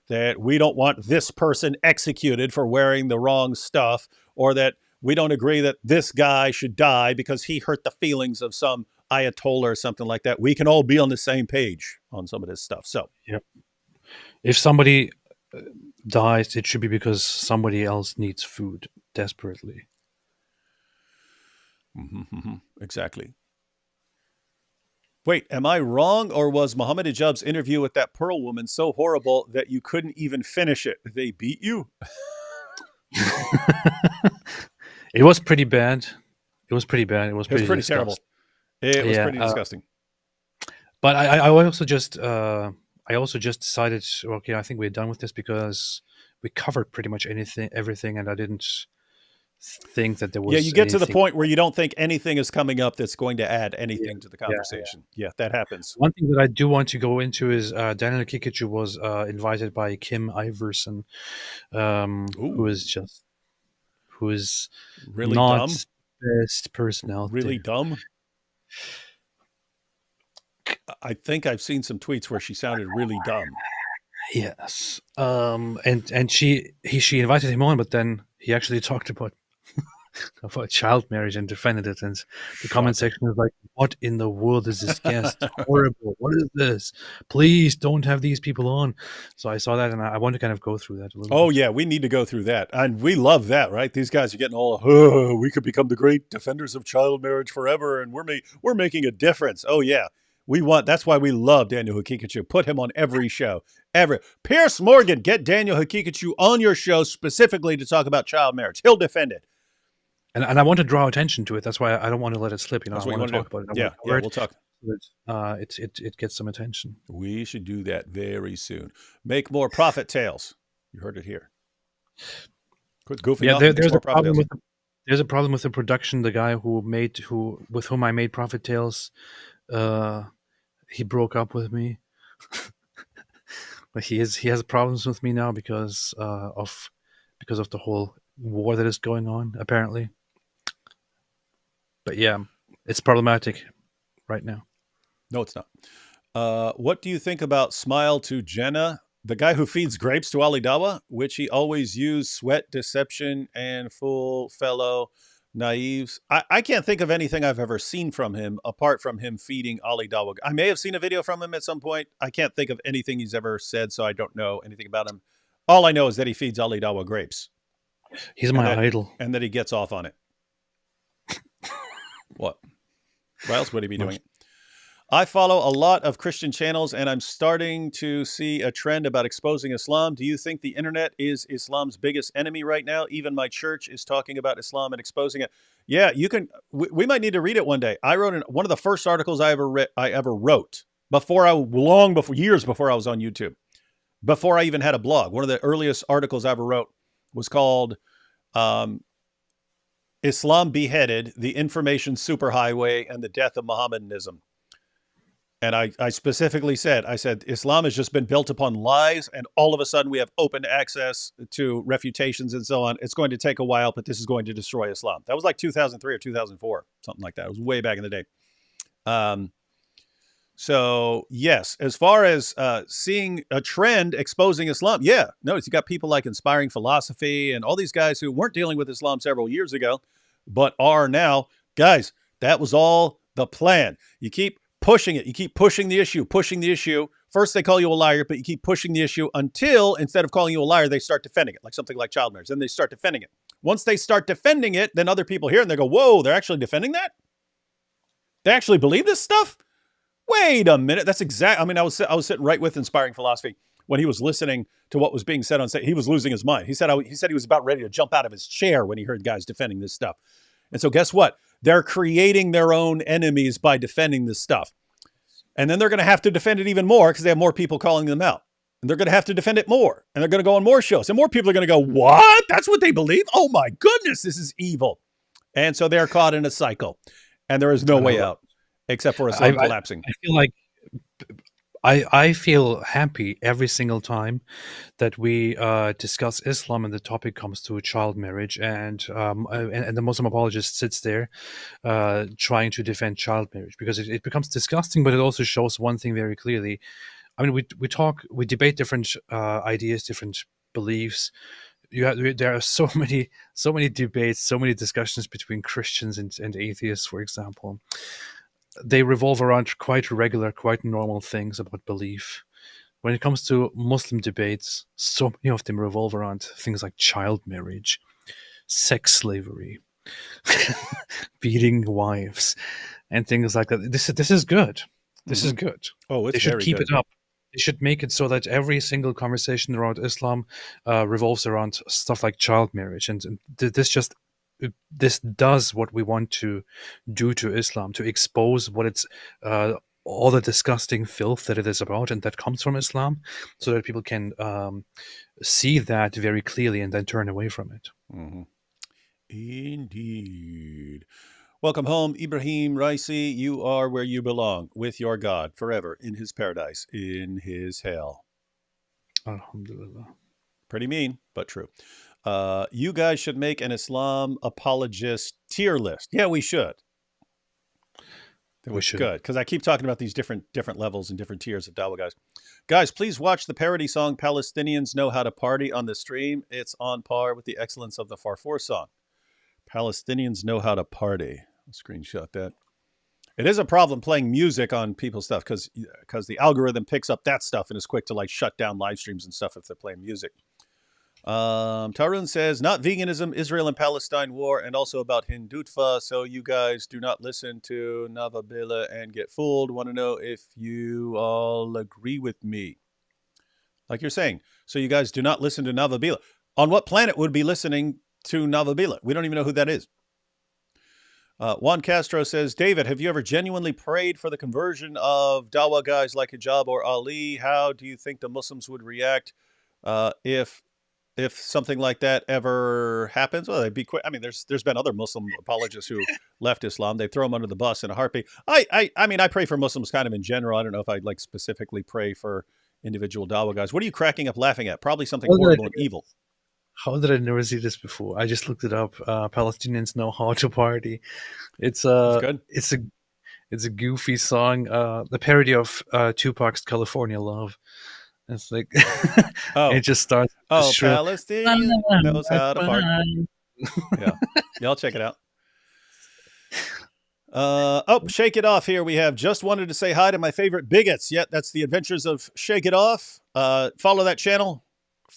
that we don't want this person executed for wearing the wrong stuff, or that we don't agree that this guy should die because he hurt the feelings of some Ayatollah or something like that. We can all be on the same page on some of this stuff. So, yep. If somebody dies, it should be because somebody else needs food desperately. Exactly. Wait, am I wrong, or was Muhammad Hijab's interview with that Pearl woman so horrible that you couldn't even finish it? They beat you? It was pretty bad. It was pretty bad. It was pretty terrible. It was pretty disgusting. But I also just decided, okay, I think we're done with this because we covered pretty much everything, and I didn't think that there was. Yeah, you get to the point where you don't think anything is coming up that's going to add anything to the conversation. Yeah, that happens. One thing that I do want to go into is Daniel Kikachu was invited by Kim Iverson, who is really not dumb. Best personality. Really dumb. I think I've seen some tweets where she sounded really dumb. Yes. And she invited him on, but then he actually talked about child marriage and defended it, and the comment section is like, what in the world is this guest? Horrible. What is this? Please don't have these people on. So I saw that, and I want to kind of go through that a little bit. Yeah, we need to go through that, and we love that, right? These guys are getting all, we could become the great defenders of child marriage forever, and we're making a difference. Oh yeah, that's why we love Daniel Hakikachu. Put him on every show ever. Pierce Morgan, get Daniel Hakikachu on your show specifically to talk about child marriage. He'll defend it. And I want to draw attention to it. That's why I don't want to let it slip. That's I want to talk about it. Yeah, we'll talk. It gets some attention. We should do that very soon. Make more prophet tales. You heard it here. Quit goofing off. There's a problem with the production. The guy with whom I made prophet tales, he broke up with me. But he has problems with me now because of the whole war that is going on, apparently. But yeah, it's problematic right now. No, it's not. What do you think about Smile to Jenna, the guy who feeds grapes to Ali Dawa, which he always used sweat, deception, and full fellow naives? I can't think of anything I've ever seen from him apart from him feeding Ali Dawa. I may have seen a video from him at some point. I can't think of anything he's ever said, so I don't know anything about him. All I know is that he feeds Ali Dawa grapes. He's my idol. And that he gets off on it. What? Why else would he be doing it? I follow a lot of Christian channels, and I'm starting to see a trend about exposing Islam. Do you think the internet is Islam's biggest enemy right now? Even my church is talking about Islam and exposing it. Yeah, you can. We might need to read it one day. I wrote one of the first articles I ever wrote years before I was on YouTube, before I even had a blog. One of the earliest articles I ever wrote was called Islam Beheaded, the Information Superhighway and the Death of Mohammedanism. And I specifically said, Islam has just been built upon lies, and all of a sudden we have open access to refutations and so on. It's going to take a while, but this is going to destroy Islam. That was like 2003 or 2004, something like that. It was way back in the day. So, yes, as far as seeing a trend exposing Islam, yeah. Notice you got people like Inspiring Philosophy and all these guys who weren't dealing with Islam several years ago, but are now. Guys, that was all the plan. You keep pushing it. You keep pushing the issue. First, they call you a liar, but you keep pushing the issue until, instead of calling you a liar, they start defending it, like something like child marriage. Then they start defending it. Once they start defending it, then other people hear it and they go, whoa, they're actually defending that? They actually believe this stuff? Wait a minute. That's exact. I mean, I was sitting right with Inspiring Philosophy when he was listening to what was being said on stage. He was losing his mind. He said he was about ready to jump out of his chair when he heard guys defending this stuff. And so guess what? They're creating their own enemies by defending this stuff. And then they're going to have to defend it even more because they have more people calling them out. And they're going to have to defend it more. And they're going to go on more shows. And more people are going to go, what? That's what they believe? Oh my goodness, this is evil. And so they're caught in a cycle. And there is no way out except for Islam collapsing. I feel like I feel happy every single time that we discuss Islam and the topic comes to child marriage, and the Muslim apologist sits there trying to defend child marriage, because it becomes disgusting, but it also shows one thing very clearly. I mean, we debate different ideas, different beliefs. There are so many debates, so many discussions between Christians and atheists, for example. They revolve around quite regular, quite normal things about belief. When it comes to Muslim debates, so many of them revolve around things like child marriage, sex slavery, beating wives, and things like that. This is good. This is good. Oh, it's they should very keep good. it up. They should make it so that every single conversation around Islam revolves around stuff like child marriage, and this does what we want to do to Islam, to expose what it's all the disgusting filth that it is about and that comes from Islam, so that people can see that very clearly and then turn away from it. Mm-hmm. Indeed. Welcome home, Ibrahim Raisi. You are where you belong, with your God, forever, in his paradise, in his hell. Alhamdulillah. Pretty mean, but true. You guys should make an Islam apologist tier list. Yeah, we should. We should. Good, because I keep talking about these different levels and different tiers of Dawah guys. Guys, please watch the parody song Palestinians Know How to Party on the stream. It's on par with the excellence of the Farfour song. Palestinians Know How to Party. I'll screenshot that. It is a problem playing music on people's stuff because the algorithm picks up that stuff and is quick to like shut down live streams and stuff if they're playing music. Tarun says, not veganism, Israel and Palestine war, and also about Hindutva, so you guys do not listen to Navabila and get fooled. Want to know if you all agree with me. Like you're saying, so you guys do not listen to Navabila. On what planet would be listening to Navabila? We don't even know who that is. Juan Castro says, David, have you ever genuinely prayed for the conversion of Dawah guys like Hijab or Ali? How do you think the Muslims would react if something like that ever happens? Well, they'd be quick. I mean, there's been other Muslim apologists who left Islam. They throw them under the bus in a heartbeat. I mean, I pray for Muslims kind of in general. I don't know if I'd like specifically pray for individual Dawah guys. What are you cracking up laughing at? Probably something horrible and evil. How did I never see this before? I just looked it up. Palestinians Know How to Party. It's a goofy song. The parody of Tupac's California Love. It's like it just starts. Oh, Palestine knows how to party. Yeah, y'all check it out. Shake It Off here. We have just wanted to say hi to my favorite bigots. Yeah, that's the Adventures of Shake It Off. Follow that channel.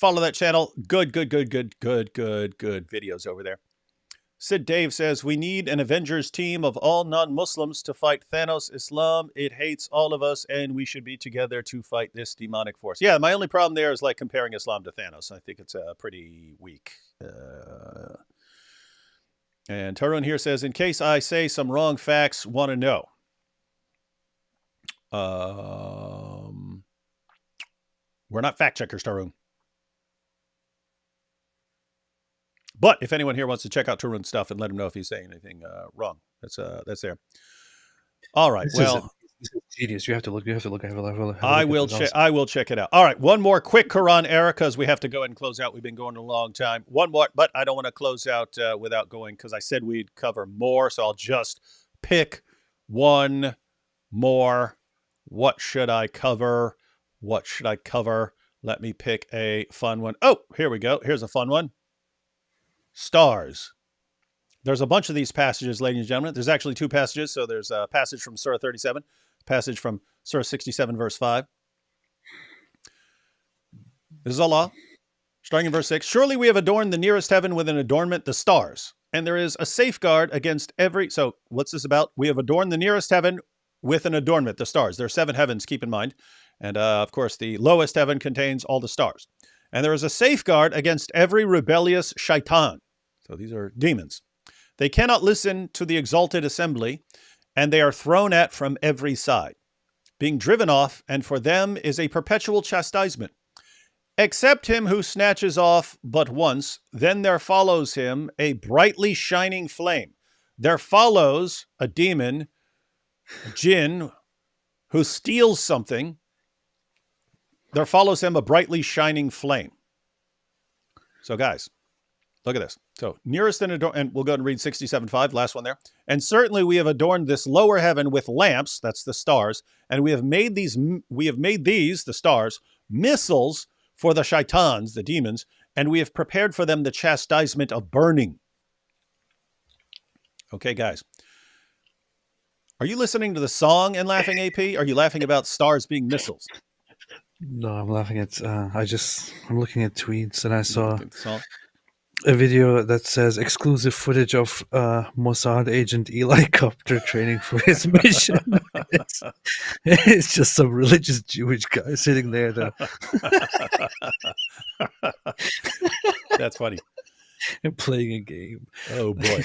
Good videos over there. Sid Dave says, we need an Avengers team of all non-Muslims to fight Thanos Islam. It hates all of us, and we should be together to fight this demonic force. Yeah, my only problem there is like comparing Islam to Thanos. I think it's pretty weak. And Tarun here says, in case I say some wrong facts, want to know. We're not fact checkers, Tarun. But if anyone here wants to check out Tarun's stuff and let him know if he's saying anything wrong, that's there. All right. This is tedious. You have to look. I will check it out. All right. One more quick Quran error because we have to go ahead and close out. We've been going a long time. One more, but I don't want to close out without going because I said we'd cover more. So I'll just pick one more What should I cover? What should I cover? Let me pick a fun one. Oh, here we go. Here's a fun one. Stars. There's a bunch of these passages, ladies and gentlemen. There's actually two passages. So there's a passage from Surah 37, passage from Surah 67, verse 5. This is Allah, starting in verse 6. Surely we have adorned the nearest heaven with an adornment, the stars. And there is a safeguard against every... So what's this about? We have adorned the nearest heaven with an adornment, the stars. There are 7 heavens, keep in mind. And of course, the lowest heaven contains all the stars. And there is a safeguard against every rebellious shaitan. So these are demons. They cannot listen to the exalted assembly, and they are thrown at from every side, being driven off, and for them is a perpetual chastisement. Except him who snatches off but once, then there follows him a brightly shining flame. There follows a demon, a jinn, who steals something. There follows him a brightly shining flame. So guys, look at this. So nearest and we'll go and read 67:5, last one there. And certainly we have adorned this lower heaven with lamps, that's the stars, and we have made these, the stars, missiles for the shaitans, the demons, and we have prepared for them the chastisement of burning. Okay, guys. Are you listening to the song and laughing, AP? Are you laughing about stars being missiles? No, I'm laughing at. I'm looking at tweets, and I saw a video that says exclusive footage of Mossad agent Eli Copter training for his mission. It's just some religious Jewish guy sitting there. That's funny. And playing a game. Oh boy.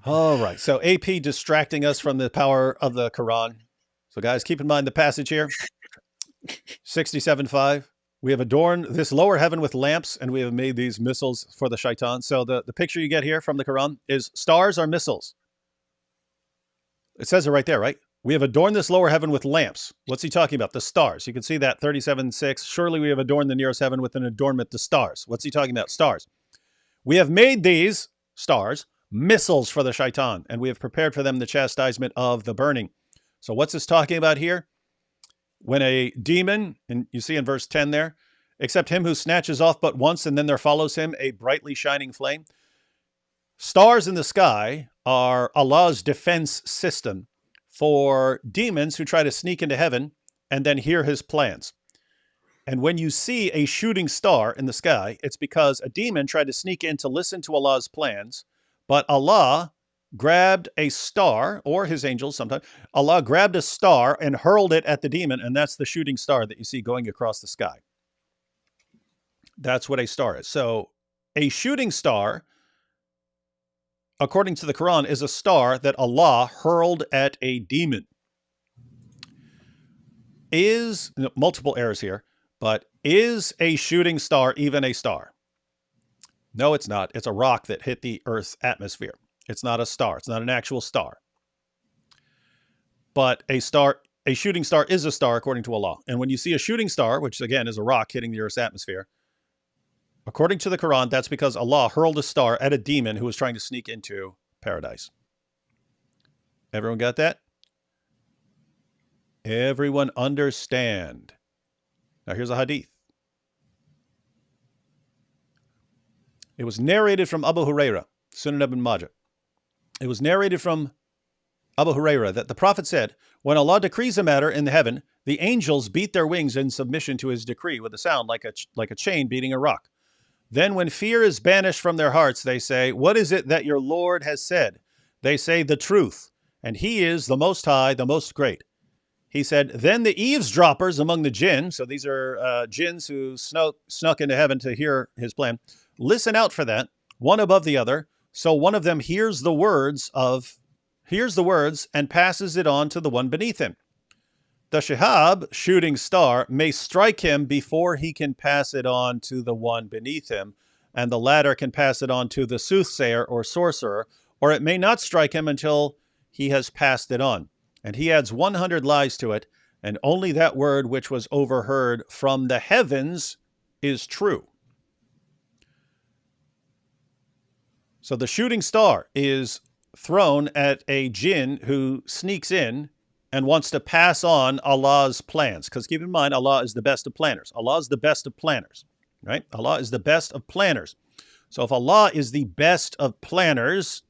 All right. So AP distracting us from the power of the Quran. So guys, keep in mind the passage here. 67:5. We have adorned this lower heaven with lamps, and we have made these missiles for the shaitan. So the picture you get here from the Quran is stars are missiles. It says it right there, right? We have adorned this lower heaven with lamps. What's he talking about? The stars. You can see that 37:6. Surely we have adorned the nearest heaven with an adornment, the stars. What's he talking about? Stars. We have made these stars missiles for the shaitan, and we have prepared for them the chastisement of the burning. So what's this talking about here? When a demon, and you see in verse 10 there, except him who snatches off but once, and then there follows him a brightly shining flame. Stars in the sky are Allah's defense system for demons who try to sneak into heaven and then hear his plans. And when you see a shooting star in the sky, it's because a demon tried to sneak in to listen to Allah's plans, but Allah grabbed a star, or his angels sometimes, Allah grabbed a star and hurled it at the demon, and that's the shooting star that you see going across the sky. That's what a star is. So a shooting star, according to the Quran, is a star that Allah hurled at a demon. Multiple errors here, but is a shooting star even a star? No, it's not. It's a rock that hit the Earth's atmosphere. It's not a star. It's not an actual star. But a shooting star is a star according to Allah. And when you see a shooting star, which again is a rock hitting the Earth's atmosphere, according to the Quran, that's because Allah hurled a star at a demon who was trying to sneak into paradise. Everyone got that? Everyone understand. Now here's a hadith. It was narrated from Abu Huraira, Sunan ibn Majah. It was narrated from Abu Huraira that the Prophet said, when Allah decrees a matter in the heaven, the angels beat their wings in submission to his decree with a sound like a chain beating a rock. Then when fear is banished from their hearts, they say, what is it that your Lord has said? They say the truth, and he is the Most High, the Most Great. He said, then the eavesdroppers among the jinn, so these are jinns who snuck into heaven to hear his plan, listen out for that, one above the other. So one of them hears the words and passes it on to the one beneath him. The shihab, shooting star, may strike him before he can pass it on to the one beneath him, and the latter can pass it on to the soothsayer or sorcerer, or it may not strike him until he has passed it on. And he adds 100 lies to it, and only that word which was overheard from the heavens is true. So the shooting star is thrown at a jinn who sneaks in and wants to pass on Allah's plans. Because keep in mind, Allah is the best of planners. Allah is the best of planners, right? Allah is the best of planners. So if Allah is the best of planners,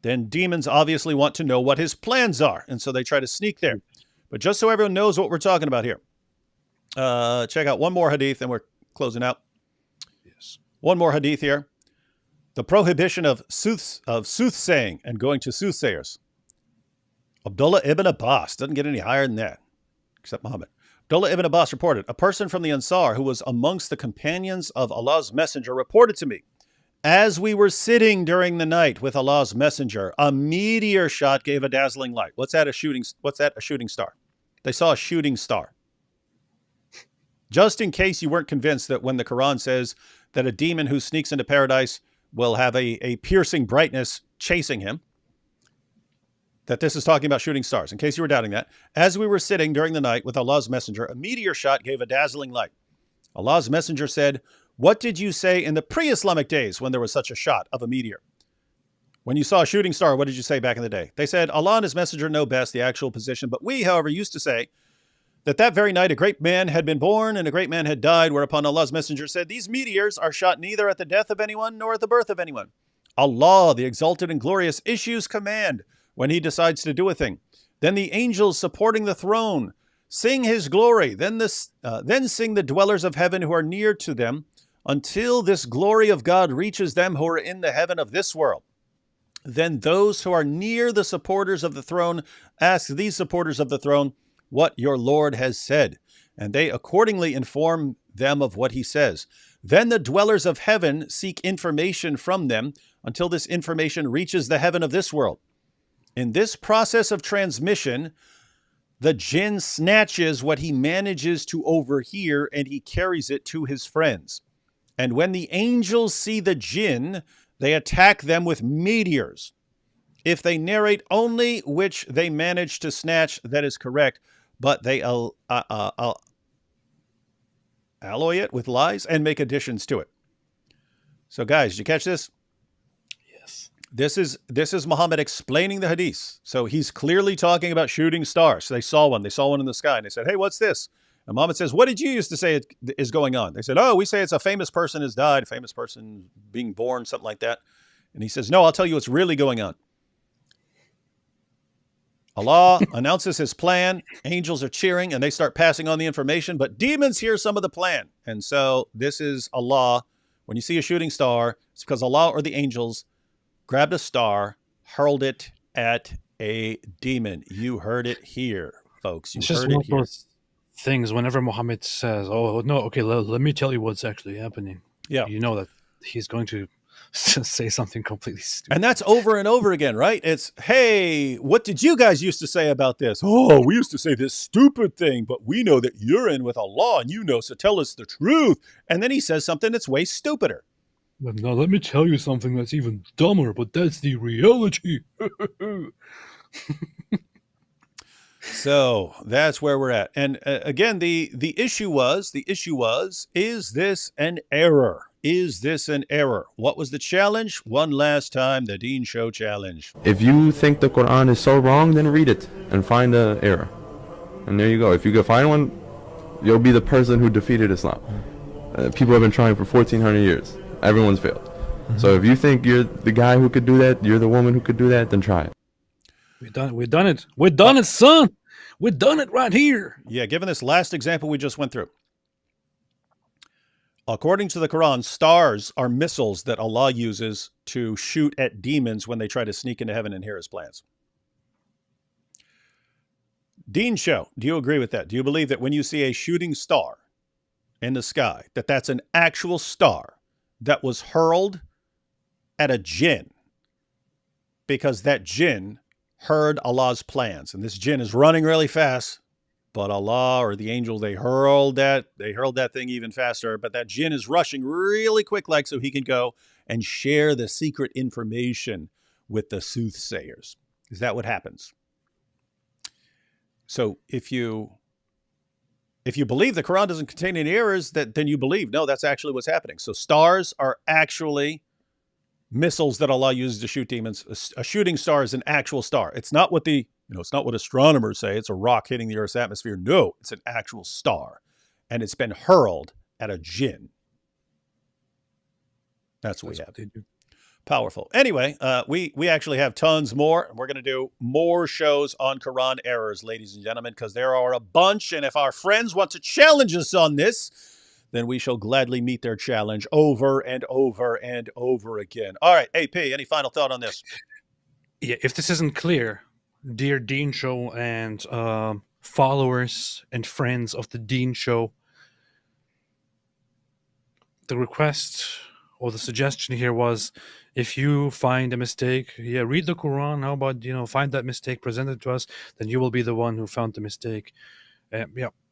then demons obviously want to know what his plans are. And so they try to sneak there. But just so everyone knows what we're talking about here, check out one more hadith and we're closing out. Yes. One more hadith here. The prohibition of soothsaying and going to soothsayers. Abdullah ibn Abbas, doesn't get any higher than that, except Muhammad. Abdullah ibn Abbas reported, a person from the Ansar who was amongst the companions of Allah's Messenger reported to me, as we were sitting during the night with Allah's Messenger, a meteor shot gave a dazzling light. What's that? A shooting star. They saw a shooting star. Just in case you weren't convinced that when the Quran says that a demon who sneaks into paradise will have a piercing brightness chasing him, that this is talking about shooting stars. In case you were doubting that, as we were sitting during the night with Allah's Messenger, a meteor shot gave a dazzling light. Allah's Messenger said, what did you say in the pre-Islamic days when there was such a shot of a meteor? When you saw a shooting star, what did you say back in the day? They said, Allah and his Messenger know best the actual position, but we, however, used to say that very night a great man had been born and a great man had died, whereupon Allah's Messenger said, these meteors are shot neither at the death of anyone nor at the birth of anyone. Allah, the exalted and glorious, issues command when he decides to do a thing. Then the angels supporting the throne sing his glory. Then sing the dwellers of heaven who are near to them until this glory of God reaches them who are in the heaven of this world. Then those who are near the supporters of the throne ask these supporters of the throne what your Lord has said, and they accordingly inform them of what he says. Then the dwellers of heaven seek information from them until this information reaches the heaven of this world. In this process of transmission, the jinn snatches what he manages to overhear and he carries it to his friends. And when the angels see the jinn, they attack them with meteors. If they narrate only which they manage to snatch, that is correct, but they alloy it with lies and make additions to it. So guys, did you catch this? Yes. This is Muhammad explaining the hadith. So he's clearly talking about shooting stars. So they saw one in the sky and they said, hey, what's this? And Muhammad says, what did you used to say is going on? They said, oh, we say it's a famous person has died, a famous person being born, something like that. And he says, no, I'll tell you what's really going on. Allah announces his plan. Angels are cheering and they start passing on the information, but demons hear some of the plan. And so this is Allah. When you see a shooting star, it's because Allah or the angels grabbed a star, hurled it at a demon. You heard it here, folks. It's just one of those things whenever Muhammad says, oh, no, okay, let me tell you what's actually happening. Yeah. You know that he's going to say something completely stupid. And that's over and over again, right? It's, hey, what did you guys used to say about this? Oh, we used to say this stupid thing, but we know that you're in with Allah and you know, so tell us the truth. And then he says something that's way stupider. Now let me tell you something that's even dumber, but that's the reality. So that's where we're at. And again, the issue was, is this an error? Is this an error? What was the challenge? One last time, the Deen Show challenge. If you think the Quran is so wrong, then read it and find the error. And there you go. If you can find one, you'll be the person who defeated Islam. People have been trying for 1,400 years. Everyone's failed. So if you think you're the guy who could do that, you're the woman who could do that, then try it. We've done it. We've done it, son. We've done it right here. Yeah, given this last example we just went through. According to the Quran, stars are missiles that Allah uses to shoot at demons when they try to sneak into heaven and hear his plans. Deen Show, do you agree with that? Do you believe that when you see a shooting star in the sky, that that's an actual star that was hurled at a jinn because that jinn heard Allah's plans, and this jinn is running really fast, but Allah or the angel, they hurled that thing even faster, but that jinn is rushing really quick, like so he can go and share the secret information with the soothsayers. Is that what happens? So if you believe the Quran doesn't contain any errors, then you believe, no, that's actually what's happening. So stars are actually missiles that Allah uses to shoot demons. A shooting star is an actual star. It's not what the It's not what astronomers say. It's a rock hitting the Earth's atmosphere. No, it's an actual star. And it's been hurled at a jinn. That's what we have. They do. Powerful. Anyway, we actually have tons more. And we're going to do more shows on Quran errors, ladies and gentlemen, because there are a bunch. And if our friends want to challenge us on this, then we shall gladly meet their challenge over and over and over again. All right, AP, any final thought on this? Yeah, if this isn't clear, dear Deen Show and followers and friends of the Deen Show, the request or the suggestion here was, if you find a mistake, read the Quran. How about, find that mistake, present it to us, then you will be the one who found the mistake.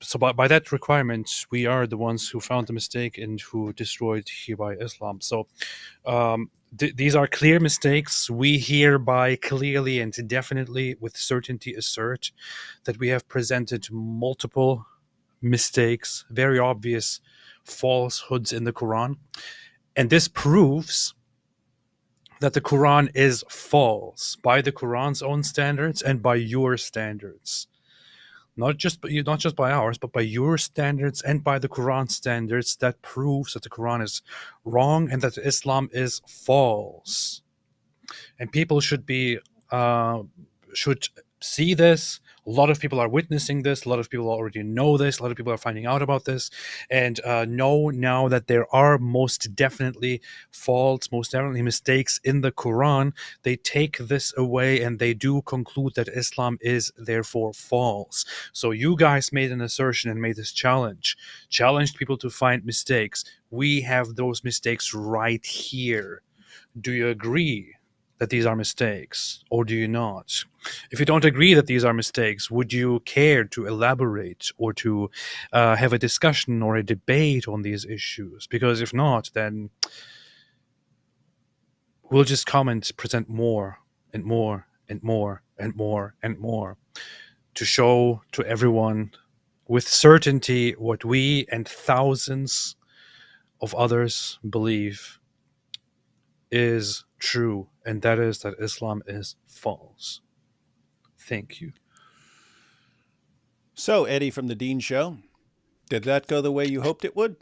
So by that requirement, we are the ones who found the mistake and who destroyed hereby Islam. So these are clear mistakes. We hereby clearly and definitely with certainty assert that we have presented multiple mistakes, very obvious falsehoods in the Quran. And this proves that the Quran is false by the Quran's own standards and by your standards. Not just by ours, but by your standards and by the Quran standards. That proves that the Quran is wrong and that Islam is false. And people should see this. A lot of people are witnessing this. A lot of people already know this. A lot of people are finding out about this, and know now that there are most definitely faults, most definitely mistakes in the Quran. They take this away and they do conclude that Islam is therefore false. So you guys made an assertion and made this challenged people to find mistakes. We have those mistakes right here. Do you agree that these are mistakes, or do you not? If you don't agree that these are mistakes, would you care to elaborate or to have a discussion or a debate on these issues? Because if not, then we'll just come and present more and more and more and more and more to show to everyone with certainty what we and thousands of others believe is true, and that is that Islam is false. Thank you. So, Eddie from the Deen Show, did that go the way you hoped it would?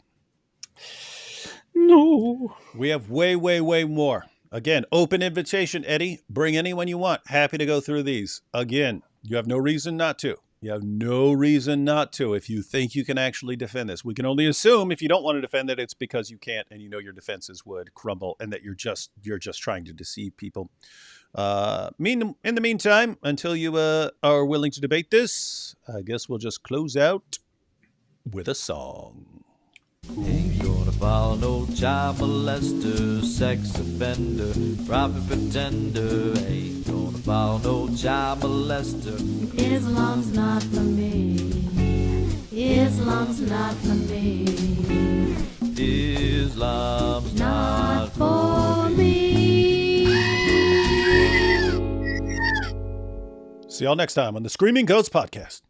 No. We have way, way, way more. Again, open invitation, Eddie. Bring anyone you want. Happy to go through these. Again, you have no reason not to. You have no reason not to if you think you can actually defend this. We can only assume if you don't want to defend it, it's because you can't and you know your defenses would crumble and that you're just trying to deceive people. In the meantime, until you are willing to debate this, I guess we'll just close out with a song. Ain't gonna follow no child molester, sex offender, prophet pretender. Ain't gonna follow no child molester. Islam's not for me. Islam's not for me. Islam's Not for me. See y'all next time on the Screaming Goats Podcast.